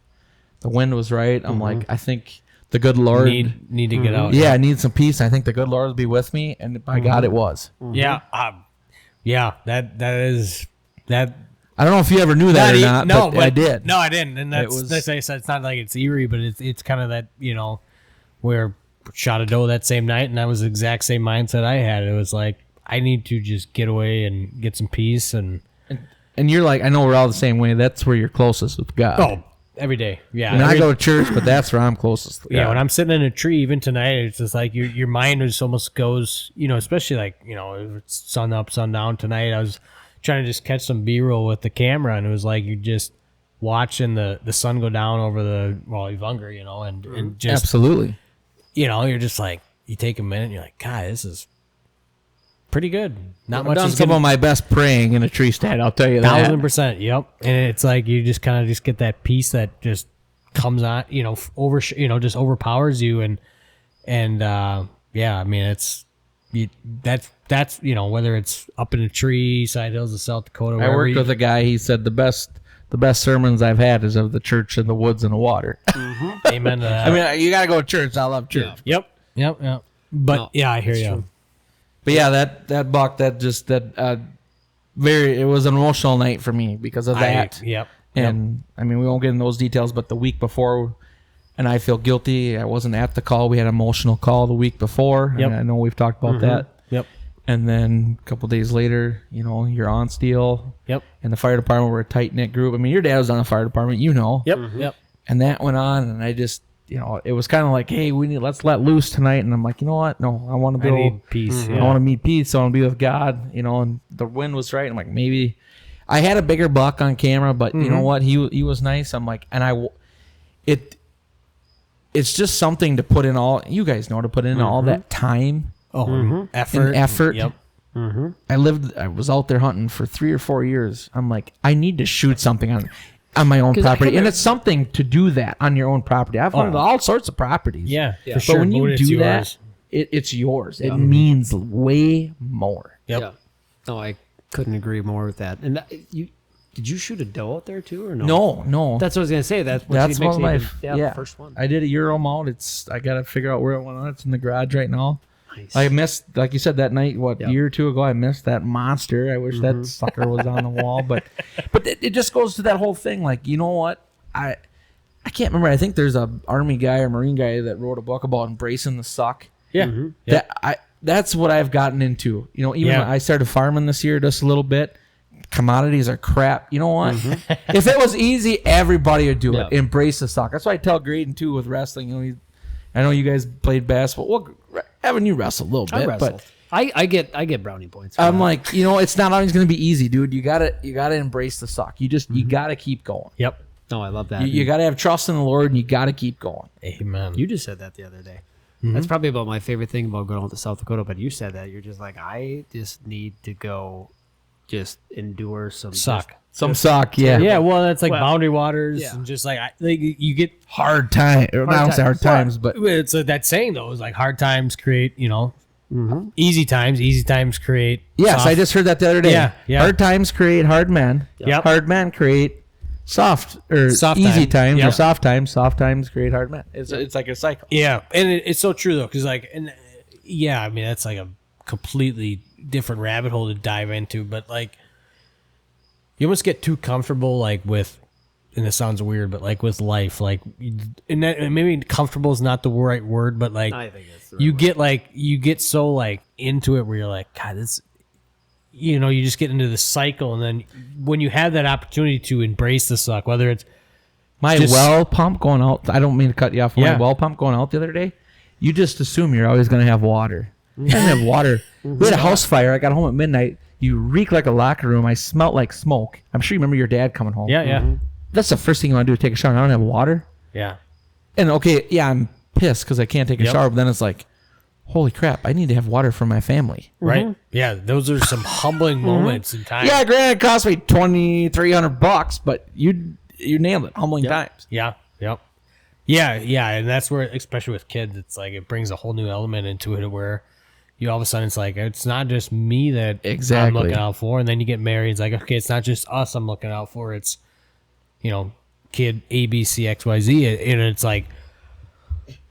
The wind was right. I'm like, I think the good Lord... Need to get out. Yeah, I need some peace. I think the good Lord will be with me, and by God, it was. Yeah. That is... That... I don't know if you ever knew that or not, but I did. No, I didn't. And that's I said, it's not like it's eerie, but it's kind of that, where shot a doe that same night, and that was the exact same mindset I had. It was like, I need to just get away and get some peace. And you're like, I know we're all the same way. That's where you're closest with God. Oh, every day. Yeah. I mean, I go to church, but that's where I'm closest with God. Yeah, when I'm sitting in a tree, even tonight, it's just like your mind just almost goes, especially like, if it's sun up, sun down tonight. I was trying to just catch some B-roll with the camera, and it was like you're just watching the sun go down over the Ivunga, and just absolutely, you're just like, you take a minute and you're like, God, this is pretty good. Not I've much done is some getting- of my best praying in a tree stand. I'll tell you that. 1,000%. Yep. And it's like you just kind of just get that peace that just comes on, just overpowers you, and yeah, I mean that's whether it's up in a tree, side hills of South Dakota. I worked with a guy. He said the best sermons I've had is of the church in the woods and the water. Amen to that. I mean, you got to go to church. I love church. Yep. But No, yeah, I hear you. true. But yeah, that buck, it was an emotional night for me because of that. Yep. And I mean, we won't get into those details, but the week before, and I feel guilty. I wasn't at the call. We had an emotional call the week before. Yep. And I know we've talked about that. Yep. And then a couple days later, you're on steel. Yep. And the fire department were a tight knit group. I mean, your dad was on the fire department, Yep. Yep. And that went on, and I just, it was kind of like, hey, let's let loose tonight. And I'm like, you know what? No, I want to I go. need peace. I want to meet peace. I want to be with God. And the wind was right. I'm like, maybe I had a bigger buck on camera, but you know what? He was nice. I'm like, it's just something to put in you guys know, to put in all that time. Effort. Yep. I was out there hunting for 3 or 4 years. I'm like, I need to shoot something on my own property. And it's something to do that on your own property. I've hunted all sorts of properties. Yeah. For But sure. when you It's do yours. that, it's yours. It means way more. Yep. Yeah. No, I couldn't agree more with that. And did you shoot a doe out there too, or no? No. That's what I was gonna say. That's That's makes one of my the first one. I did a Euro mount. I got to figure out where it went on. It's in the garage right now. Nice. I missed, like you said, that night, Yep. a year or two ago, I missed that monster. I wish that sucker was on the wall. But it just goes to that whole thing. Like, you know what? I can't remember. I think there's a Army guy or Marine guy that wrote a book about embracing the suck. Yeah. That's what I've gotten into. Even when I started farming this year just a little bit, commodities are crap. You know what? If it was easy, everybody would do it. Yeah. Embrace the suck. That's why I tell Graydon too with wrestling. I know you guys played basketball. Well, Evan, you wrestle a little bit, I wrestled. but I get brownie points. For I'm that. like, it's not always going to be easy, dude. You gotta embrace the suck. You gotta keep going. Yep. No, I love that. You gotta have trust in the Lord, and you gotta keep going. Amen. You just said that the other day. That's probably about my favorite thing about going to South Dakota. But you said that you're just like, I just need to go, just endure some Suck. Some suck, yeah. Yeah, well, that's like Well, boundary waters, yeah. and just like you get Hard time. Not hard times, but it's that saying though is like hard times create easy times. Easy times create. yes, soft. I just heard that the other day. Yeah. Hard times create hard men. Yep. Hard men create soft Soft easy time. times Yep. or soft times. Soft times create hard men. It's like a cycle. Yeah, and it's so true though, because I mean that's like a completely different rabbit hole to dive into, but like you almost get too comfortable with, and this sounds weird, but like with life, like, and maybe comfortable is not the right word, but like I think it's the you get so like into it where you're like, God, this, you just get into the cycle, and then when you have that opportunity to embrace the suck, whether it's My Just- well pump going out. I don't mean to cut you off. Yeah. My well pump going out the other day. You just assume you're always going to have water. I didn't have water. We had a house fire. I got home at midnight. You reek like a locker room. I smelt like smoke. I'm sure you remember your dad coming home. yeah. That's the first thing you want to do, take a shower. And I don't have water. Yeah. And okay, yeah, I'm pissed because I can't take a Yep. shower. But then it's like, holy crap, I need to have water for my family. Right. Yeah. Those are some humbling moments in time. Yeah, granted, it cost me $2,300, but you nailed it. Humbling times. Yeah. Yep. Yeah. And that's where, especially with kids, it's like it brings a whole new element into it where you all of a sudden it's like, it's not just me that I'm Exactly. looking out for. And then you get married. It's like, okay, it's not just us I'm looking out for. It's, kid A, B, C, X, Y, Z. And it's like,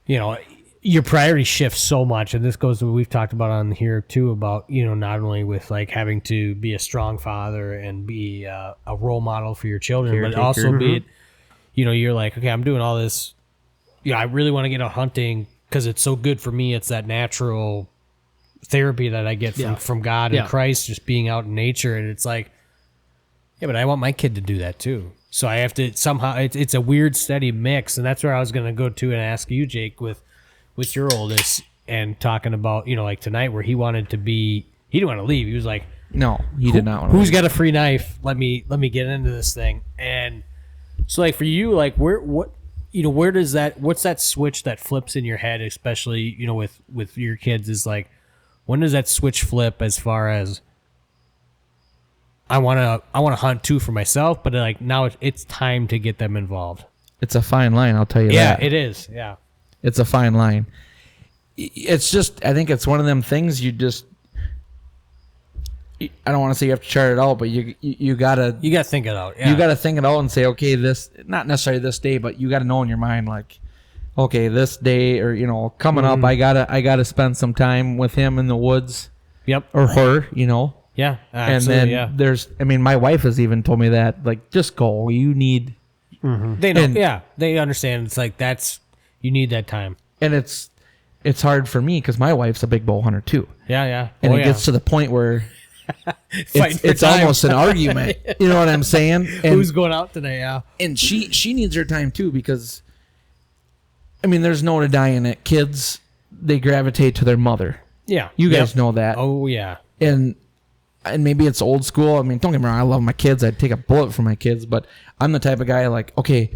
your priority shifts so much. And this goes to what we've talked about on here too, about, not only with like having to be a strong father and be a role model for your children, but also be it, you're like, okay, I'm doing all this. I really want to get out hunting because it's so good for me. It's that natural therapy that I get from God and Christ, just being out in nature. And it's like, yeah, but I want my kid to do that too. So I have to somehow, it's a weird steady mix. And that's where I was going to go to and ask you, Jake, with your oldest and talking about, like tonight where he wanted to be, he didn't want to leave. He was like, No, he did not want to. who's got a free knife? Let me get into this thing. And so like for you, like where does that, what's that switch that flips in your head, especially, with your kids is like, when does that switch flip as far as I want to hunt too for myself, but like now it's time to get them involved. It's a fine line, I'll tell you Yeah, that. it is. Yeah. It's a fine line. It's just, I think it's one of them things you just, I don't want to say you have to chart it out, but you gotta think it out. Yeah. You gotta think it out and say, okay, this, not necessarily this day, but you gotta know in your mind, like, okay, this day or coming up, I gotta spend some time with him in the woods. Yep. Or her, Yeah. And then there's, my wife has even told me that, like, just go. You need. They know. They understand. It's like you need that time. And it's hard for me because my wife's a big bow hunter too. Yeah. And it gets to the point where Fighting for it's time. almost an argument. You know what I'm saying? And, Who's going out today? Yeah. and she needs her time too because, there's no denying it. Kids, they gravitate to their mother. Yeah. You guys know that. Oh yeah. And maybe it's old school. Don't get me wrong. I love my kids. I'd take a bullet for my kids, but I'm the type of guy like, okay,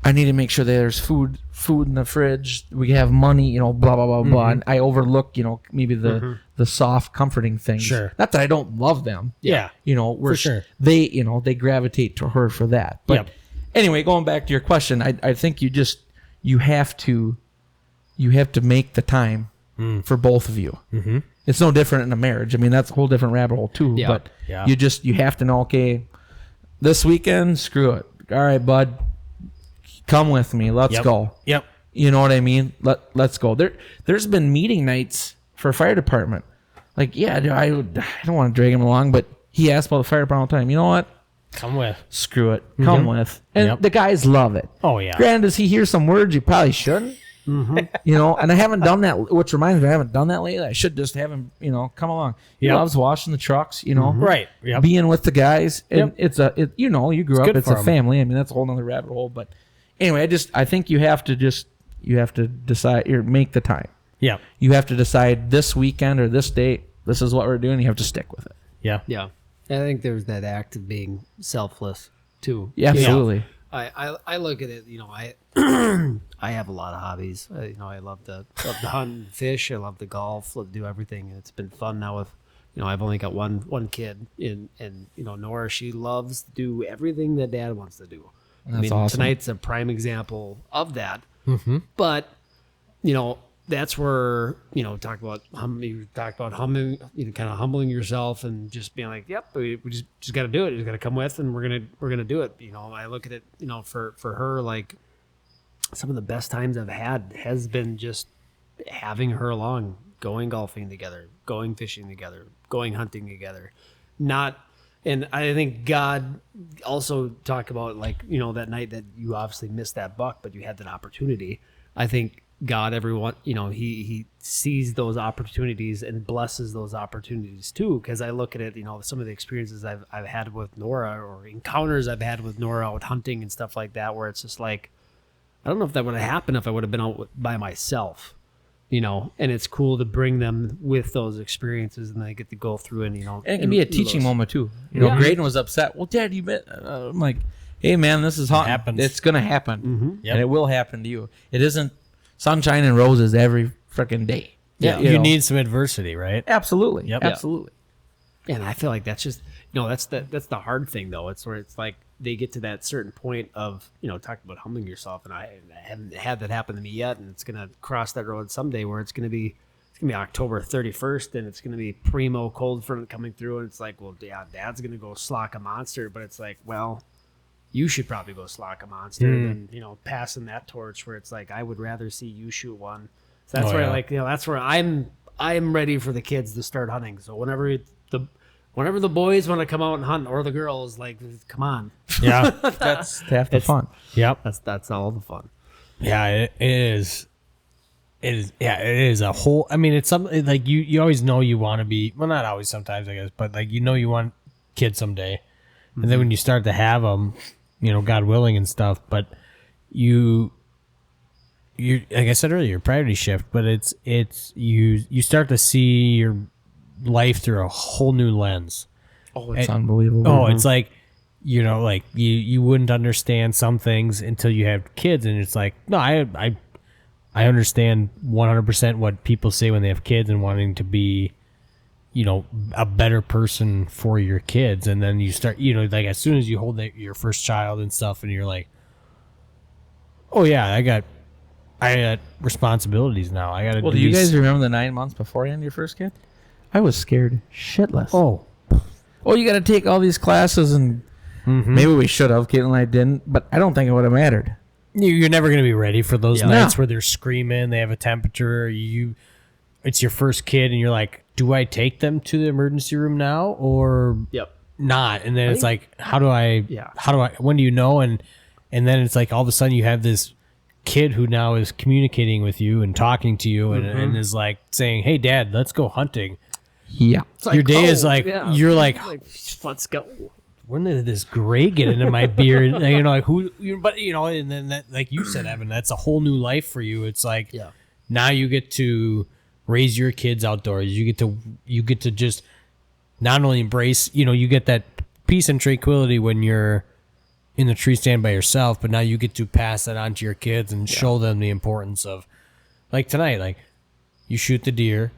I need to make sure there's food in the fridge. We have money, blah, blah, blah, blah. And I overlook, maybe the soft, comforting things. Sure. Not that I don't love them. Yeah. For sure. They, they gravitate to her for that. But anyway, going back to your question, I think you have to make the time for both of you. Mm-hmm. It's no different in a marriage. That's a whole different rabbit hole too. Yeah. But Yeah. you have to know, okay, this weekend, screw it. All right, bud, come with me. Let's go. Yep. You know what I mean? Let's go. There's been meeting nights for fire department. Like, I don't want to drag him along, but he asks about the fire department all the time. You know what? Come with. Screw it. Come with. And Yep. the guys love it. Oh yeah. Granted, does he hear some words you probably shouldn't? And I haven't done that, which reminds me, I haven't done that lately. I should just have him, come along. He Yep. loves washing the trucks, Right. Yep. being with the guys. And Yep. you grew up, good it's for a 'em. family. That's a whole nother rabbit hole. But anyway, I think you have to decide, or make the time. Yeah. You have to decide this weekend or this date, this is what we're doing. You have to stick with it. Yeah. Yeah. I think there's that act of being selfless too. Yeah, absolutely. I look at it, I I have a lot of hobbies. I love to hunt and fish. I love to golf, love to do everything. And it's been fun now with, I've only got one kid and Nora, she loves to do everything that dad wants to do. That's awesome. Tonight's a prime example of that. Mm-hmm. But, that's where, you talk about humbling, kind of humbling yourself and just being like, yep, we just got to do it. You just got to come with, and we're going to do it. I look at it, for her, like some of the best times I've had has been just having her along, going golfing together, going fishing together, going hunting together. And I think God also talk about, like, that night that you obviously missed that buck, but you had that opportunity. I think God, everyone, he sees those opportunities and blesses those opportunities too. Because I look at it, some of the experiences I've had with Nora, or encounters I've had with Nora out hunting and stuff like that, where it's just like, I don't know if that would have happened if I would have been out by myself, and it's cool to bring them with those experiences, and they get to go through and And it can be a teaching moment too. Graydon was upset. Well, Dad, you bet. I'm like, hey man, this is hot. Happens. It's gonna happen, Mm-hmm. and it will happen to you. It isn't sunshine and roses every freaking day. Yeah. You need some adversity, right? Absolutely. Yep. Absolutely. And I feel like that's just, that's the hard thing though. It's where it's like they get to that certain point of, talking about humbling yourself. And I haven't had that happen to me yet. And it's going to cross that road someday where it's going to be October 31st and it's going to be primo cold front coming through. And it's like, well, yeah, Dad's going to go slock a monster. But it's like, well, you should probably go slock a monster than, passing that torch where it's like, I would rather see you shoot one. So that's that's where I'm ready for the kids to start hunting. So whenever the boys want to come out and hunt, or the girls, like, come on. Yeah. That's half the fun. Yep. That's all the fun. Yeah, it is. It is. Yeah, it is a whole. It's something like you always know you want to be. Well, not always. Sometimes I guess, but like you want kids someday, and then when you start to have them, God willing and stuff. But you like I said earlier, priority shift. But it's you start to see your life through a whole new lens. Oh, it's unbelievable. Oh, it's like, like you wouldn't understand some things until you have kids, and it's like, no, I understand 100% what people say when they have kids and wanting to be a better person for your kids. And then you start, like as soon as you hold your first child and stuff, and you're like, oh yeah, I got responsibilities now. I got to. Well, do you guys remember the 9 months beforehand your first kid? I was scared shitless. Oh, you got to take all these classes, and maybe we should have. Caitlin and I didn't, but I don't think it would have mattered. You're never going to be ready for those Yeah. nights No. where they're screaming, they have a temperature, it's your first kid, and you're like, do I take them to the emergency room now or not? And then it's like, when do you know? And then it's like all of a sudden you have this kid who now is communicating with you and talking to you and is like saying, hey dad, let's go hunting. Yeah. Your day is like, you're like, let's go. when did this gray get into my beard? Like but and then that, like you said, Evan, that's a whole new life for you. It's like, now you get to raise your kids outdoors. You get to just not only embrace, you get that peace and tranquility when you're in the tree stand by yourself, but now you get to pass that on to your kids and show them the importance of, like tonight, like you shoot the deer,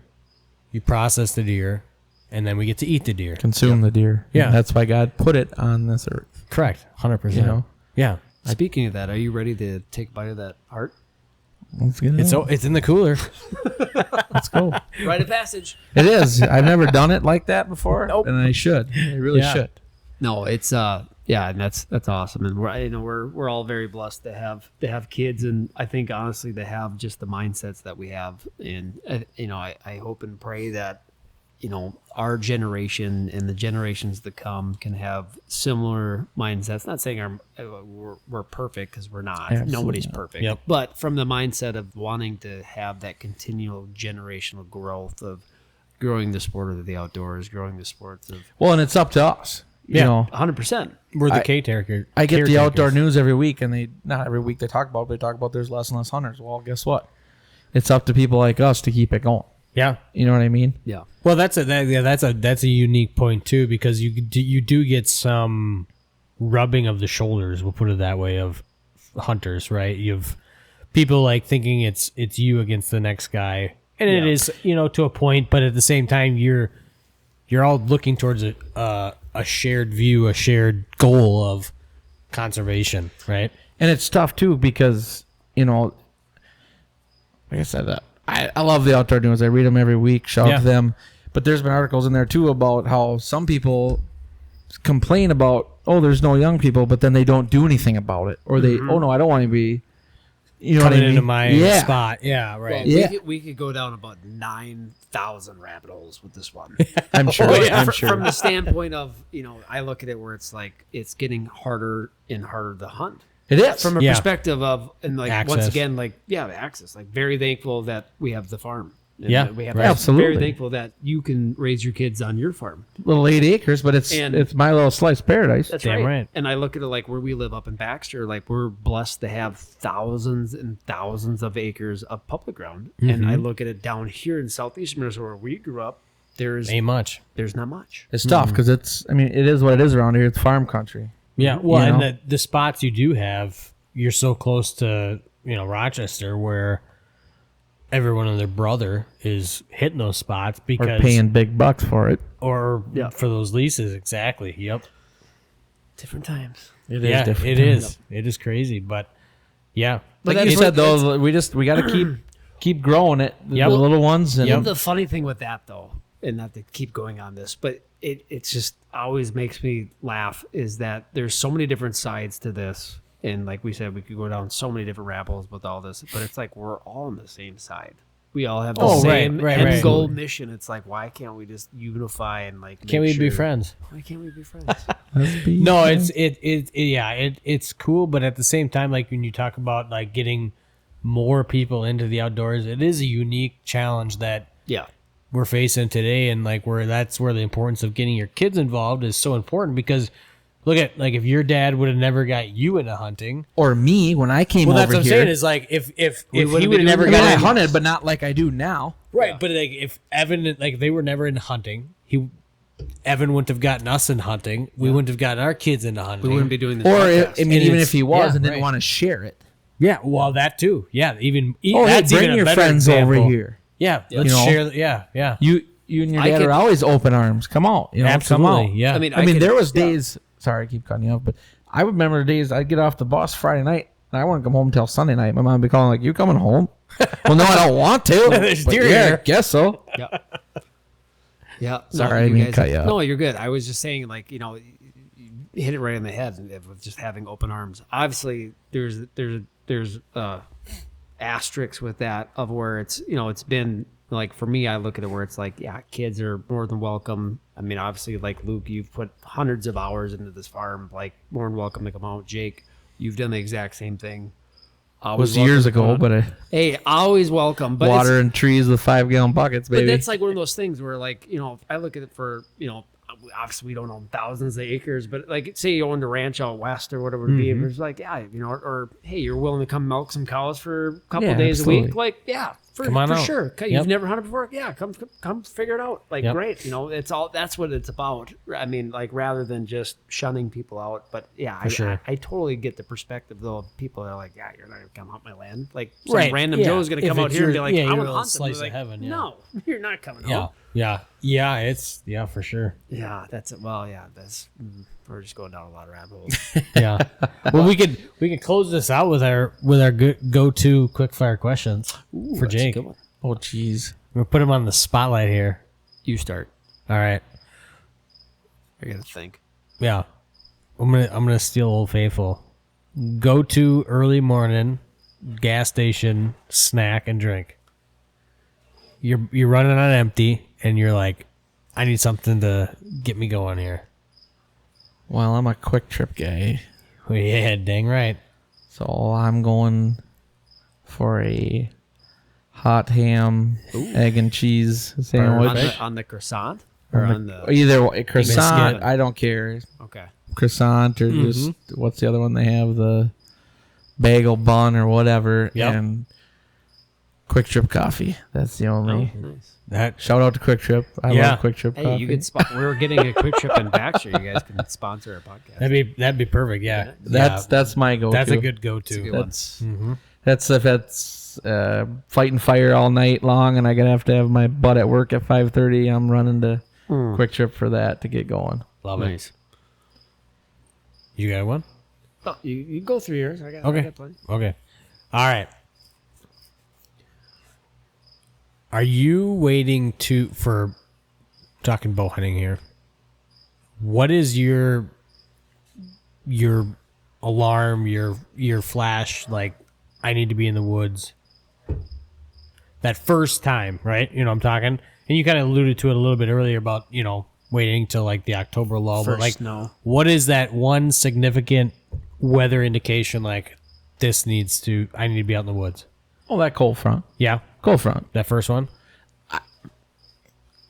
you process the deer, and then we get to eat the deer. Consume the deer. Yeah. That's why God put it on this earth. Correct. 100%. Yeah. Speaking of that, are you ready to take a bite of that heart? Let's get it. It's in the cooler. Let's go. Rite of passage. It is. I've never done it like that before, and I should. I really should. No, it's and that's awesome, and we're all very blessed to have kids, and I think honestly to have just the mindsets that we have, and I hope and pray that our generation and the generations to come can have similar mindsets. Not saying we're perfect, because we're not. Absolutely Nobody's not. perfect. Yep. But from the mindset of wanting to have that continual generational growth of growing the sport of the outdoors, growing the sports of Well, and it's up to us. You know, 100%. We're the caretaker. I get the outdoor caretakers. news every week, and not every week they talk about it, but they talk about there's less and less hunters. Well, guess what? It's up to people like us to keep it going. Yeah. You know what I mean? Yeah. Well, that's a unique point too, because you do get some rubbing of the shoulders. We'll put it that way, of hunters, right? You've people like thinking it's you against the next guy, and it is to a point, but at the same time you're all looking towards a shared view, a shared goal of conservation, right? And it's tough too because like I said, I love the outdoor news. I read them every week. Shout out to them. But there's been articles in there too about how some people complain about, there's no young people, but then they don't do anything about it, or they, no, I don't want to be, Coming into my spot, yeah, right. Well, we could go down about 9,000 rabbit holes with this one. I'm sure. I'm sure. From the standpoint of, I look at it where it's like it's getting harder and harder to hunt. It is. From a perspective of, and like access. once again, like the access. Like very thankful that we have the farm. And Yeah, that we have right. Absolutely. Very thankful that you can raise your kids on your farm. Little 8 acres, but it's my little slice of paradise. That's Damn right. And I look at it like where we live up in Baxter, like we're blessed to have thousands and thousands of acres of public ground. And I look at it down here in southeast Minnesota where we grew up, Ain't much. there's not much. It's tough because it is what it is around here. It's farm country. Yeah, well, You know? and the spots you do have, you're so close to Rochester, where everyone and their brother is hitting those spots because Or paying big bucks for it. for those leases. Exactly. Yep. Different times. It Yeah, different. it is. It is crazy, but yeah. Like that's you said, though, we got to keep growing it. The little ones. And The funny thing with that, though, and not to keep going on this, but it's just always makes me laugh, is that there's so many different sides to this. And like we said, we could go down so many different rabbit holes with all this, but it's like we're all on the same side. We all have the same end goal mission. It's like, why can't we just unify and like? Can't we be friends? Why can't we be friends? No, it's cool, but at the same time, like when you talk about like getting more people into the outdoors, it is a unique challenge that we're facing today, and like that's where the importance of getting your kids involved is so important, because look at, like, if your dad would have never got you into hunting, or me when I came over here. Well, that's what I'm saying, is like if he would have never got I into hunted, but not like I do now. right, but like if Evan, like, they were never into hunting, Evan wouldn't have gotten us in hunting. We wouldn't have gotten our kids into hunting. We wouldn't be doing this. Or podcast. even if he was and didn't right. want to share it. Yeah, well, that too. Yeah, even Hey, that's bring even a your better friends example. over here. Yeah, let's share. Yeah. you and your I dad could- are always open arms. Come out, you know, Absolutely, come out. yeah. I mean, I mean, could- there was days. Sorry, I keep cutting you off, but I remember the days I'd get off the bus Friday night and I wouldn't come home until Sunday night. My mom would be calling like, "You coming home?" Well, no, I don't want to. There's But deer yeah, here. I guess so. Yeah. Yeah. Sorry, I didn't mean to cut you off. No, you're good. I was just saying, like, you hit it right on the head with just having open arms. Obviously, there's asterisks with that of where it's, it's been like, for me, I look at it where it's like, yeah, kids are more than welcome. I mean, obviously, like Luke, you've put hundreds of hours into this farm, like more than welcome to come out. Jake, you've done the exact same thing. It was years ago, but Hey, always welcome. But water and trees with 5-gallon buckets, baby. but that's like one of those things where, like, I look at it for, obviously we don't own thousands of acres, but like, say you owned a ranch out west or whatever it be, and it's like, yeah, or hey, you're willing to come milk some cows for a couple Yeah, days a absolutely. week, like, yeah, for Come on out. sure. You've Yep. never hunted before, yeah, come figure it out. Like, Yep. great, it's all, that's what it's about. I mean, like, rather than just shunning people out. But yeah, sure. I totally get the perspective though of people that are like, yeah, you're not gonna come hunt my land. Like, some Right, random yeah. Joe's gonna If come out it's here and be your- like, yeah, I your want to little hunt them. slice Like, of heaven, yeah. no, you're not coming Yeah, home. yeah. It's for sure. Yeah, that's it. Well, yeah, we're just going down a lot of rabbit holes. Yeah. Well, we could close this out with our go-to quick-fire questions for That's a Jake. good one. oh, jeez. We'll put him on the spotlight here. You start. All right. I gotta think. Yeah. I'm gonna steal Old Faithful. Go to early morning gas station snack and drink. You're running on empty and you're like, I need something to get me going here. Well, I'm a quick trip guy, Well, yeah, dang right. so I'm going for a hot ham, egg and cheese sandwich. On the croissant or on the Either way, croissant, Biscuit. I don't care. okay. Croissant or just what's the other one they have, the bagel bun or whatever, Yep. and Quick Trip coffee. That's the only. Nice. That Shout out to Quick Trip. I Yeah. love Quick Trip Hey, coffee. you can we're getting a quick trip in Baxter. You guys can sponsor our podcast. that'd be perfect. Yeah. That's my go-to. That's a good go-to. a good one. That's if it's fighting fire all night long, and I gotta have to have my butt at work at 5:30. I'm running to Quick Trip for that to get going. Love it. Nice. You got one? Oh, you go through yours. I got plenty. Okay. All right. Are you waiting for talking bow hunting here? What is your alarm, your flash, like, I need to be in the woods? That first time, right? You know what I'm talking? And you kind of alluded to it a little bit earlier about, waiting till like the October lull. But First like, snow. what is that one significant weather indication, like, I need to be out in the woods? Oh, that cold front. Yeah. Cold front. That first one?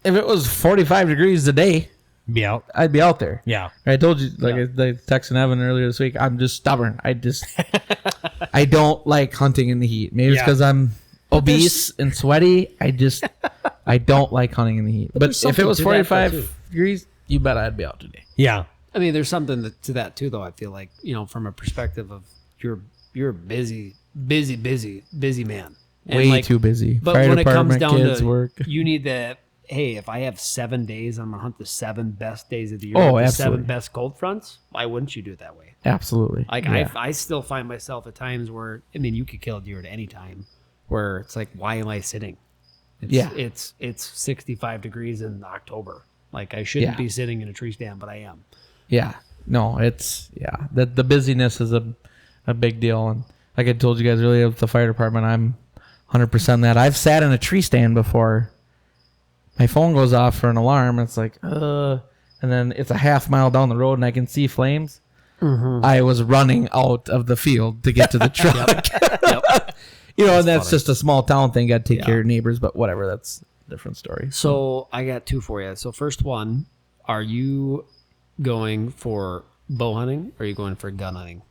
If it was 45 degrees today, Be out. I'd be out there. Yeah. I told you, like I texted Evan earlier this week, I'm just stubborn. I don't like hunting in the heat. Maybe it's Yeah. because I'm obese and sweaty. I don't like hunting in the heat. But there's if it something was to that, though, 45 too. degrees, you bet I'd be out today. Yeah. I mean, there's something to that too, though. I feel like, from a perspective of you're a busy man. And Way like, too busy. But Fire when it comes department, down kids, to work. you need the, hey, if I have 7 days, I'm gonna hunt the 7 best days of the year. Oh, with the absolutely. 7 best cold fronts. Why wouldn't you do it that way? Absolutely. Like Yeah. I still find myself at times where, I mean, you could kill a deer at any time, where it's like, why am I sitting? It's 65 degrees in October. Like, I shouldn't Yeah. be sitting in a tree stand, but I am. Yeah. No, the busyness is a big deal. And like I told you guys earlier with the fire department, I'm 100% that. I've sat in a tree stand before. My phone goes off for an alarm. And it's like, and then it's a half mile down the road and I can see flames. I was running out of the field to get to the truck. And that's just a small town thing. Got to take care of your neighbors, but whatever. That's a different story. So I got 2 for you. So first one, are you going for bow hunting or are you going for gun hunting?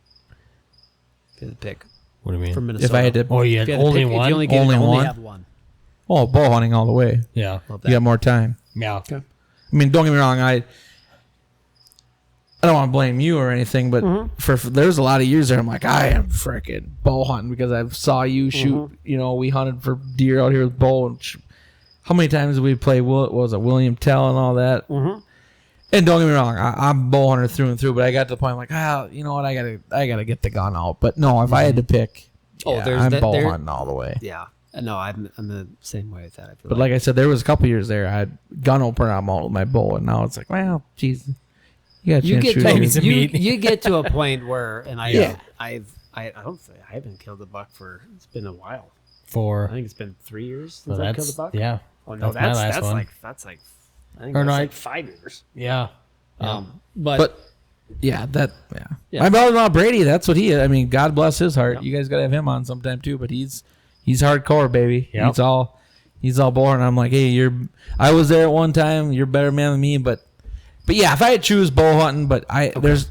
If you had to pick What do you mean? from Minnesota. If I had to, Oh, you If had you had to only pick- if one? you only, get, Only only one? have one. oh, bow hunting all the way. Yeah. Love You got more time. Yeah. Okay. I mean, don't get me wrong. I don't want to blame you or anything, but for there's a lot of years there, I'm like, I am freaking bow hunting because I saw you shoot. We hunted for deer out here with bow and how many times did we play? What was it, William Tell and all that? Mm-hmm. And don't get me wrong, I'm a bow hunter through and through. But I got to the point like, you know what, I gotta get the gun out. But no, if I had to pick, I'm bow hunting all the way. Yeah. No, I'm the same way with that. I feel But like I said, there was a couple years there, I had gun opener, I'm out with my bow, and now it's like, well, geez, you got a chance to shoot. You get to a point where, and I haven't killed a buck for, it's been a while. I think it's been 3 years since I've killed a buck. Yeah. Oh no, that's my last one. like I think that's like 5 years. Yeah. But my brother-in-law Brady, that's what he is. I mean, God bless his heart. You guys gotta have him on sometime too. But he's hardcore, baby. Yep. He's all born. I'm like, hey, I was there at one time. You're a better man than me. But yeah, if I had to choose bow hunting, there's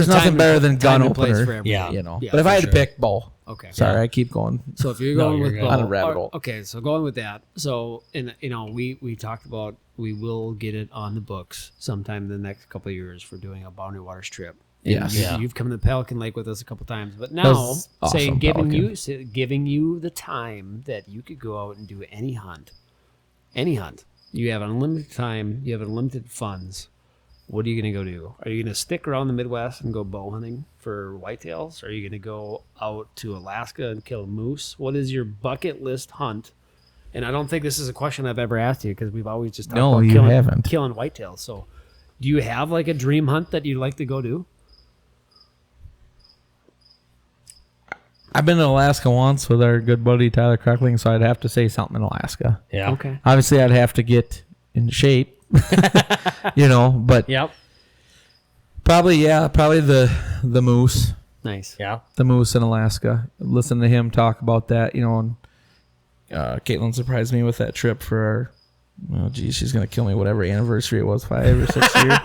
nothing better than gun opener. Yeah. You know. Yeah, but if I had to pick bow. Okay. Sorry, I keep going. So if you're going with bow, on a rabbit hole. okay, so going with that. So we talked about we will get it on the books sometime in the next couple of years for doing a Boundary Waters trip. And you've come to Pelican Lake with us a couple times, but now awesome, giving you the time that you could go out and do any hunt. You have unlimited time. You have unlimited funds. What are you going to go do? Are you going to stick around the Midwest and go bow hunting for whitetails? Are you going to go out to Alaska and kill moose? What is your bucket list hunt? And I don't think this is a question I've ever asked you because we've always just talked about killing whitetails. So do you have like a dream hunt that you'd like to go do? I've been to Alaska once with our good buddy Tyler Cruckling, so I'd have to say something in Alaska. Yeah. Okay. Obviously, I'd have to get in shape. But probably the moose. Nice. Yeah. The moose in Alaska. Listen to him talk about that, and Caitlin surprised me with that trip for our, she's gonna kill me, whatever anniversary it was, 5 or 6 years.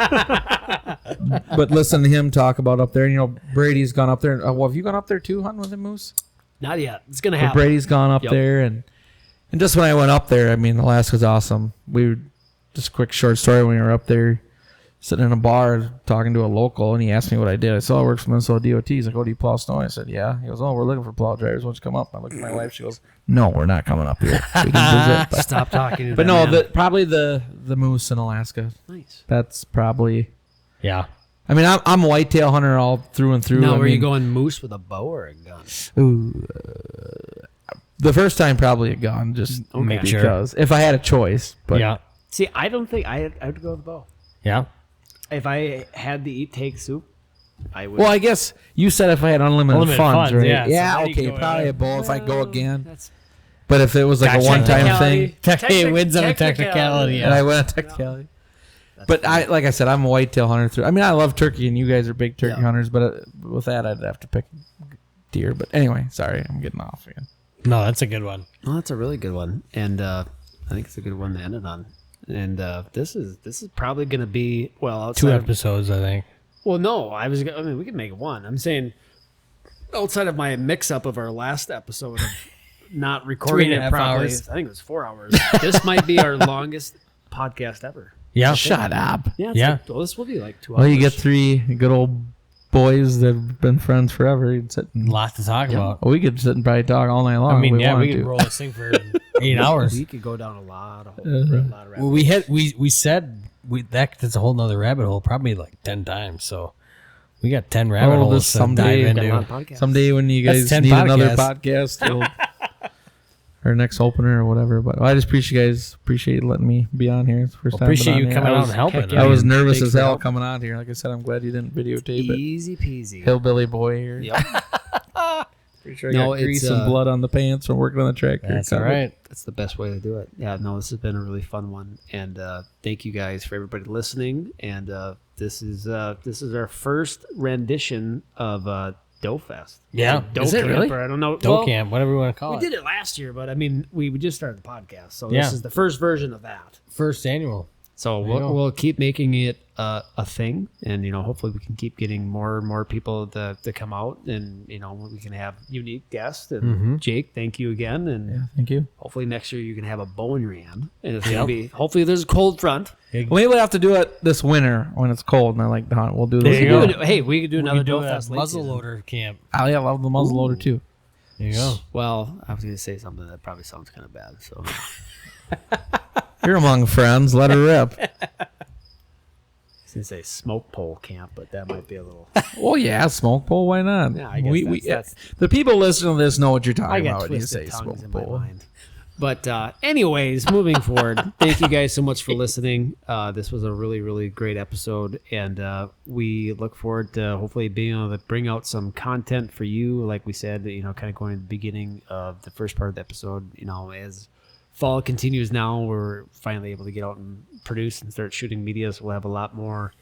But listen to him talk about up there, and Brady's gone up there. Have you gone up there too, hunting with the moose? Not yet. It's gonna But happen. Brady's gone up there, and just when I went up there, I mean, Alaska's awesome. Just a quick short story. When we were up there, sitting in a bar talking to a local, and he asked me what I did. I said, I work for Minnesota DOT. He's like, oh, do you plow snow? I said, yeah. He goes, oh, we're looking for plow drivers. Why don't you come up? I looked at my wife. She goes, no, we're not coming up here. We can visit. But, Stop talking to but that no, man. probably the moose in Alaska. Nice. That's probably. Yeah. I mean, I'm a whitetail hunter all through and through. Now, were you going moose with a bow or a gun? Ooh, the first time probably a gun, just Make sure. because if I had a choice. But Yeah. See, I don't think I would go with a bow. Yeah. If I had to eat take soup, I would. Well, I guess you said if I had unlimited funds, right? yeah. So Yeah, then you okay, go probably there. a bow if I go again. That's But if it was like a one-time thing, It wins on a technicality. and Yeah. I went on technicality. But like I said, I'm a whitetail hunter through. I mean, I love turkey, and you guys are big turkey hunters. But with that, I'd have to pick deer. But anyway, sorry, I'm getting off again. No, that's a good one. well, that's a really good one, and I think it's a good one to end it on. And this is probably going to be outside 2 of- episodes, I think. Well, no, I mean, we can make it one. I'm saying outside of my mix-up of our last episode of not recording it 3.5 properly, hours. I think it was 4 hours. This might be our longest podcast ever. Yeah. Shut up. Yeah. Yeah. This will be like 2 hours. Well, you get 3 good old boys that have been friends forever. You'd sit and, Lots to talk about. we could sit and probably talk all night long. I mean, if we yeah, we wanted could to. roll this thing for 8 hours. We could go down a lot of Well, we said that's a whole nother rabbit hole, probably like 10 times. So we got 10 rabbit Oh, holes this to someday- dive got a lot into. of podcasts. Someday when you That's guys 10 need another podcasts. podcast, our next opener or whatever. But I just appreciate you guys. Appreciate letting me be on here. It's the first time. Appreciate I've you been on coming here. out and helping. I was mean, nervous thanks as for hell helping. coming out here. Like I said, I'm glad you didn't videotape it. Easy peasy. Hillbilly boy here. Yep. Pretty sure I No, got grease it's, and blood on the pants from working on the tractor. That's all right. That's the best way to do it. Yeah, no, this has been a really fun one, and thank you guys for everybody listening. And this is our first rendition of Doe Fest. Yeah. Doe Is it Camp, really? or I don't know. Doe camp, whatever you want to call We it. did it last year, but I mean, we just started the podcast, so Yeah. this is the first version of that. First annual. So you go. we'll keep making it a thing, and hopefully we can keep getting more and more people to come out, and we can have unique guests. And Jake, thank you again, and Yeah, thank you. hopefully next year you can have a bow in your hand, and it's gonna be hopefully there's a cold front. Maybe we'll have to do it this winter when it's cold and I like to hunt. We'll do this. There you go. Hey, we could do another We do Doe a Fest late muzzle season. loader camp. I love the muzzle loader too. There you go. Well, I was going to say something that probably sounds kind of bad. So You're among friends. Let her rip. I was going to say smoke pole camp, but that might be a little. Well, yeah, smoke pole. Why not? Yeah, I guess that's the people listening to this know what you're I talking got about when you twisted say tongues smoke in my pole. mind. But anyways, moving forward, thank you guys so much for listening. This was a really, really great episode, and we look forward to hopefully being able to bring out some content for you. Like we said, kind of going to the beginning of the first part of the episode. As fall continues now, we're finally able to get out and produce and start shooting media, so we'll have a lot more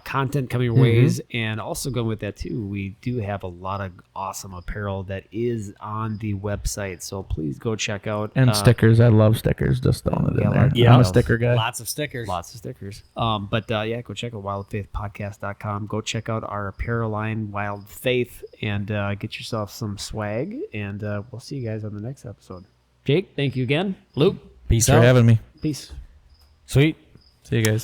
content coming your ways. And also going with that too, we do have a lot of awesome apparel that is on the website, so please go check out And stickers. I love stickers. Just throwing it in there. yeah, I'm a sticker guy. Lots of stickers. lots of stickers. But go check out wildfaithpodcast.com. Go check out our apparel line, Wild Faith, and get yourself some swag. And we'll see you guys on the next episode. Jake, thank you again. Luke, Peace Thanks for out. having me. peace. Sweet. See you guys.